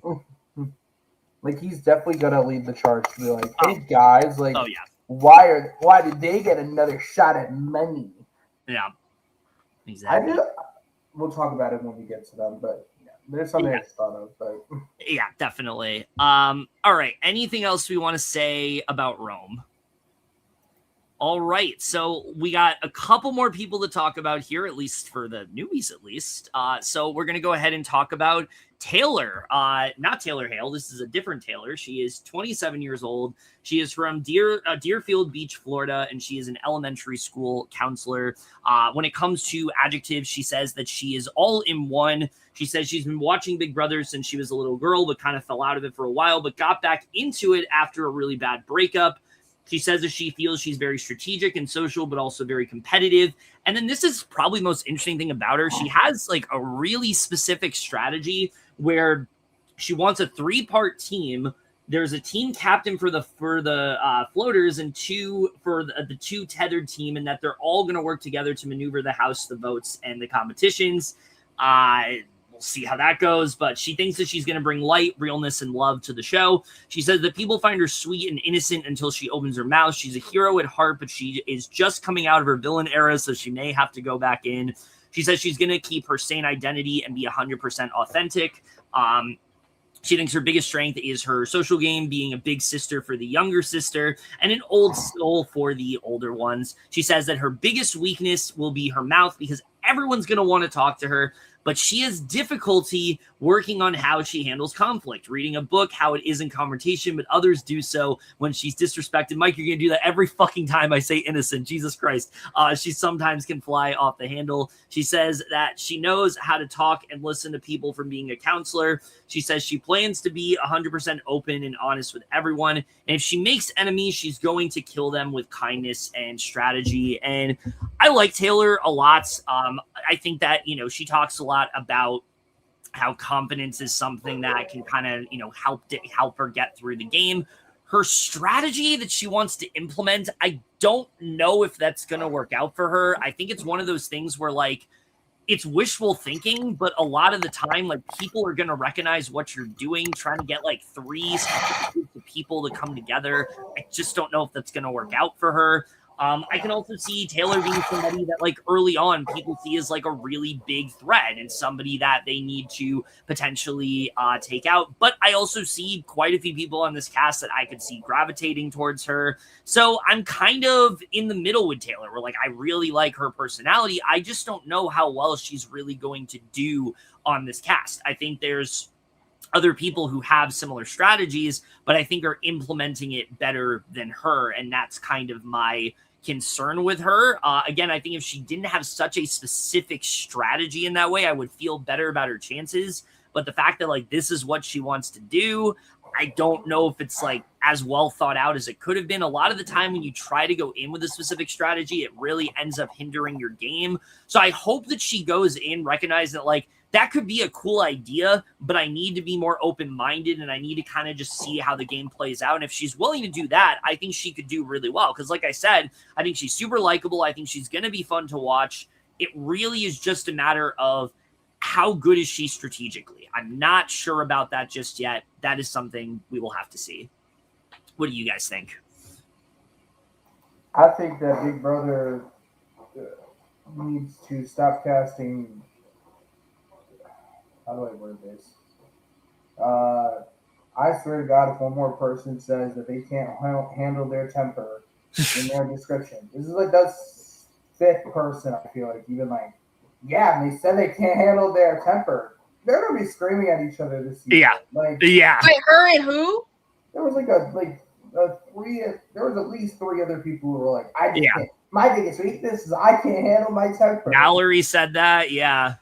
Like, he's definitely going to lead the charge to be like, hey, guys, like, oh, yeah. Why did they get another shot at money? Yeah. Exactly. We'll talk about it when we get to them, but there's something I thought of, but yeah, definitely. All right. Anything else we want to say about Rome? All right. So we got a couple more people to talk about here, at least for the newbies, at least. So we're going to go ahead and talk about Taylor. Not Taylor Hale. This is a different Taylor. She is 27 years old. She is from Deerfield Beach, Florida, and she is an elementary school counselor. When it comes to adjectives, she says that she is all in one. She says she's been watching Big Brother since she was a little girl, but kind of fell out of it for a while, but got back into it after a really bad breakup. She says that she feels she's very strategic and social, but also very competitive. And then this is probably the most interesting thing about her. She has like a really specific strategy where she wants a 3-part team. There's a team captain for the floaters and two for the 2 tethered team, and that they're all going to work together to maneuver the house, the votes, and the competitions. We'll see how that goes, but she thinks that she's going to bring light, realness, and love to the show. She says that people find her sweet and innocent until she opens her mouth. She's a hero at heart, but she is just coming out of her villain era, so she may have to go back in. She says she's going to keep her sane identity and be 100% authentic. She thinks her biggest strength is her social game, being a big sister for the younger sister and an old soul for the older ones. She says that her biggest weakness will be her mouth because everyone's going to want to talk to her, but she has difficulty working on how she handles conflict, reading a book, how it is in conversation, but others do so when she's disrespected. Mike, you're going to do that every fucking time I say innocent. Jesus Christ. She sometimes can fly off the handle. She says that she knows how to talk and listen to people from being a counselor. She says she plans to be 100% open and honest with everyone. And if she makes enemies, she's going to kill them with kindness and strategy. And I like Taylor a lot. I think that, she talks a lot about how confidence is something that can kind of, help her get through the game. Her strategy that she wants to implement, I don't know if that's going to work out for her. I think it's one of those things where, like, it's wishful thinking, but a lot of the time, like, people are going to recognize what you're doing, trying to get, like, 3 groups of people to come together. I just don't know if that's going to work out for her. I can also see Taylor being somebody that, like, early on people see as like a really big threat and somebody that they need to potentially take out. But I also see quite a few people on this cast that I could see gravitating towards her. So I'm kind of in the middle with Taylor, where, like, I really like her personality. I just don't know how well she's really going to do on this cast. I think there's other people who have similar strategies, but I think are implementing it better than her. And that's kind of my concern with her. Again, I think if she didn't have such a specific strategy in that way, I would feel better about her chances. But the fact that like this is what she wants to do, I don't know if it's like as well thought out as it could have been. A lot of the time when you try to go in with a specific strategy, it really ends up hindering your game. So I hope that she goes in recognizing that like that could be a cool idea, but I need to be more open-minded and I need to kind of just see how the game plays out. And if she's willing to do that, I think she could do really well. Because like I said, I think she's super likable. I think she's going to be fun to watch. It really is just a matter of how good is she strategically. I'm not sure about that just yet. That is something we will have to see. What do you guys think? I think that Big Brother needs to stop casting. How do I word this? I swear to God, if one more person says that they can't handle their temper in their description, this is like the fifth person. I feel like even like, yeah, and they said they can't handle their temper. They're gonna be screaming at each other this season. Yeah, like yeah. Wait, her and who? There was three. There was at least three other people who were like, I just can't. My biggest weakness is I can't handle my temper. Mallory said that. Yeah.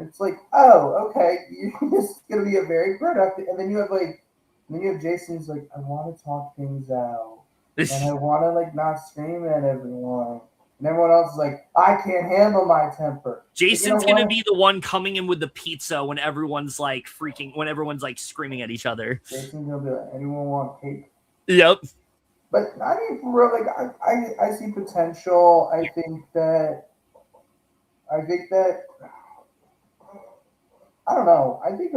It's like, oh, okay, you're just gonna be a very productive, and then you have Jason who's like, I want to talk things out, and I want to like not scream at everyone, and everyone else is like, I can't handle my temper. Jason's gonna be the one coming in with the pizza when everyone's like screaming at each other. Jason's gonna be like, anyone want cake? Yep. But I mean, for real, like I see potential. I think that. I don't know. I think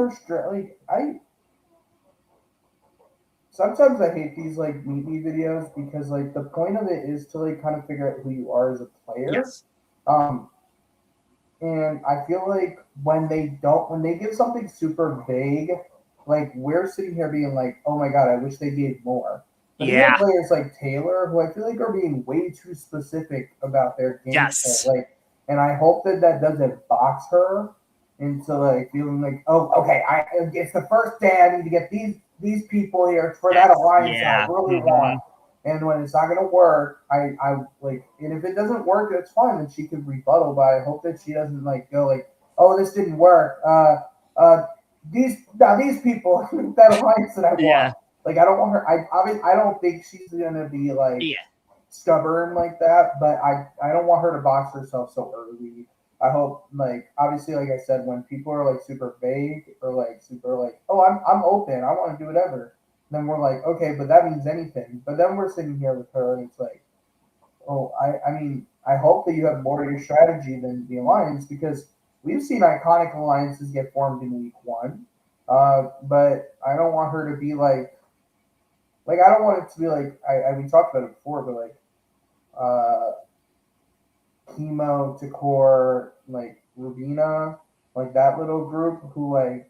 sometimes I hate these like meet me videos because like the point of it is to like kind of figure out who you are as a player. Yes. And I feel like when they give something super vague, like we're sitting here being like, oh my God, I wish they gave more. But you have players like Taylor who I feel like are being way too specific about their game. Yes. And I hope that doesn't box her into like feeling like, oh, okay, it's the first day I need to get these people here for that alliance I really want. And when it's not gonna work, I like, and if it doesn't work, that's fine. Then she could rebuttal. But I hope that she doesn't like go like, oh, this didn't work. These people that alliance that I want. Like I don't want her. I don't think she's gonna be like stubborn like that. But I don't want her to box herself so early. I hope, like, obviously, like I said, when people are like super vague or like super like, oh, I'm open, I want to do whatever, then we're like, okay, but that means anything. But then we're sitting here with her, and it's like, oh, I mean, I hope that you have more of your strategy than the alliance, because we've seen iconic alliances get formed in week one, but I don't want her to be like I don't want it to be like we talked about it before, but like Chemo, Takor, like Rubina, like that little group who like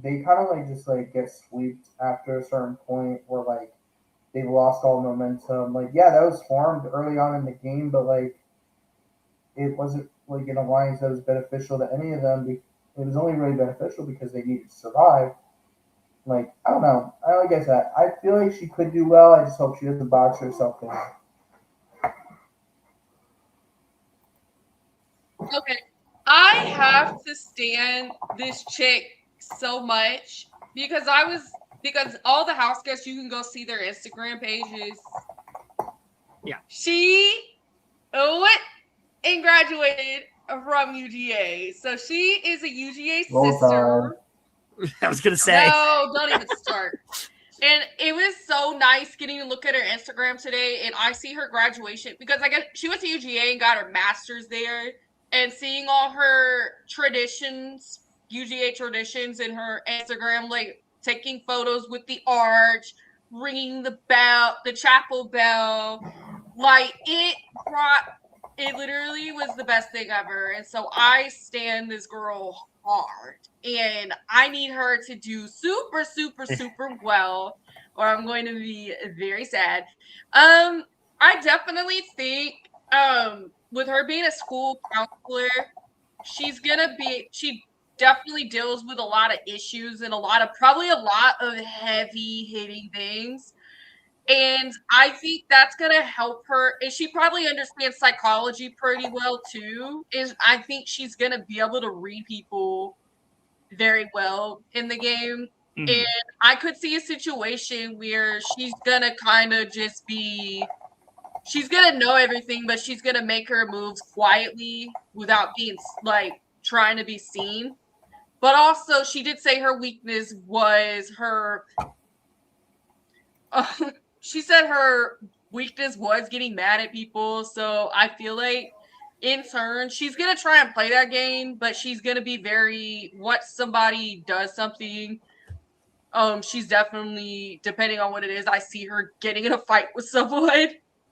they kind of like just like get swept after a certain point where like they've lost all momentum. Like that was formed early on in the game, but like it wasn't like an alliance that was beneficial to any of them. It was only really beneficial because they needed to survive. Like I don't know. Like I said, I feel like she could do well. I just hope she doesn't box herself in. Okay, I have to stand this chick so much because all the house guests, you can go see their Instagram pages. Yeah. She went and graduated from UGA. So she is a UGA sister. I was going to say. No, don't even start. And it was so nice getting to look at her Instagram today, and I see her graduation because I guess she went to UGA and got her master's there. And seeing all her traditions, UGA traditions in her Instagram, like taking photos with the arch, ringing the bell, the chapel bell, like it literally was the best thing ever. And so I stand this girl hard, and I need her to do super, super, super well, or I'm going to be very sad. I definitely think, with her being a school counselor, she definitely deals with a lot of issues and probably a lot of heavy hitting things. And I think that's going to help her. And she probably understands psychology pretty well too. I think she's going to be able to read people very well in the game. Mhm. And I could see a situation where she's going to kind of just be, she's going to know everything, but she's going to make her moves quietly without being like trying to be seen. But also, she did say her weakness was her. She said her weakness was getting mad at people. So I feel like in turn, she's going to try and play that game, but she's going to be very, once somebody does something, she's definitely, depending on what it is, I see her getting in a fight with someone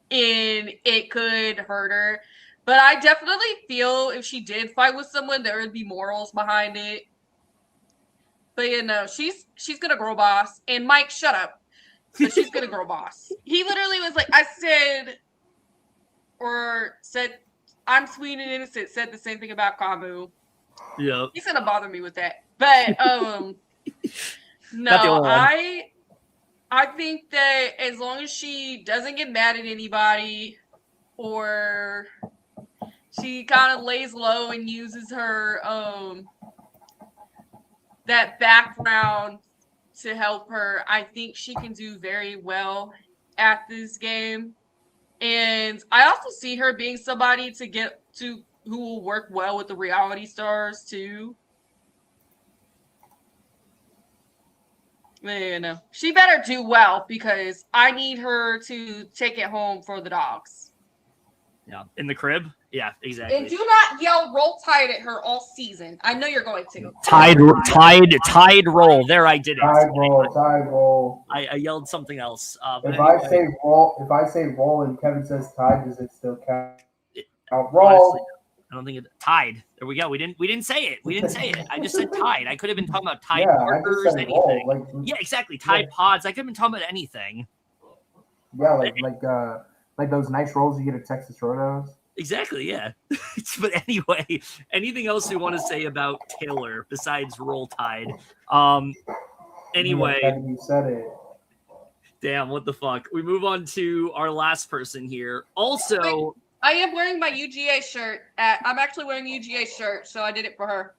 and it could hurt her. But I definitely feel if she did fight with someone, there would be morals behind it. But you know, she's gonna grow boss. And Mike, shut up. But she's gonna grow boss. He literally was like, I said, I'm sweet and innocent, said the same thing about Kamu. Yeah. He's gonna bother me with that. But no, I think that as long as she doesn't get mad at anybody or she kind of lays low and uses her that background to help her, I think she can do very well at this game. And I also see her being somebody who will work well with the reality stars too. You know, she better do well because I need her to take it home for the dogs. Yeah, in the crib. Yeah, exactly. And do not yell "Roll Tide" at her all season. I know you're going to. Tide roll. There, I did it. Tide roll. I yelled something else. If I say roll, and Kevin says tide, does it still count? Roll. Honestly, I don't think it. Tide. There we go. We didn't say it. I just said Tide. I could have been talking about Tide markers, anything. Yeah, exactly. Tide pods. I could have been talking about anything. Yeah, like those nice rolls you get at Texas Roadhouse. Exactly, yeah. But anyway, anything else we want to say about Taylor besides Roll Tide? Anyway, you said it. Damn, what the fuck? We move on to our last person here. Also, wait, I am wearing my UGA shirt. I'm actually wearing a UGA shirt, so I did it for her.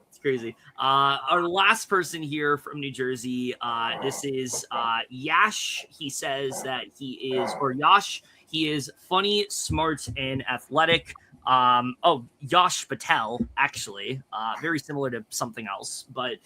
It's crazy. Our last person here from New Jersey, this is Yash. He says that Yash. He is funny, smart, and athletic. Yash Patel, actually. Very similar to something else. But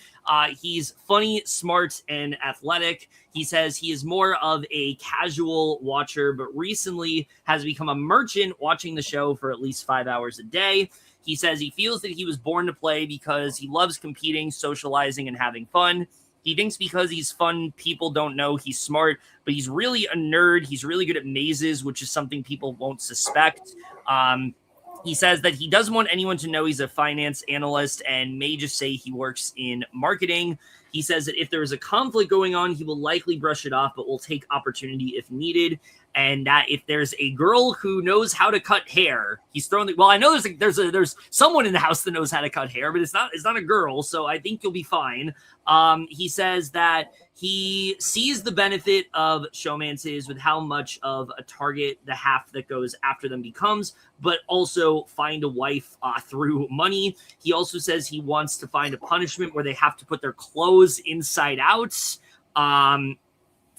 he's funny, smart, and athletic. He says he is more of a casual watcher, but recently has become a merchant watching the show for at least 5 hours a day. He says he feels that he was born to play because he loves competing, socializing, and having fun. He thinks because he's fun, people don't know he's smart, but he's really a nerd. He's really good at mazes, which is something people won't suspect. He says that he doesn't want anyone to know he's a finance analyst and may just say he works in marketing. He says that if there is a conflict going on, he will likely brush it off, but will take opportunity if needed. And that if there's a girl who knows how to cut hair, he's throwing the, well, I know there's someone in the house that knows how to cut hair, but it's not a girl. So I think you'll be fine. He says that he sees the benefit of showmances with how much of a target the half that goes after them becomes, but also find a wife through money. He also says he wants to find a punishment where they have to put their clothes inside out.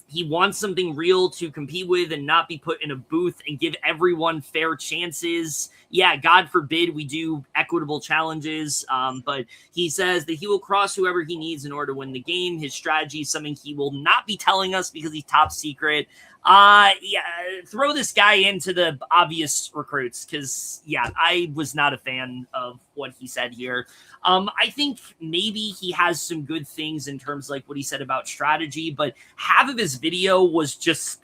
He wants something real to compete with and not be put in a booth and give everyone fair chances. Yeah, God forbid we do equitable challenges. But he says that he will cross whoever he needs in order to win the game. His strategy is something he will not be telling us because he's top secret. Throw this guy into the obvious recruits because, I was not a fan of what he said here. I think maybe he has some good things in terms of like what he said about strategy, but half of his video was just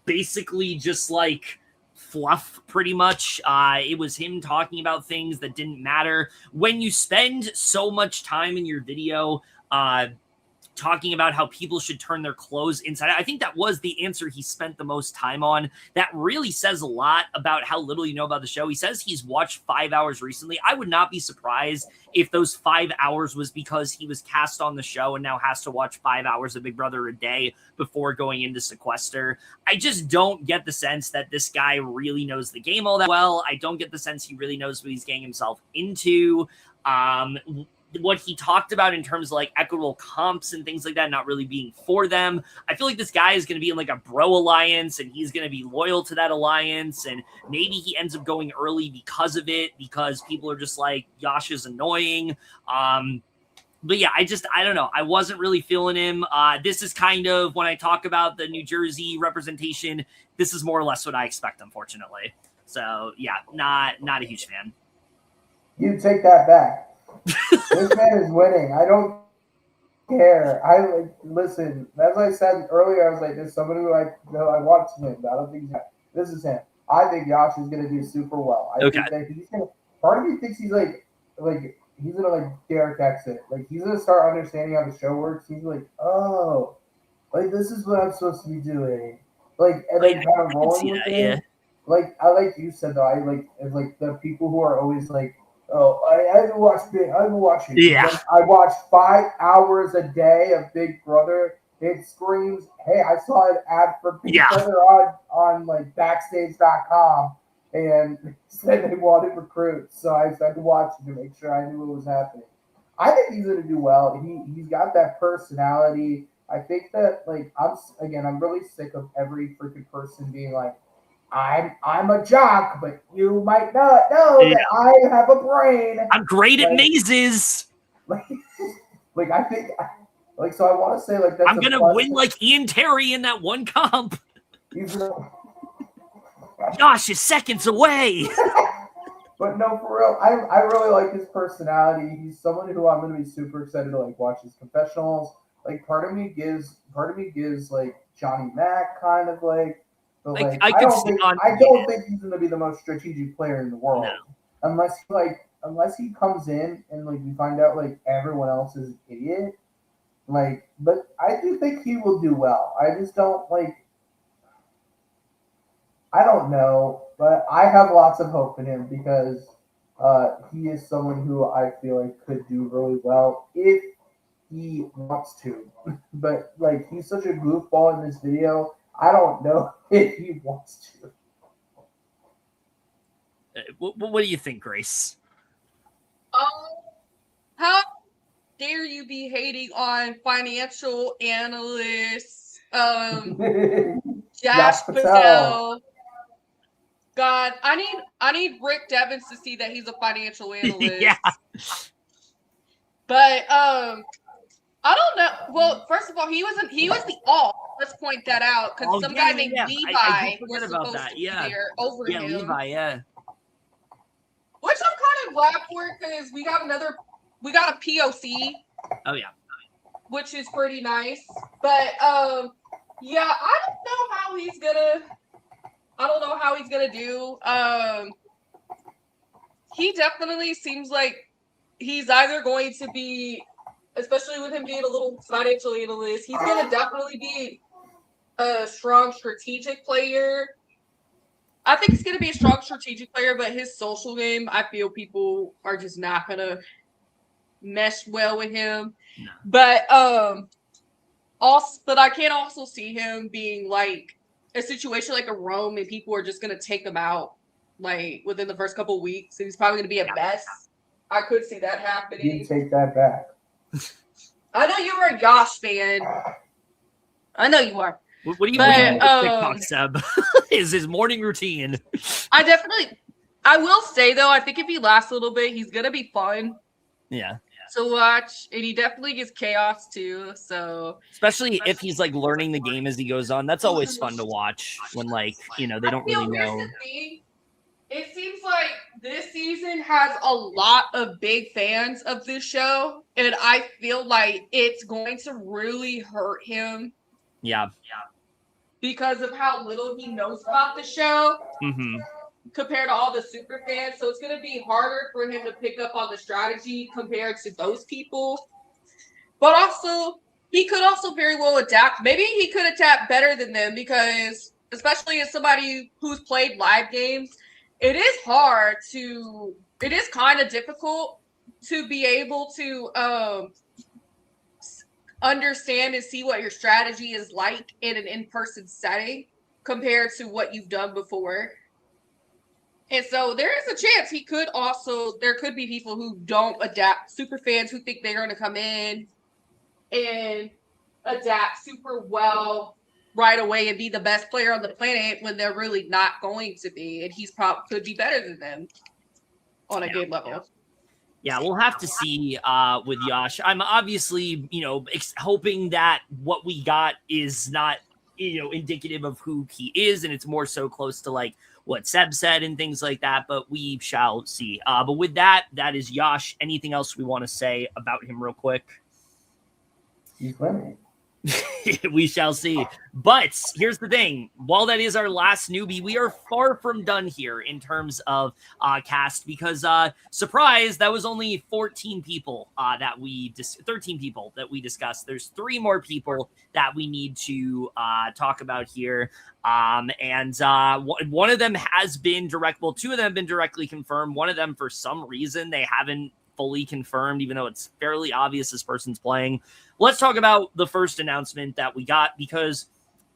basically just like fluff pretty much. It was him talking about things that didn't matter. When you spend so much time in your video, talking about how people should turn their clothes inside. I think that was the answer he spent the most time on. That really says a lot about how little you know about the show. He says he's watched 5 hours recently. I would not be surprised if those 5 hours was because he was cast on the show and now has to watch 5 hours of Big Brother a day before going into sequester. I just don't get the sense that this guy really knows the game all that well. I don't get the sense he really knows what he's getting himself into. What he talked about in terms of like equitable comps and things like that, not really being for them. I feel like this guy is going to be in like a bro alliance and he's going to be loyal to that alliance. And maybe he ends up going early because of it, because people are just like, Yash is annoying. But yeah, I don't know. I wasn't really feeling him. This is kind of, when I talk about the New Jersey representation, this is more or less what I expect, unfortunately. So yeah, not a huge fan. You take that back. This man is winning. I don't care. Listen. As I said earlier, I was like, "There's somebody who I want to win, but I don't think this is him." I think Yash is going to do super well. I think that he's going to. Part of me thinks he's like he's going to like Derek exit. Like he's going to start understanding how the show works. He's like, oh, like this is what I'm supposed to be doing. Like and then kind of rolling with it. Yeah. Like you said though, I like the people who are always like. Oh, I haven't watched it. I haven't watched it. Yeah. I watched 5 hours a day of Big Brother. It screams, hey, I saw an ad for Big Brother on like backstage.com and said they wanted recruits. So I started watching to make sure I knew what was happening. I think he's going to do well. He's got that personality. I think that like I'm really sick of every freaking person being like, I'm a jock, but you might not know that I have a brain. I'm great at mazes. Like I think, like so. I want to say like that's I'm gonna win like Ian Terry in that one comp. Gosh, is seconds away. But no, for real, I really like his personality. He's someone who I'm gonna be super excited to like watch his confessionals. Like part of me gives like Johnny Mac kind of like. But like, I don't think he's going to be the most strategic player in the world, unless he comes in and like we find out like everyone else is an idiot. Like, but I do think he will do well. I just don't like. I don't know, but I have lots of hope in him because he is someone who I feel like could do really well if he wants to. But like, he's such a goofball in this video. I don't know if he wants to. What do you think, Grace? How dare you be hating on financial analysts? Josh Patel. God, I need Rick Devins to see that he's a financial analyst. Yeah. But I don't know. Well, first of all, he was the alt. Let's point that out because some guy named Levi was supposed to be there over him. Levi, which I'm kind of glad for because we got a POC. Oh yeah, which is pretty nice. But yeah, I don't know how he's gonna do. He definitely seems like he's either going to be. Especially with him being a little financial analyst, he's going to definitely be a strong strategic player. I think he's going to be a strong strategic player, but his social game, I feel people are just not going to mesh well with him. No. But I can also see him being like a situation like a Rome, and people are just going to take him out like within the first couple of weeks. So he's probably going to be a mess. I could see that happening. You take that back. I know you were a Josh fan. I know you are. What do you mean TikTok, Seb? Is his morning routine? I will say though, I think if he lasts a little bit, he's gonna be fun. Yeah. To watch, and he definitely gets chaos too. So especially if he's like learning the game as he goes on, that's always fun to watch. When like they don't really know. It seems like this season has a lot of big fans of this show, and I feel like it's going to really hurt him. Yeah. Because of how little he knows about the show compared to all the super fans. So it's going to be harder for him to pick up on the strategy compared to those people. But also, he could also very well adapt. Maybe he could adapt better than them because, especially as somebody who's played live games, it is kind of difficult to be able to understand and see what your strategy is like in an in-person setting compared to what you've done before. And so there is a chance there could be people who don't adapt, super fans who think they're going to come in and adapt super well right away and be the best player on the planet when they're really not going to be. And he's probably could be better than them on a game level. Yeah, we'll have to see with Yash. I'm obviously, hoping that what we got is not, indicative of who he is, and it's more so close to like what Seb said and things like that, but we shall see. But with that is Yash. Anything else we want to say about him real quick? He's winning. We shall see. But here's the thing. While that is our last newbie, we are far from done here in terms of cast because, surprise, that was only 14 people 13 people that we discussed. There's 3 more people that we need to talk about here. One of them has been 2 of them have been directly confirmed. One of them, for some reason, they haven't fully confirmed, even though it's fairly obvious this person's playing. Let's talk about the first announcement that we got, because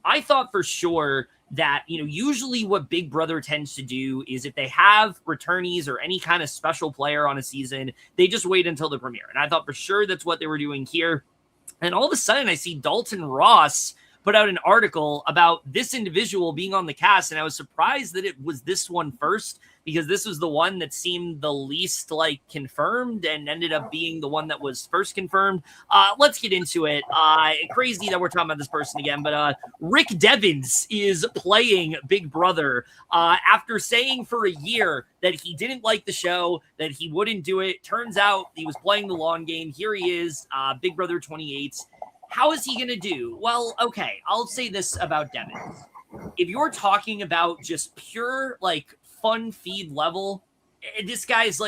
I thought for sure that, usually what Big Brother tends to do is if they have returnees or any kind of special player on a season, they just wait until the premiere. And I thought for sure that's what they were doing here. And all of a sudden I see Dalton Ross put out an article about this individual being on the cast. And I was surprised that it was this one first, because this was the one that seemed the least confirmed and ended up being the one that was first confirmed. Let's get into it. Crazy that we're talking about this person again, but Rick Devens is playing Big Brother after saying for a year that he didn't like the show, that he wouldn't do it. Turns out he was playing the long game. Here he is, Big Brother 28. How is he going to do? Well, okay, I'll say this about Devens. If you're talking about just pure, fun feed level, this guy's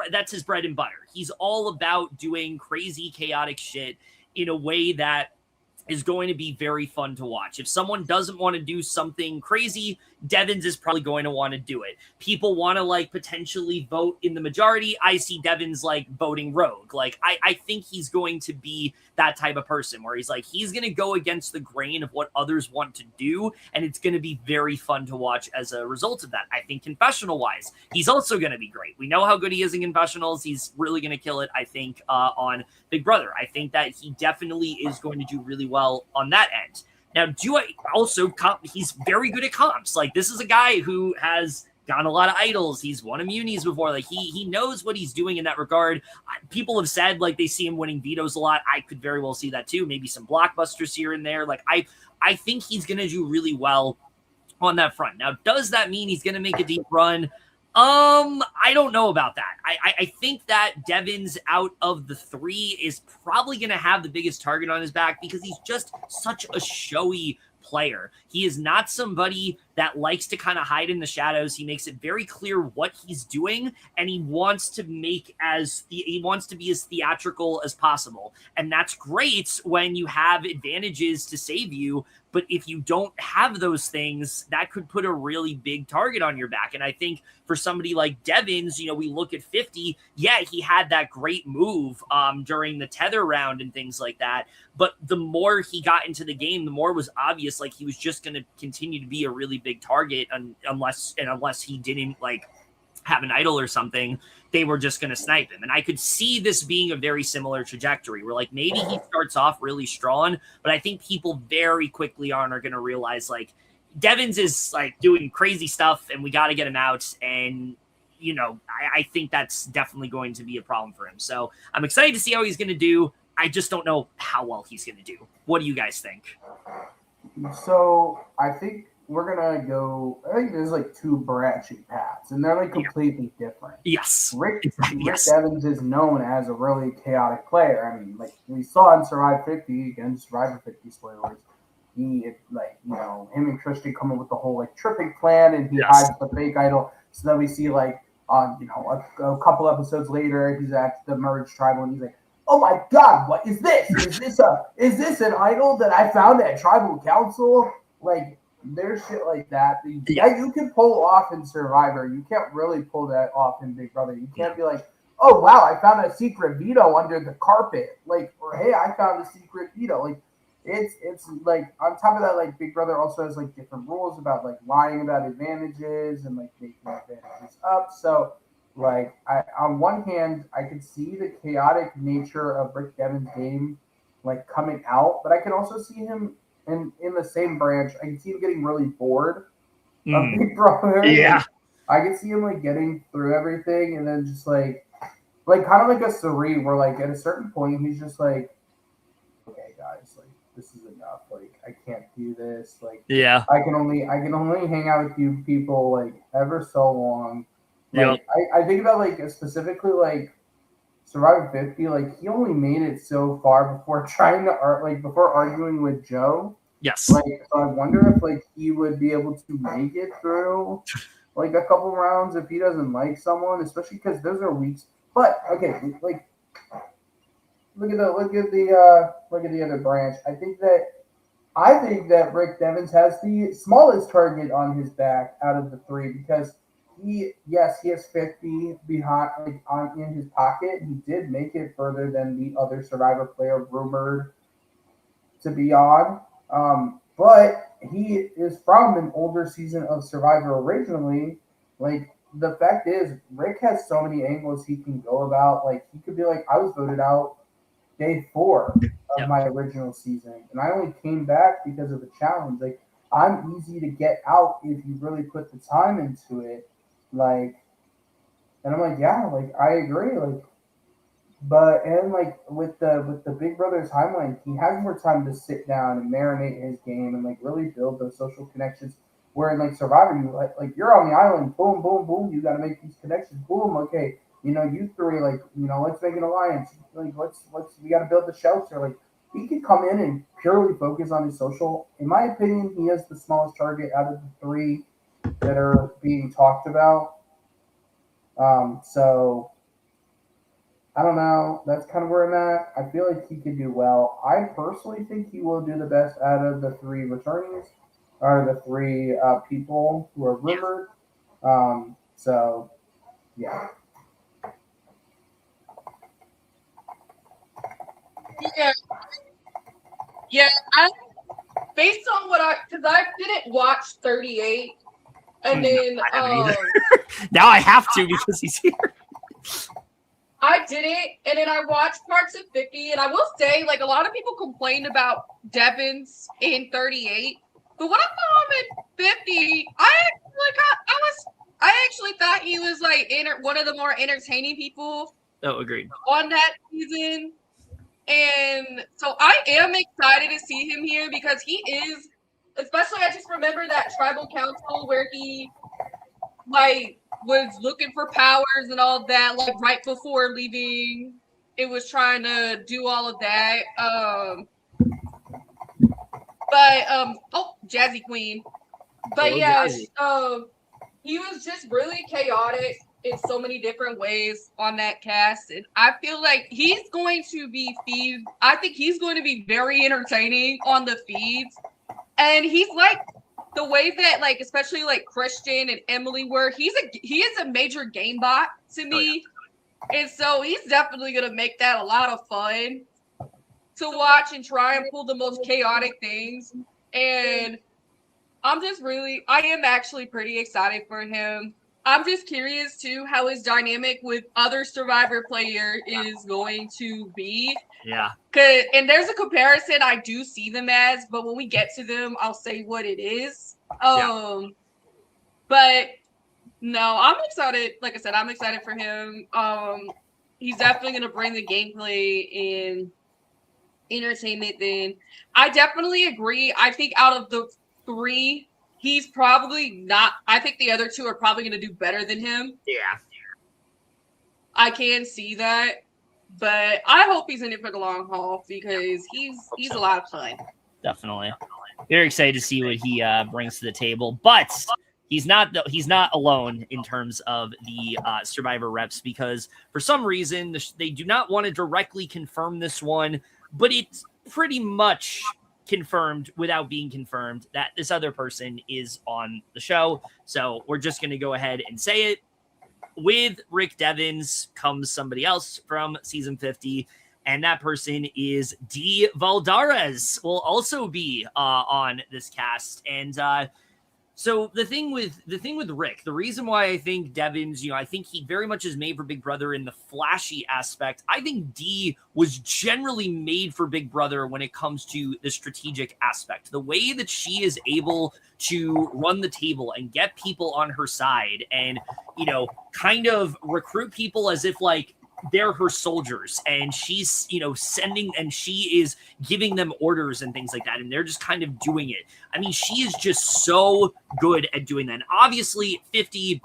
that's his bread and butter. He's all about doing crazy, chaotic shit in a way that is going to be very fun to watch. If someone doesn't want to do something crazy, Devens is probably going to want to do it. People want to potentially vote in the majority. I see Devens voting rogue. I think he's going to be that type of person where he's going to go against the grain of what others want to do. And it's going to be very fun to watch as a result of that. I think confessional wise, he's also going to be great. We know how good he is in confessionals. He's really going to kill it, I think, on Big Brother. I think that he definitely is going to do really well on that end. Now, he's very good at comps. This is a guy who has gotten a lot of idols. He's won immunities before. He knows what he's doing in that regard. People have said they see him winning vetoes a lot. I could very well see that too. Maybe some blockbusters here and there. I think he's going to do really well on that front. Now, does that mean he's going to make a deep run? I don't know about that. I think that Devens out of the 3 is probably going to have the biggest target on his back because he's just such a showy player. He is not somebody that likes to kind of hide in the shadows. He makes it very clear what he's doing, and he wants to be as theatrical as possible. And that's great when you have advantages to save you. But if you don't have those things, that could put a really big target on your back. And I think for somebody like Devens, we look at 50. Yeah, he had that great move during the tether round and things like that. But the more he got into the game, the more it was obvious he was just going to continue to be a really big target unless he didn't have an idol or something. They were just going to snipe him. And I could see this being a very similar trajectory where maybe he starts off really strong, but I think people very quickly are going to realize Devens is doing crazy stuff and we got to get him out. And, I think that's definitely going to be a problem for him. So I'm excited to see how he's going to do. I just don't know how well he's going to do. What do you guys think? So I think we're going to go, I think there's 2 branching paths, and they're completely different. Yes. Rick Devens is known as a really chaotic player. I mean, we saw in Survivor 50 against Survivor 50 spoilers, he, him and Christian come up with the whole tripping plan, and he hides the fake idol. So then we see a couple episodes later, he's at the merge tribal, and he's oh my god, what is this? Is this an idol that I found at Tribal Council? Like, there's shit like that you can pull off in Survivor. You can't really pull that off in Big Brother. You can't be like, oh wow, I found a secret veto under the carpet. Like, or hey, I found a secret veto. Like, it's like on top of that, like Big Brother also has like different rules about like lying about advantages and like making advantages up. So like on one hand, I could see the chaotic nature of Rick Devin's game like coming out, but I can also see him in the same branch. I can see him getting really bored of Big Brother. Yeah. Like, I can see him like getting through everything and then just like kind of like a Sari where like at a certain point he's just like, okay guys, like this is enough. Like I can't do this. Like I can only hang out with you people like ever so long. Like I think about like specifically like Survivor 50, like he only made it so far before trying to before arguing with Joe. Yes. Like so I wonder if like he would be able to make it through like a couple rounds if he doesn't like someone, especially because those are weeks. But okay, like look at the other branch. I think that Rick Devens has the smallest target on his back out of the three because he has 50 behind in his pocket. He did make it further than the other Survivor player rumored to be on. But he is from an older season of Survivor originally. Like the fact is, Rick has so many angles he can go about. Like he could be like, I was voted out day 4 of my original season, and I only came back because of the challenge. Like I'm easy to get out if you really put the time into it. Like, and I'm like, yeah, like I agree. Like, but and like with the Big Brother timeline, he has more time to sit down and marinate his game and like really build those social connections. Where in like Survivor, you like you're on the island, boom, boom, boom, you got to make these connections, boom, okay, you know, you three, like, you know, let's make an alliance, like let's we got to build the shelter. Like he could come in and purely focus on his social. In my opinion, he has the smallest target out of the 3 that are being talked about. So I don't know. That's kind of where I'm at. I feel like he could do well. I personally think he will do the best out of the 3 returnees, or the 3 people who are rumored. So, yeah. Yeah. Based on because I didn't watch 38, and then now I have to because he's here. I did it, and then I watched parts of 50, and I will say, like, a lot of people complained about Devins in 38, but when I saw him in 50, I actually thought he was like one of the more entertaining people. Oh, agreed. On that season, and so I am excited to see him here because he is, especially I just remember that Tribal Council where he like was looking for powers and all that, like right before leaving. It was trying to do all of that. Jazzy Queen. But he was just really chaotic in so many different ways on that cast. And I feel like he's going to be I think he's going to be very entertaining on the feeds. And he's like the way that, like, especially like Christian and Emily were, he is a major game bot to me. And so he's definitely going to make that a lot of fun to watch and try and pull the most chaotic things. And I am actually pretty excited for him. I'm just curious too how his dynamic with other Survivor player is going to be. Yeah. And there's a comparison I do see them as, but when we get to them, I'll say what it is. But no, I'm excited. Like I said, I'm excited for him. He's definitely going to bring the gameplay and entertainment. Then I definitely agree. I think out of the 3, he's probably not. I think the other 2 are probably going to do better than him. Yeah. I can see that. But I hope he's in it for the long haul because he's a lot of fun. Definitely. Very excited to see what he brings to the table. But he's not alone in terms of the Survivor reps, because for some reason they do not want to directly confirm this one, but it's pretty much confirmed without being confirmed that this other person is on the show. So we're just going to go ahead and say it. With Rick Devens comes somebody else from season 50, and that person is Dee Valdares, will also be on this cast. And so the thing with Rick, the reason why I think Devens, I think he very much is made for Big Brother in the flashy aspect. I think Dee was generally made for Big Brother when it comes to the strategic aspect. The way that she is able to run the table and get people on her side and, kind of recruit people as if like they're her soldiers, and she's, sending, and she is giving them orders and things like that, and they're just kind of doing it. I mean, she is just so good at doing that. And obviously 50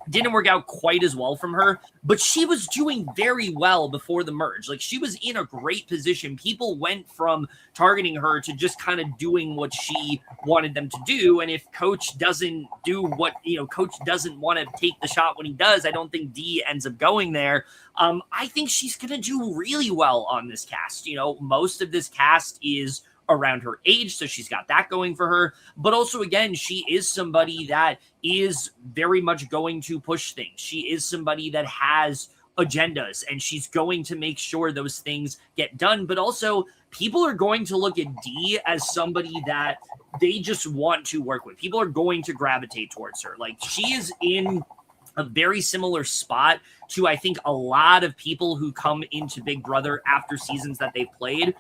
didn't work out quite as well from her, but she was doing very well before the merge. Like, she was in a great position. People went from targeting her to just kind of doing what she wanted them to do. And if Coach doesn't do what, Coach doesn't want to take the shot when he does, I don't think Dee ends up going there. I think she's going to do really well on this cast. Most of this cast is around her age, so she's got that going for her. But also, again, she is somebody that is very much going to push things. She is somebody that has agendas, and she's going to make sure those things get done. But also, people are going to look at Dee as somebody that they just want to work with. People are going to gravitate towards her. Like, she is in a very similar spot to, I think, a lot of people who come into Big Brother after seasons that they've played.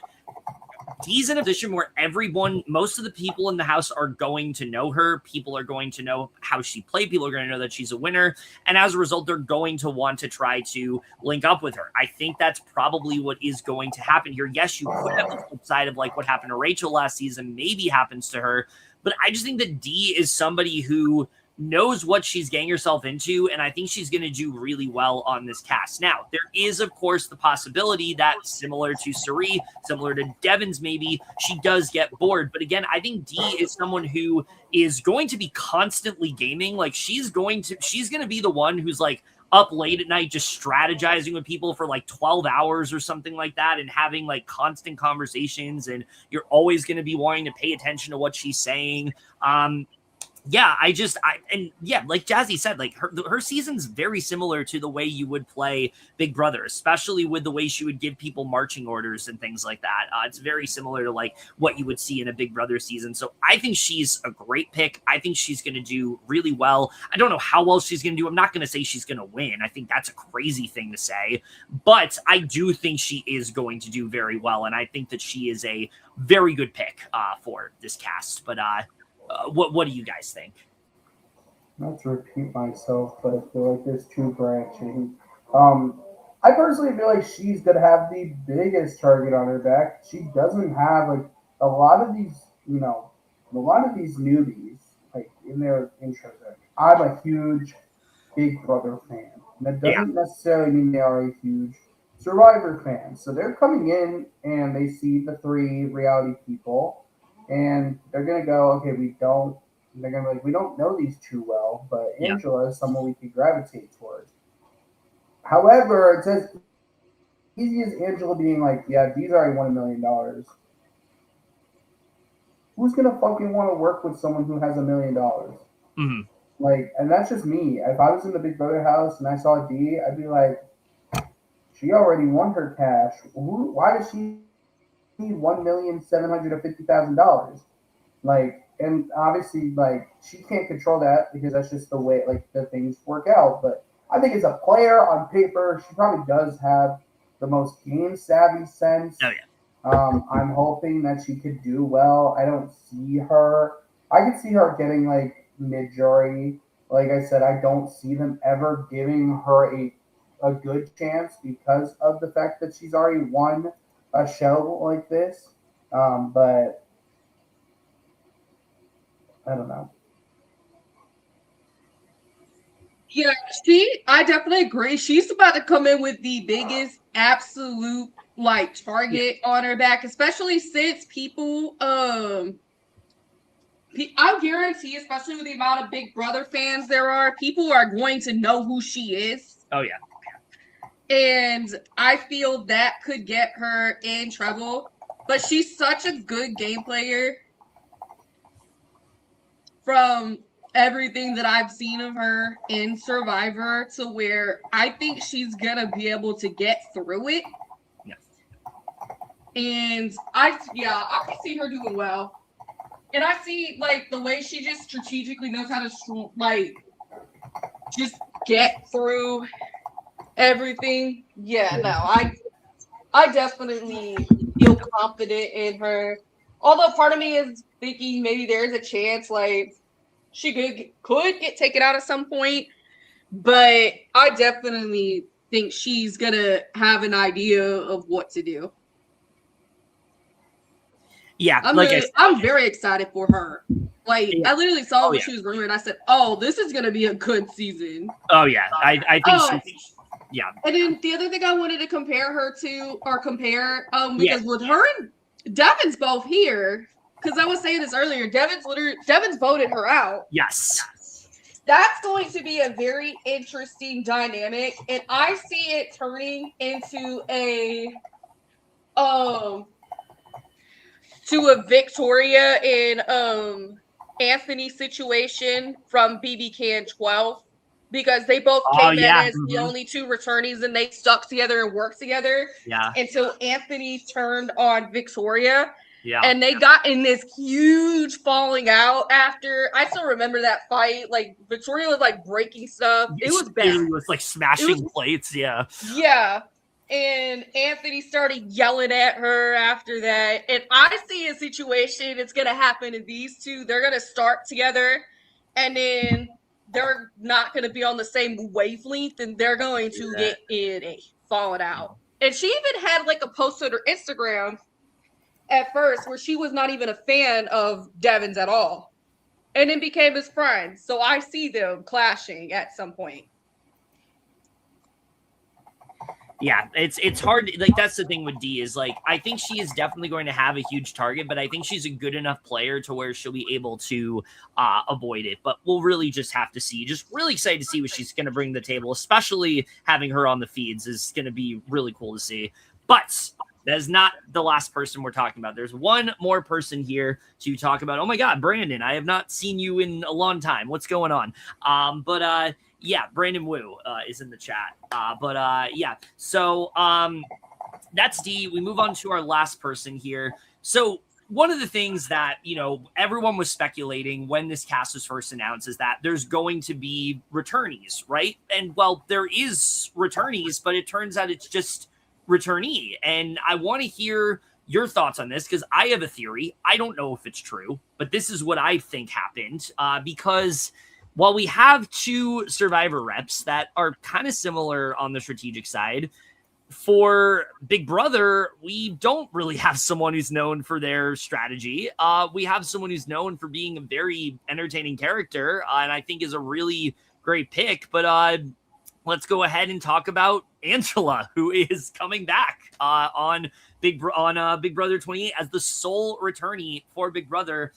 Dee's in a position where most of the people in the house are going to know her. People are going to know how she played. People are going to know that she's a winner. And as a result, they're going to want to try to link up with her. I think that's probably what is going to happen here. Yes, you could have the flip side of like what happened to Rachel last season maybe happens to her. But I just think that Dee is somebody who knows what she's getting herself into, and I think she's going to do really well on this cast. Now, there is, of course, the possibility that, similar to Cirie, similar to Devens maybe, she does get bored. But again, I think Dee is someone who is going to be constantly gaming. Like, she's going to be the one who's like up late at night just strategizing with people for like 12 hours or something like that, and having like constant conversations, and you're always going to be wanting to pay attention to what she's saying. Like Jazzy said, like her season's very similar to the way you would play Big Brother, especially with the way she would give people marching orders and things like that. It's very similar to like what you would see in a Big Brother season. So I think she's a great pick. I think she's going to do really well. I don't know how well she's going to do. I'm not going to say she's going to win. I think that's a crazy thing to say, but I do think she is going to do very well. And I think that she is a very good pick for this cast. But what do you guys think? Not to repeat myself, but I feel like there's two branching. I personally feel like she's gonna have the biggest target on her back. She doesn't have like a lot of these newbies like in their intros. I'm a huge Big Brother fan, and that doesn't necessarily mean they are a huge Survivor fan. So they're coming in and they see the three reality people. And they're going to go, okay, they're going to be like, we don't know these too well, but Angela is someone we could gravitate towards. However, it's as easy as Angela being like, yeah, Dee's already won $1 million. Who's going to fucking want to work with someone who has $1 million? Mm-hmm. Like, and that's just me. If I was in the Big Brother house and I saw Dee, I'd be like, she already won her cash. Why does she $1,750,000? Like, and obviously, like, she can't control that because that's just the way like the things work out. But I think as a player on paper, she probably does have the most game savvy sense. Oh yeah. I'm hoping that she could do well. I could see her getting like mid-jury. Like I said, I don't see them ever giving her a good chance because of the fact that she's already won a show like this, but I don't know. Yeah, I definitely agree. She's about to come in with the biggest absolute like target on her back, especially since people I guarantee, especially with the amount of Big Brother fans there are, people are going to know who she is. Oh, yeah. And I feel that could get her in trouble. But she's such a good game player from everything that I've seen of her in Survivor, to where I think she's going to be able to get through it. Yes. And I can see her doing well. And I see, like, the way she just strategically knows how to, like, just get through everything. Yeah, no, I definitely feel confident in her. Although part of me is thinking maybe there's a chance, like, she could get taken out at some point. But I definitely think she's going to have an idea of what to do. Yeah, I'm very excited for her. Like, I literally saw when she was running, and I said, "Oh, this is gonna be a good season." Oh yeah, I think yeah. And then the other thing I wanted to compare her to, because with her and Devin's both here, because I was saying this earlier, Devin's voted her out. Yes. That's going to be a very interesting dynamic, and I see it turning into a Victoria and Anthony situation from BB Can 12, because they both came in as the only two returnees, and they stuck together and worked together until Anthony turned on Victoria. Yeah. And they got in this huge falling out after. I still remember that fight. Like, Victoria was like breaking stuff. It was bad. It was like smashing plates. Yeah. Yeah. And Anthony started yelling at her after that. And I see a situation that's going to happen in these two. They're going to start together, and then they're not going to be on the same wavelength, and they're going to get in a falling out. And she even had like a post on her Instagram at first where she was not even a fan of Devin's at all, and then became his friend. So I see them clashing at some point. Yeah, it's hard. Like, that's the thing with D, is like, I think she is definitely going to have a huge target, but I think she's a good enough player to where she'll be able to avoid it. But we'll really just have to see. Just really excited to see what she's going to bring to the table, especially having her on the feeds is going to be really cool to see. But that is not the last person we're talking about. There's one more person here to talk about. Oh my God, Brandon, I have not seen you in a long time. What's going on? Yeah, Brandon Wu is in the chat. So that's D. We move on to our last person here. So one of the things that, everyone was speculating when this cast was first announced is that there's going to be returnees, right? And, well, there is returnees, but it turns out it's just returnee. And I want to hear your thoughts on this, because I have a theory. I don't know if it's true, but this is what I think happened, because while we have two Survivor reps that are kind of similar on the strategic side, for Big Brother, we don't really have someone who's known for their strategy. We have someone who's known for being a very entertaining character, and I think is a really great pick. But let's go ahead and talk about Angela, who is coming back on Big Brother 28 as the sole returnee for Big Brother.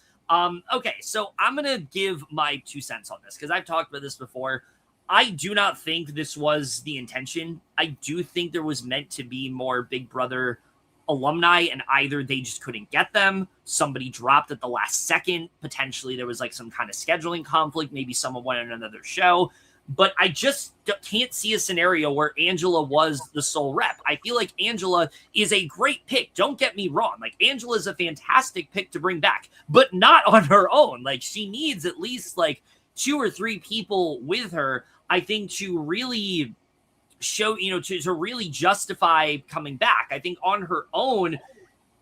Okay, so I'm going to give my 2 cents on this, because I've talked about this before. I do not think this was the intention. I do think there was meant to be more Big Brother alumni, and either they just couldn't get them, somebody dropped at the last second, potentially there was like some kind of scheduling conflict, maybe someone went on another show. But I just can't see a scenario where Angela was the sole rep. I feel like Angela is a great pick. Don't get me wrong. Like, Angela is a fantastic pick to bring back, but not on her own. Like, she needs at least like 2 or 3 people with her, I think, to really show, to really justify coming back. I think on her own,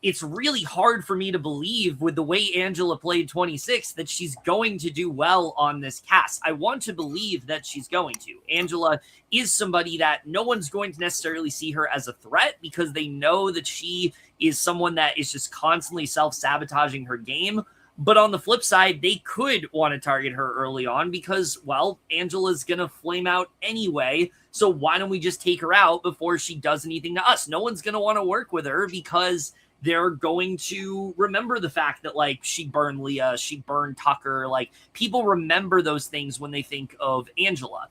it's really hard for me to believe, with the way Angela played 26, that she's going to do well on this cast. I want to believe that she's going to. Angela is somebody that no one's going to necessarily see her as a threat, because they know that she is someone that is just constantly self-sabotaging her game. But on the flip side, they could want to target her early on because, well, Angela's going to flame out anyway. So why don't we just take her out before she does anything to us? No one's going to want to work with her because they're going to remember the fact that like she burned Leah, she burned Tucker. Like people remember those things when they think of Angela.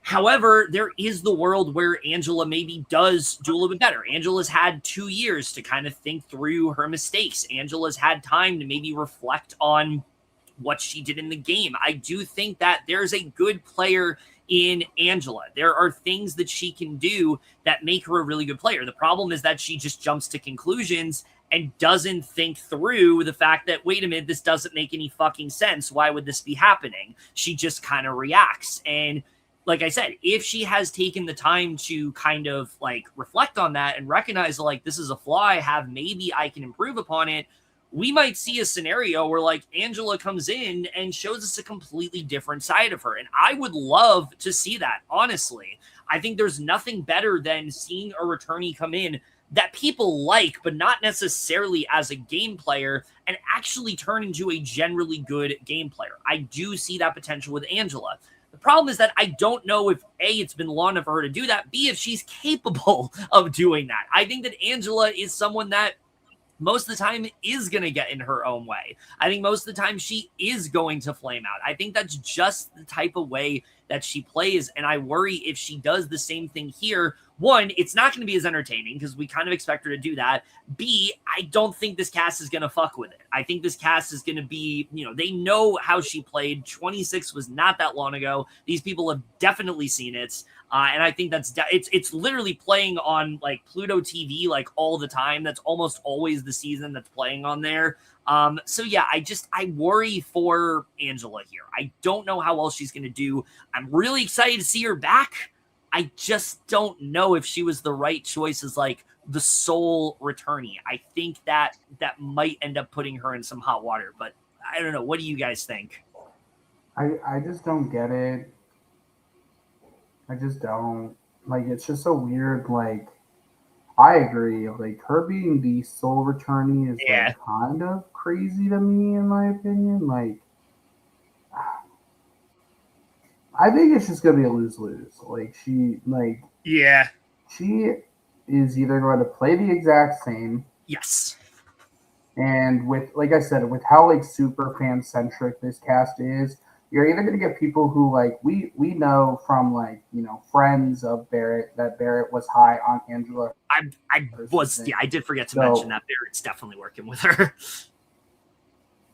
However, there is the world where Angela maybe does do a little bit better. Angela's had 2 years to kind of think through her mistakes. Angela's had time to maybe reflect on what she did in the game. I do think that there's a good player in Angela. There are things that she can do that make her a really good player. The problem is that she just jumps to conclusions and doesn't think through the fact that, wait a minute, this doesn't make any fucking sense. Why would this be happening? She just kind of reacts. And like I said, if she has taken the time to kind of like reflect on that and recognize like this is a flaw I have, maybe I can improve upon it, we might see a scenario where like Angela comes in and shows us a completely different side of her. And I would love to see that, honestly. I think there's nothing better than seeing a returnee come in that people like, but not necessarily as a game player, and actually turn into a generally good game player. I do see that potential with Angela. The problem is that I don't know if A, it's been long enough for her to do that, B, if she's capable of doing that. I think that Angela is someone that most of the time is going to get in her own way. I think most of the time she is going to flame out. I think that's just the type of way that she plays. And I worry if she does the same thing here, one, it's not going to be as entertaining because we kind of expect her to do that. B, I don't think this cast is going to fuck with it. I think this cast is going to be, they know how she played. 26 was not that long ago. These people have definitely seen it. And I think it's literally playing on like Pluto TV like all the time. That's almost always the season that's playing on there. So yeah, I worry for Angela here. I don't know how well she's going to do. I'm really excited to see her back. I just don't know if she was the right choice as like the sole returnee. I think that might end up putting her in some hot water, but I don't know. What do you guys think? I just don't get it. I just don't. Like, it's just so weird. Like, I agree. Like, her being the sole returnee is like kind of crazy to me, in my opinion. Like, I think it's just gonna be a lose-lose. Like, she is either going to play the exact same. Yes. And with, like I said, with how like super fan centric this cast is, you're either going to get people who like we know from like friends of Barrett that Barrett was high on Angela. I did forget to mention that Barrett's definitely working with her.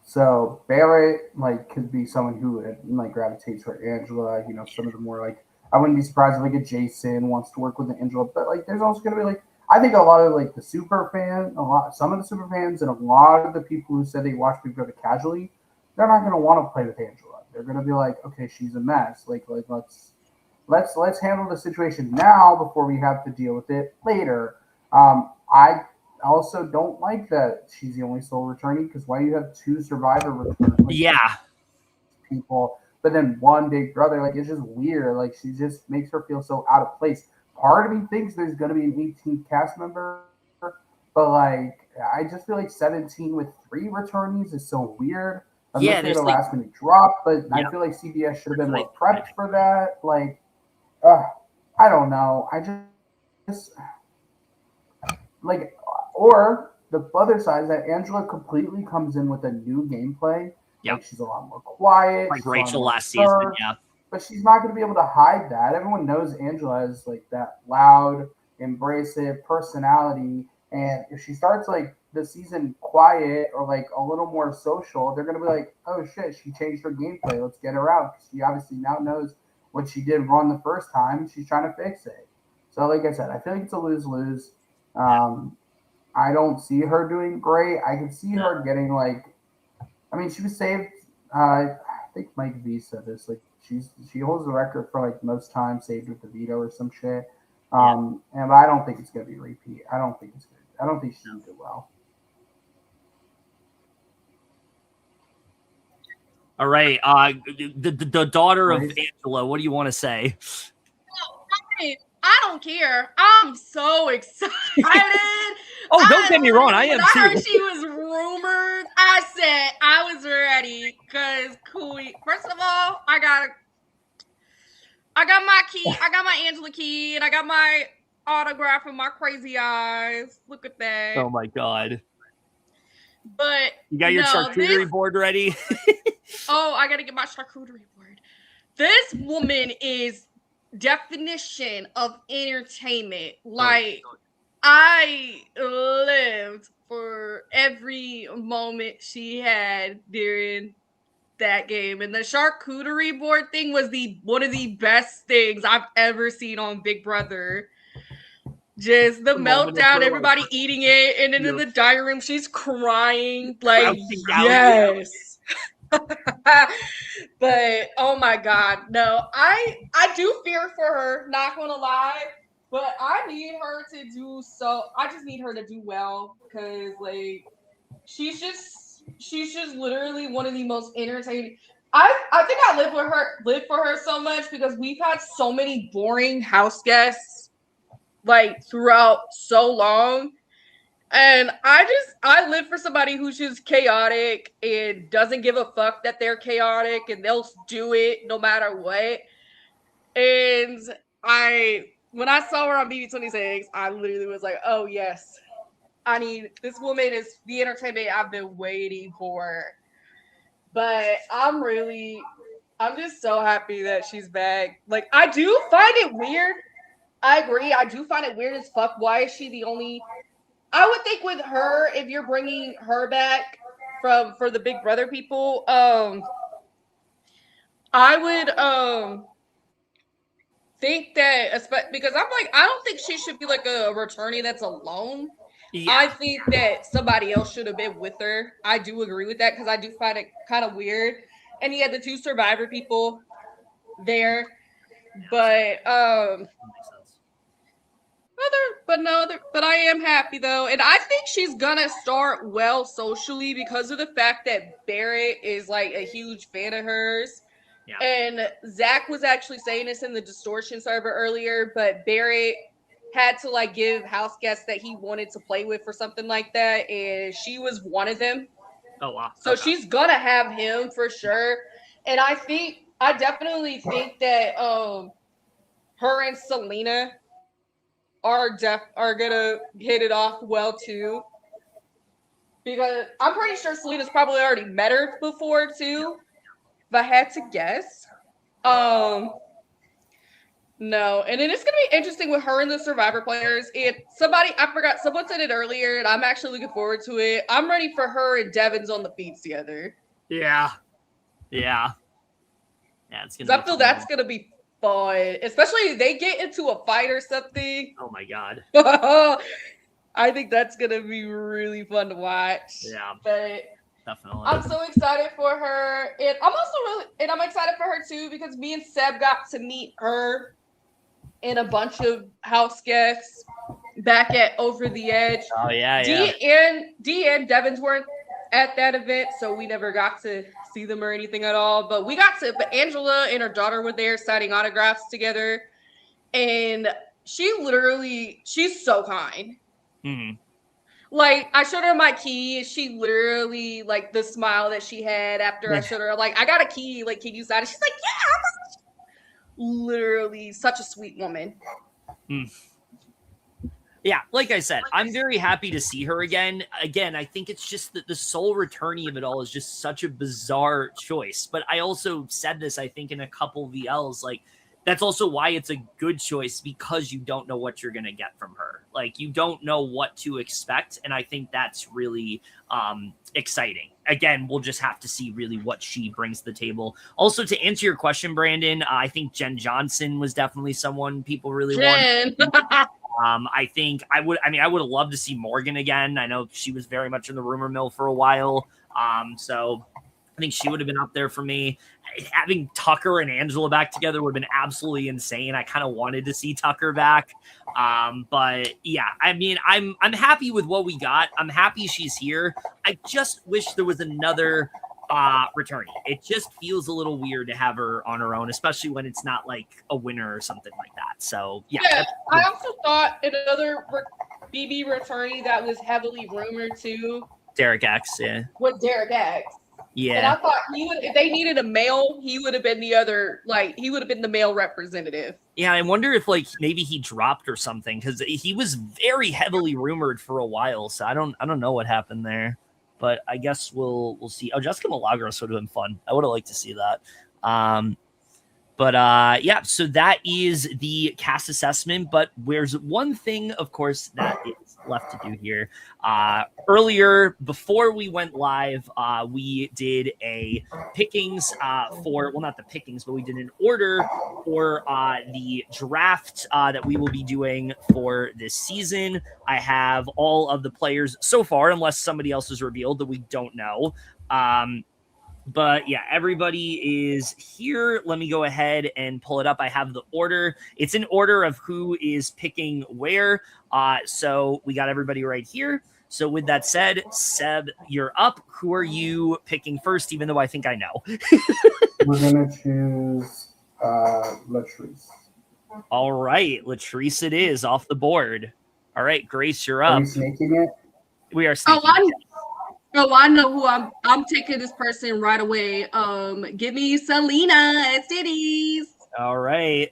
So Barrett like could be someone who like gravitates toward Angela. Some of the more like I wouldn't be surprised if like a Jason wants to work with Angela, but like there's also going to be like I think a lot of like the super fan, some of the super fans, and a lot of the people who said they watch Big Brother casually, they're not going to want to play with Angela. They're going to be like, okay, she's a mess. Like let's handle the situation now before we have to deal with it later. I also don't like that she's the only sole returnee because why do you have 2 Survivor returns? Like, people, but then 1 Big Brother. Like it's just weird. Like she just makes her feel so out of place. Part of me thinks there's going to be an 18th cast member, but like I just feel like 17 with 3 returnees is so weird. There's a last minute drop, but I feel like CBS should have been more prepped for that. Like, I don't know. I just like, or the other side is that Angela completely comes in with a new gameplay. Like she's a lot more quiet, like Rachel last season. But she's not going to be able to hide that. Everyone knows Angela is like that loud, embracive personality, and if she starts like the season quiet or like a little more social, they're going to be like, oh shit, she changed her gameplay. Let's get her out. She obviously now knows what she did wrong the first time. She's trying to fix it. So like I said, I feel like it's a lose-lose. I don't see her doing great. I can see her getting like, I mean, she was saved. I think Mike V said this. Like she holds the record for like most time saved with the veto or some shit. And I don't think it's going to be repeat. I don't think it's good. I don't think she's going to do well. All right. The daughter of Angela, what do you want to say? I don't care. I'm so excited. Don't get me wrong. I am too. I heard she was rumored. I said I was ready because first of all, I got my key. I got my Angela key, and I got my autograph in my crazy eyes. Look at that. Oh my god. But you got your charcuterie board ready? Oh, I gotta get my charcuterie board. This woman is definition of entertainment. Like, I lived for every moment she had during that game, and the charcuterie board thing was one of the best things I've ever seen on Big Brother. Just the meltdown, everybody eating it, and then in the dining room, she's crying. Like, yes. But oh my god, no, I do fear for her, not gonna lie, but I need her to do so. I just need her to do well, because like she's just literally one of the most entertaining. I think I live for her so much because we've had so many boring house guests like throughout so long. And I live for somebody who's just chaotic and doesn't give a fuck that they're chaotic, and they'll do it no matter what. And when I saw her on BB26, I literally was like, oh yes, this woman is the entertainment I've been waiting for. But I'm just so happy that she's back. Like, I do find it weird. I agree. I do find it weird as fuck. Why is she the only... I would think with her, if you're bringing her back for the Big Brother people, I would think that, because I'm like, I don't think she should be like a returnee that's alone. Yeah. I think that somebody else should have been with her. I do agree with that, because I do find it kind of weird. And he had the 2 Survivor people there, but but I am happy though, and I think she's gonna start well socially because of the fact that Barrett is like a huge fan of hers. Yeah. And Zach was actually saying this in the Distortion server earlier, but Barrett had to like give house guests that he wanted to play with for something like that, and she was one of them. Oh wow! So she's gonna have him for sure, and I definitely think that her and Selena are gonna hit it off well too, because I'm pretty sure Selena's probably already met her before too, if I had to guess. No, and then it's gonna be interesting with her and the Survivor players. And someone said it earlier, and I'm actually looking forward to it. I'm ready for her and Devon's on the feeds together. Yeah. It's gonna. I feel that's gonna be fun, especially if they get into a fight or something. Oh my god! I think that's gonna be really fun to watch. Yeah, but definitely. I'm so excited for her, and I'm excited for her too, because me and Seb got to meet her and a bunch of house guests back at Over the Edge. Oh yeah. Dee and Devon's weren't at that event, so we never got to see them or anything at all. But but Angela and her daughter were there signing autographs together, and she's so kind. Mm-hmm. Like, I showed her my key, and she literally, like, the smile that she had after I showed her, like, I got a key, like, can you sign it? She's like, yeah. Literally such a sweet woman. Yeah, like I said, I'm very happy to see her again. Again, I think it's just that the sole returnee of it all is just such a bizarre choice. But I also said this, I think, in a couple VLs, like, that's also why it's a good choice, because you don't know what you're going to get from her. Like, you don't know what to expect. And I think that's really exciting. Again, we'll just have to see really what she brings to the table. Also, to answer your question, Brandon, I think Jen Johnson was definitely someone people really wanted. I think I would have loved to see Morgan again. I know she was very much in the rumor mill for a while. So I think she would have been up there for me. Having Tucker and Angela back together would have been absolutely insane. I kind of wanted to see Tucker back. But yeah, I mean, I'm happy with what we got. I'm happy she's here. I just wish there was another returnee. It just feels a little weird to have her on her own, especially when it's not like a winner or something like that. So yeah. I also thought another BB returnee that was heavily rumored too. Derek X, yeah. With Derek X. And I Yeah. thought if they needed a male, he would have been he would have been the male representative. Yeah, I wonder if like maybe he dropped or something because he was very heavily rumored for a while. So I don't know what happened there, but I guess we'll see. Oh, Jessica Milagros would have been fun. I would have liked to see that. But yeah, so that is the cast assessment. But there's one thing, of course, that is left to do here. Earlier, before we went live, we did a pickings not the pickings, but we did an order for the draft that we will be doing for this season. I have all of the players so far, unless somebody else is revealed that we don't know. But yeah, everybody is here. Let me go ahead and pull it up. I have the order. It's in order of who is picking where. So we got everybody right here. So with that said, Seb, you're up. Who are you picking first, even though I think I know? We're going to choose Latrice. All right. Latrice it is off the board. All right, Grace, you're Are up. we sneaking it? We are sneaking it. Oh, I know who I'm taking this person right away. Give me Selena Cities. All right.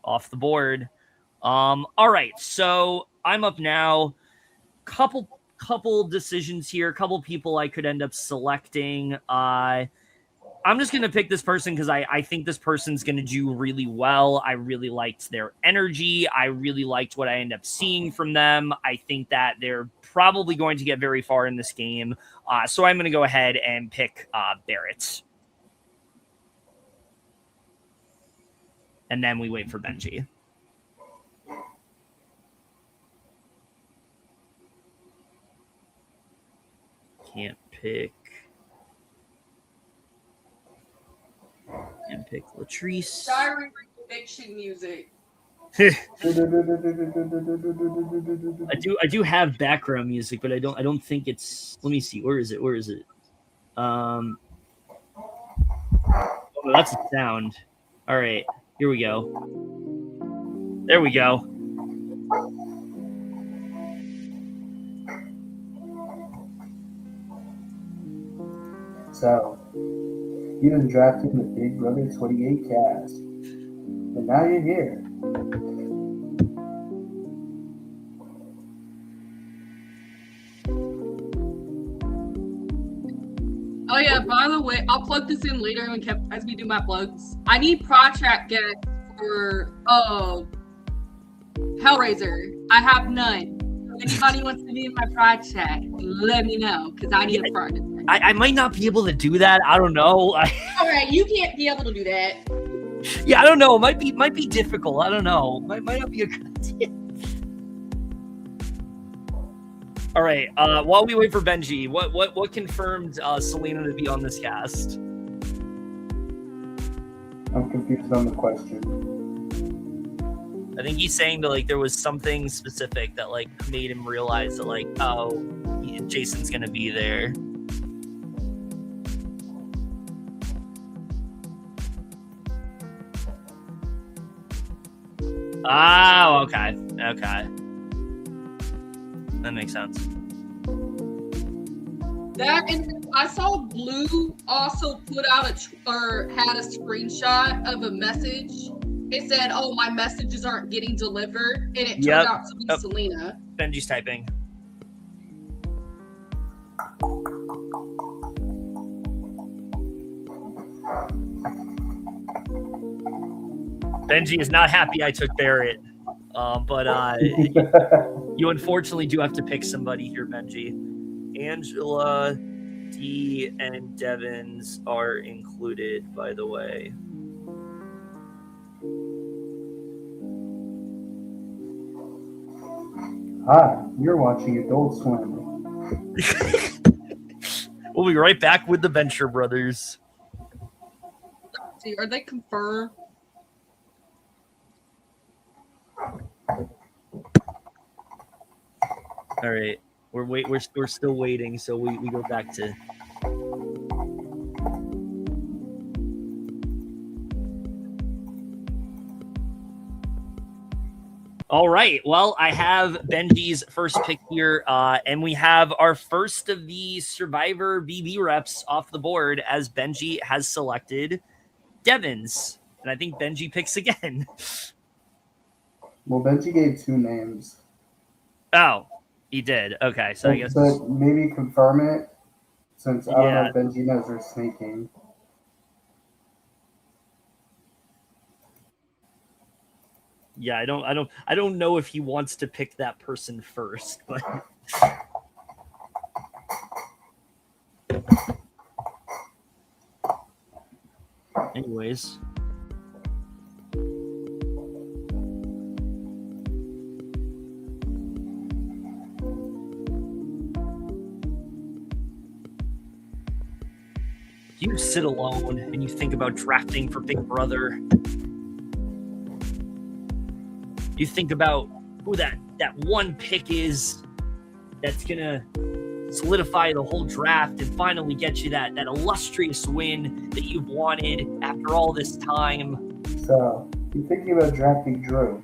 Off the board. All right. So I'm up now. Couple decisions here. Couple people I could end up selecting. I'm just going to pick this person because I think this person's going to do really well. I really liked their energy. I really liked what I end up seeing from them. I think that they're probably going to get very far in this game. So I'm going to go ahead and pick Barrett. And then we wait for Benji. Can't pick Latrice. Diary fiction music. I do have background music, but I don't think it's. Let me see. Where is it? Oh, that's a sound. All right, here we go. There we go. So, you done drafted the Big Brother 28 cast. And now you're here. Oh yeah, by the way, I'll plug this in later as we do my plugs. I need project guests for Hellraiser. I have none. If anybody wants to be in my project, let me know because I need a project. I might not be able to do that. I don't know. All right, you can't be able to do that. Yeah, I don't know. It might be difficult. I don't know. Might not be a good idea. All right. While we wait for Benji, what confirmed Selena to be on this cast? I'm confused on the question. I think he's saying that like there was something specific that like made him realize that like, oh, Jason's gonna be there. Oh, okay. That makes sense. That and I saw Blue also put out had a screenshot of a message. It said, "Oh, my messages aren't getting delivered," and it turned out to be Selena. Benji's typing. Benji is not happy I took Barrett. But you unfortunately do have to pick somebody here, Benji. Angela, D, and Devins are included, by the way. Hi, you're watching Adult Swim. We'll be right back with the Venture Brothers. See, are they confirmed? All right, we're still waiting, so we go back to. All right. Well, I have Benji's first pick here, and we have our first of the Survivor BB reps off the board as Benji has selected Devins. And I think Benji picks again. Well, Benji gave 2 names. Oh, he did. Okay, so I guess. But maybe confirm it, since I don't know Yeah. if Benji knows they're sneaking. Yeah, I don't know if he wants to pick that person first, but anyways. You sit alone and you think about drafting for Big Brother. You think about who that one pick is that's gonna solidify the whole draft and finally get you that illustrious win that you've wanted after all this time. So, you're thinking about drafting Drew.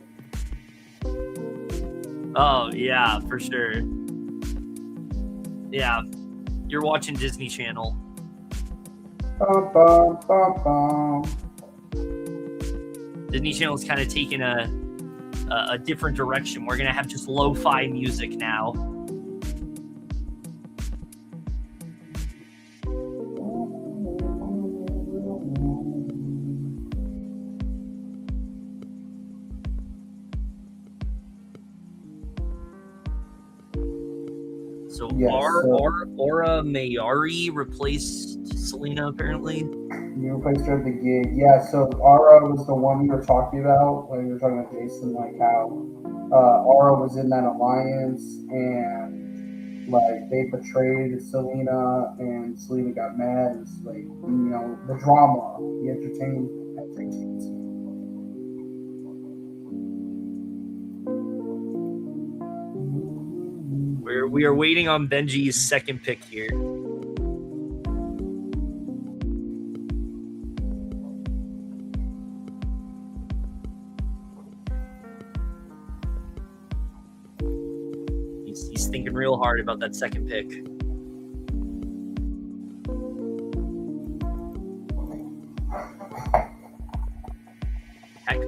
Oh, yeah, for sure. Yeah, you're watching Disney Channel. Bum, bum, bum, bum. Disney Channel's kind of taking a different direction. We're going to have just lo-fi music now. So Yes, Aura Mayari replaced Selena, apparently. You replaced her at the gig. Yeah, so Aura was the one we were talking about when we were talking about Jason, like how Aura was in that alliance and like they betrayed Selena and Selena got mad. It's like, you know, the drama, the entertainment. We are waiting on Benji's second pick here. He's thinking real hard about that second pick.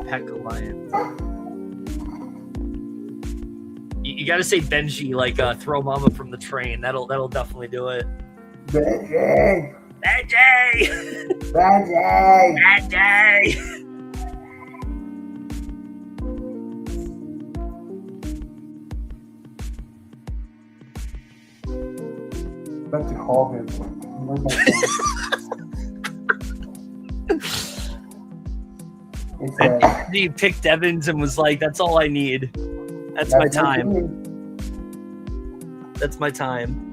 Pack Alliance. You got to say Benji, like throw Mama from the train. That'll definitely do it. Benji! Benji! Benji! Benji! About to call him. Where's my phone? It says, He picked Evans and was like, "That's all I need. That's my time. That's my time."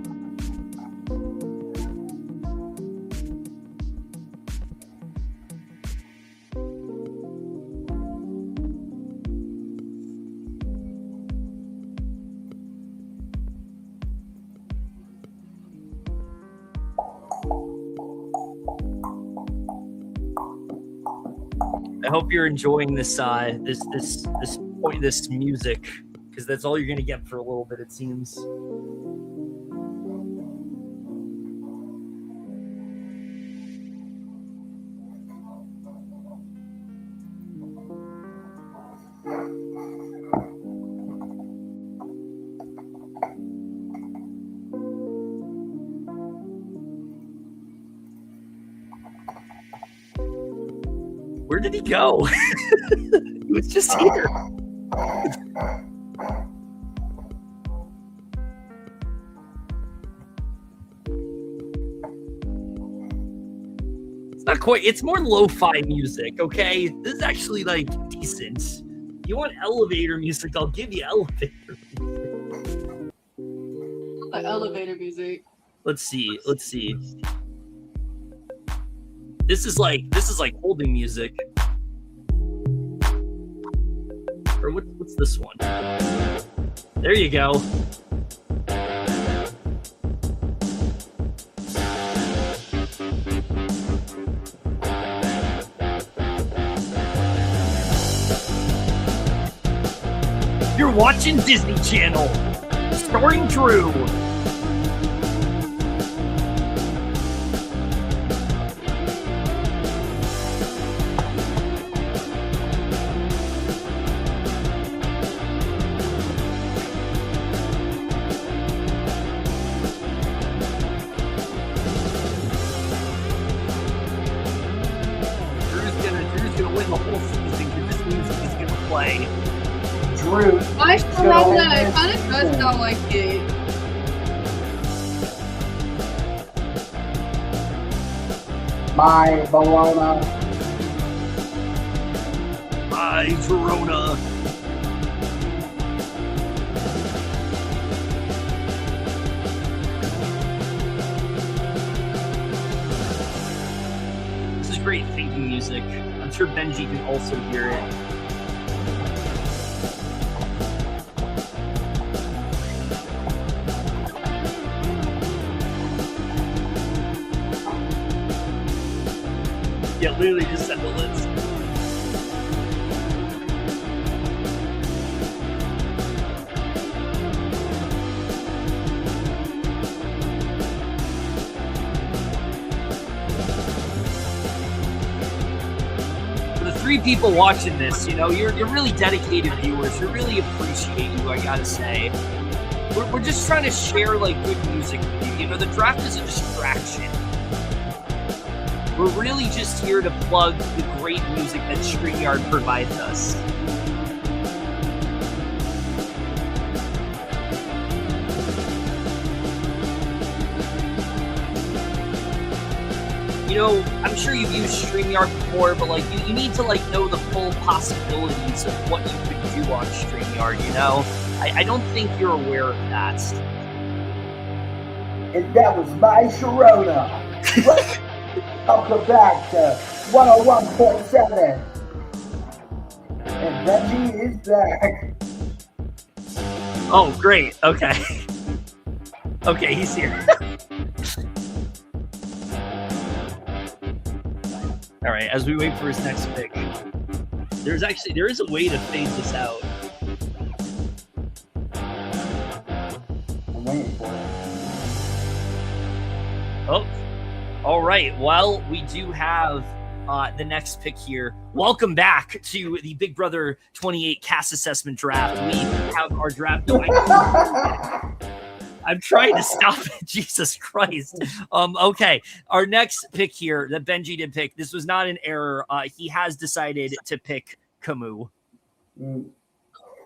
I hope you're enjoying this music, because that's all you're gonna get for a little bit, it seems. Where did he go? He was just here. It's not quite. It's more lo-fi music, okay? This is actually like decent. You want elevator music? I'll give you elevator music. Elevator music. Let's see. This is like holding music. Or what's this one? There you go. You're watching Disney Channel. Starring Drew. Drew's gonna win the whole season because this music is gonna play. Drew. I Sharona, it kind of does sound like it. My Bologna. Hi, Verona. This is great thinking music. I'm sure Benji can also hear it. Yeah, literally just send the list. For the 3 people watching this, you know, you're really dedicated viewers. We really appreciate you, I gotta say. We're just trying to share, like, good music with you. You know, the draft is a distraction. We're really just here to plug the great music that StreamYard provides us. You know, I'm sure you've used StreamYard before, but like you need to like know the full possibilities of what you could do on StreamYard, you know? I don't think you're aware of that. And that was my Sharona. Welcome back to 101.7. And Benji is back. Oh, great. Okay. Okay, he's here. All right, as we wait for his next pick, there is a way to fade this out. I'm waiting for it. Oh, all right. Well, we do have the next pick here. Welcome back to the Big Brother 28 cast assessment draft. We have our draft. No, I'm trying to stop it. Jesus Christ. Okay. Our next pick here that Benji did pick. This was not an error. He has decided to pick Camus. Camus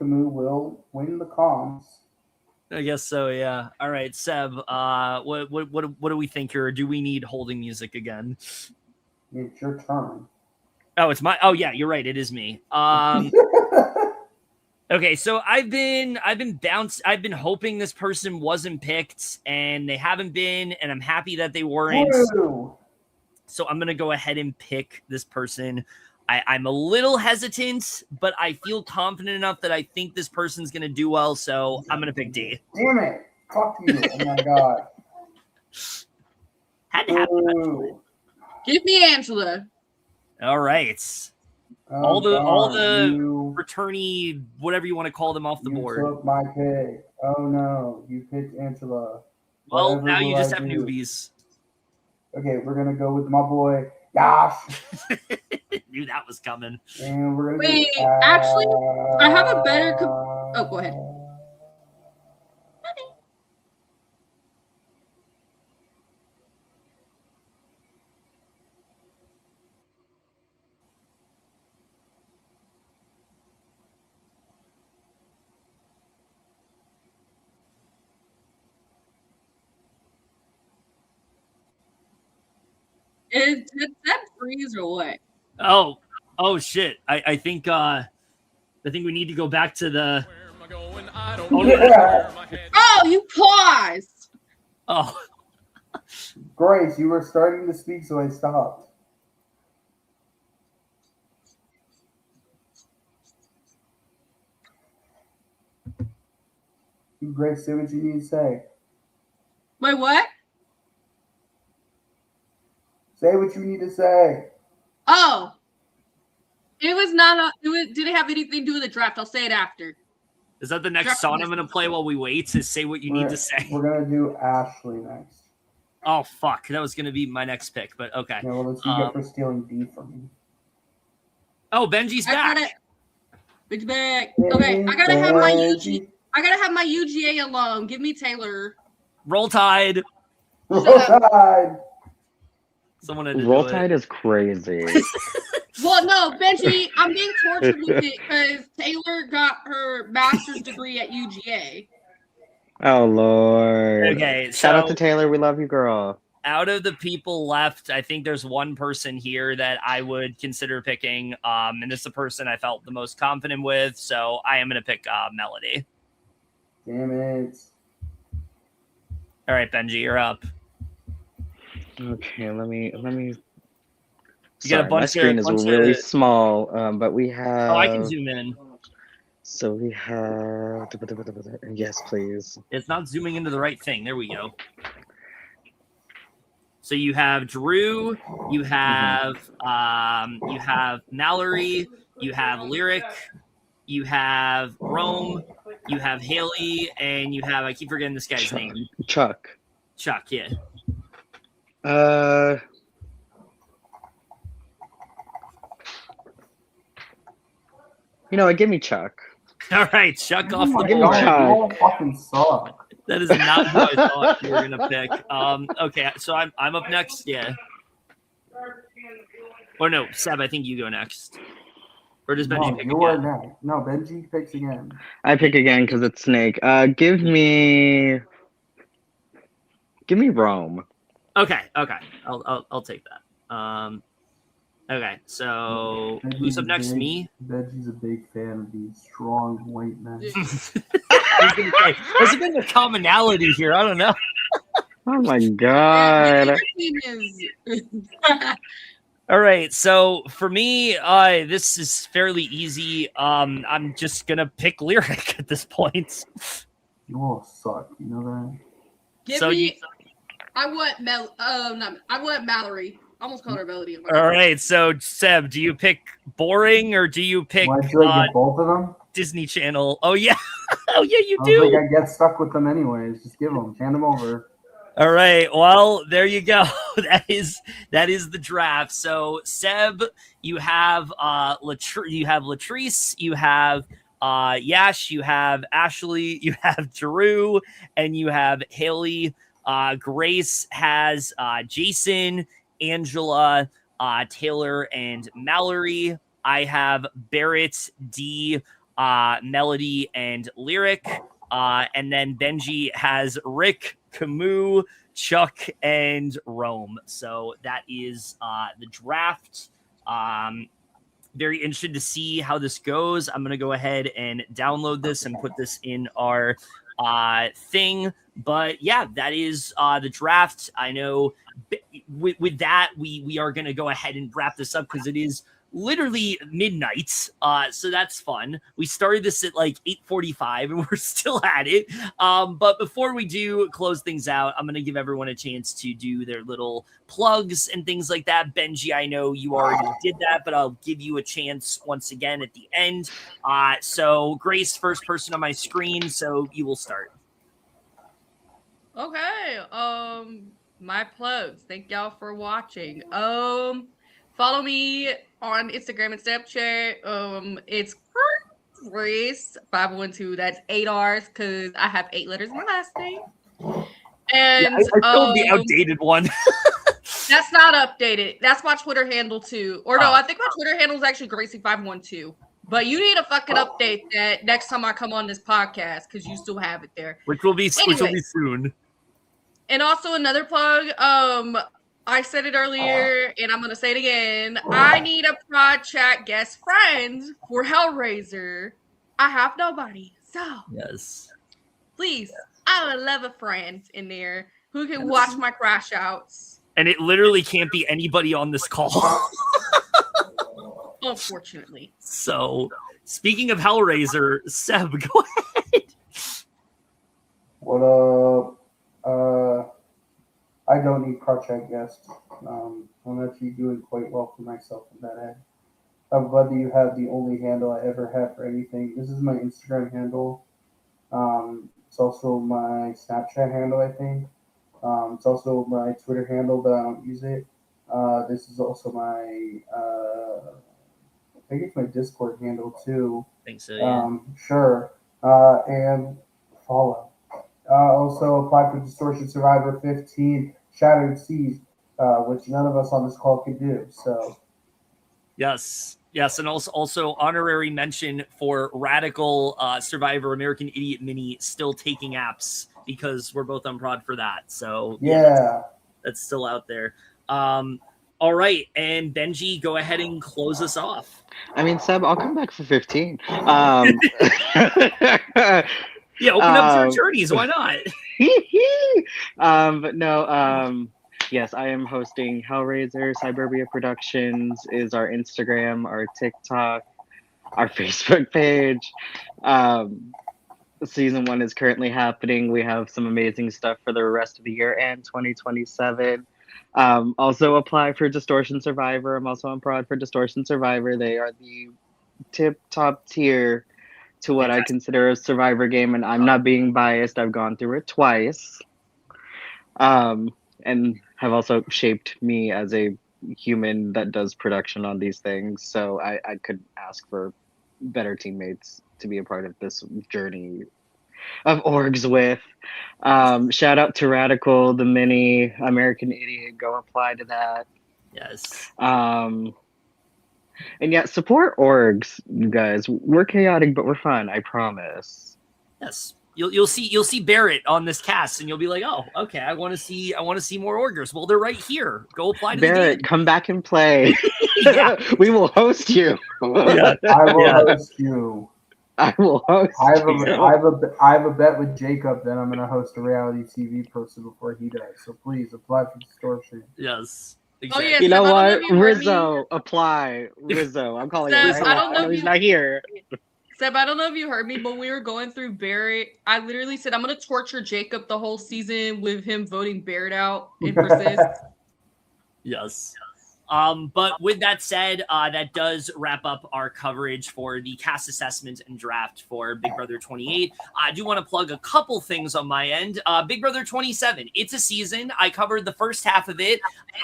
will win the comms. I guess so. Yeah. All right, Seb. What do we think here? Or do we need holding music again? It's your turn. Oh, it's my. Oh, yeah. You're right. It is me. Okay, so I've been bounced. I've been hoping this person wasn't picked, and they haven't been, and I'm happy that they weren't. Woo. So I'm gonna go ahead and pick this person. I'm a little hesitant, but I feel confident enough that I think this person's gonna do well. So I'm gonna pick D. Damn it! Fuck you! Oh my god! Had to happen. Woo. Give me Angela. All right. Oh, all the you returnee, whatever you want to call them, off the board. took my pick. Oh no, you picked Angela. Well, Whatever now you will just I have do? newbies. Okay, we're gonna go with my boy Yash, Knew that was coming. and we're gonna Wait, actually, I have a better. Oh, go ahead. Did that freeze or what? Oh shit. I think we need to go back to the. Oh, Yeah. Oh, you paused. Oh. Grace, you were starting to speak, so I stopped. Grace, say what you need to say. Wait, what? Say what you need to say. Oh, it was not. Did it have anything to do with the draft? I'll say it after. Is that the next song I'm going to play while we wait to say what you need to say? We're going to do Ashley next. Oh, fuck. That was going to be my next pick, but okay. Yeah, well, let's see get for stealing D from me. Oh, Benji's back. Benji's back. Okay, I gotta have my UGA alum. Give me Taylor. Roll Tide. Roll Tide. Someone had to Roll do Tide it. is crazy. Well, no, Benji, I'm being tortured with it because Taylor got her master's degree at UGA. Oh, Lord. Okay, Shout out to Taylor. We love you, girl. Out of the people left, I think there's one person here that I would consider picking, and this is the person I felt the most confident with, so I am going to pick Melody. Damn it. All right, Benji, you're up. Okay, let me. You got a bunch my screen is really small, but we have. Oh, I can zoom in. So we have. Yes, please. It's not zooming into the right thing. There we go. So you have Drew, you have Mallory, you have Lyric, you have Rome, you have Haley, and you have, I keep forgetting this guy's name. Chuck, yeah. Give me Chuck. All right, Chuck off the Give me board. Chuck. Fucking suck. That is not who I thought you were gonna pick. Okay, so I'm up next. Yeah. Or no, Seb, I think you go next. Or does Benji pick again? No, Benji picks again. I pick again because it's Snake. Give me Rome. Okay. I'll take that. Okay, so who's up next? Me? Benji's a big fan of these strong white men. There's a bit of a commonality here. I don't know. Oh my god. All right, so for me, this is fairly easy. I'm just gonna pick Lyric at this point. You all suck, you know that? I want Mallory. I almost called her Melody. All right, so Seb, do you pick boring or do you pick Why should I get both of them? Disney Channel? Oh yeah, you do. I get stuck with them anyways. Just give them, hand them over. All right, well there you go. That is the draft. So Seb, you have Latrice, you have Yash, you have Ashley, you have Drew, and you have Haley. Grace has Jason, Angela, Taylor, and Mallory. I have Barrett, D, Melody, and Lyric. And then Benji has Rick, Camus, Chuck, and Rome. So that is the draft. Very interested to see how this goes. I'm going to go ahead and download this and put this in our thing. But yeah, that is the draft. I know with that, we are going to go ahead and wrap this up because it is literally midnight. So that's fun. We started this at like 8:45 and we're still at it. But before we do close things out, I'm going to give everyone a chance to do their little plugs and things like that. Benji, I know you already did that, but I'll give you a chance once again at the end. So Grace, first person on my screen. So you will start. Okay. My plugs. Thank y'all for watching. Follow me on Instagram and Snapchat. It's Grace512. That's 8 R's because I have 8 letters in my last name. And I filled the outdated one. That's not updated. That's my Twitter handle too. Or no, I think my Twitter handle is actually Gracie512. But you need to fucking update that next time I come on this podcast because you still have it there. Which will be soon. And also another plug, I said it earlier and I'm going to say it again. I need a Prod Chat guest friend for Hellraiser. I have nobody. So, yes, please, I would love a friend in there who can watch my crash outs. And it literally can't be anybody on this call. Unfortunately. So, speaking of Hellraiser, Seb, go ahead. What up? I don't need project guests. I'm actually doing quite well for myself in that end. I'm glad that you have the only handle I ever had for anything. This is my Instagram handle. It's also my Snapchat handle, I think. It's also my Twitter handle, but I don't use it. This is also my, I think it's my Discord handle too. I think so, yeah. Sure. And follow. Also apply for Distortion Survivor 15 Shattered Seas, which none of us on this call could do. So Yes, and also honorary mention for Radical Survivor American Idiot Mini still taking apps because we're both on prod for that. So yeah, that's still out there. All right, and Benji, go ahead and close us off. I mean, Seb, I'll come back for 15. Yeah, open up your attorneys. Why not? But no, yes, I am hosting Hellraiser. Cyberbia Productions is our Instagram, our TikTok, our Facebook page. Season 1 is currently happening. We have some amazing stuff for the rest of the year and 2027. Also apply for Distortion Survivor. I'm also on prod for Distortion Survivor. They are the top tier to what I consider a Survivor game, and I'm not being biased. I've gone through it twice, and have also shaped me as a human that does production on these things. So I could ask for better teammates to be a part of this journey of orgs with. Shout out to Radical, the mini American Idiot. Go apply to that. Yes. And yeah, support orgs, you guys. We're chaotic, but we're fun. I promise. Yes. You'll see Barrett on this cast, and you'll be like, oh, okay, I want to see more orgers. Well, they're right here. Go apply to Barrett, the game. come back and play. Yeah. We will host you. Yeah. I will host you. I will host. I have a bet with Jacob that I'm going to host a reality TV person before he does. So please apply for Distortion. Yes. Exactly. Oh, yeah, you know Seb, what? Rizzo, apply. Rizzo. I'm calling Seb, him. I don't know if he's not here. Seb, I don't know if you heard me, but when we were going through Barrett, I literally said I'm going to torture Jacob the whole season with him voting Barrett out and persist. Yes. But with that said, that does wrap up our coverage for the cast assessment and draft for Big Brother 28. I do want to plug a couple things on my end. Big Brother 27, it's a season. I covered the first half of it,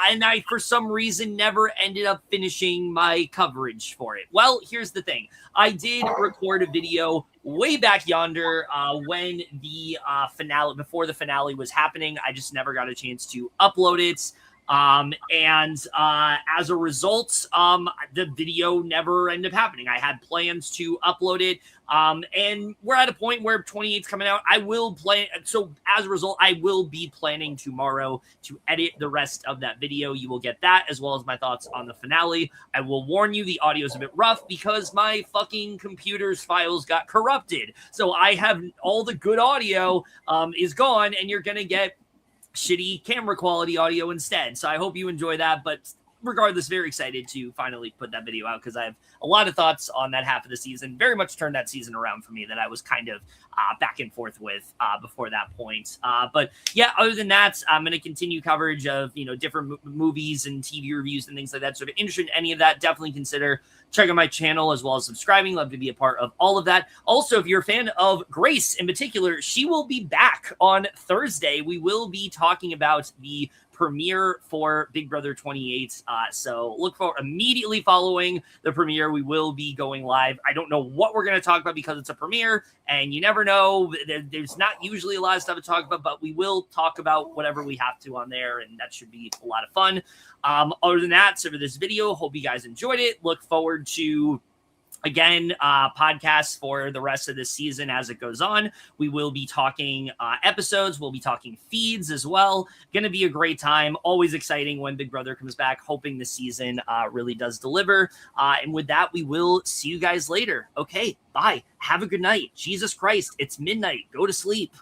and I, for some reason, never ended up finishing my coverage for it. Well, here's the thing. I did record a video way back yonder when the finale, before the finale was happening. I just never got a chance to upload it. As a result, the video never ended up happening. I had plans to upload it. And we're at a point where 28's coming out. I will play. So as a result, I will be planning tomorrow to edit the rest of that video. You will get that as well as my thoughts on the finale. I will warn you, the audio is a bit rough because my fucking computer's files got corrupted. So I have all the good audio, is gone, and you're going to get shitty camera quality audio instead. So I hope you enjoy that. But regardless, very excited to finally put that video out because I have a lot of thoughts on that half of the season. Very much turned that season around for me that I was kind of back and forth with before that point. But yeah, other than that, I'm going to continue coverage of, different movies and TV reviews and things like that. So if you're interested in any of that, definitely consider checking my channel as well as subscribing. Love to be a part of all of that. Also, if you're a fan of Grace in particular, she will be back on Thursday. We will be talking about the premiere for Big Brother 28. So look for immediately following the premiere. We will be going live. I don't know what we're going to talk about because it's a premiere and you never know. There's not usually a lot of stuff to talk about, but we will talk about whatever we have to on there, and that should be a lot of fun. Other than that, so for this video, hope you guys enjoyed it. Look forward to, again, podcasts for the rest of this season as it goes on. We will be talking episodes. We'll be talking feeds as well. Going to be a great time. Always exciting when Big Brother comes back. Hoping the season really does deliver. And with that, we will see you guys later. Okay, bye. Have a good night. Jesus Christ, it's midnight. Go to sleep.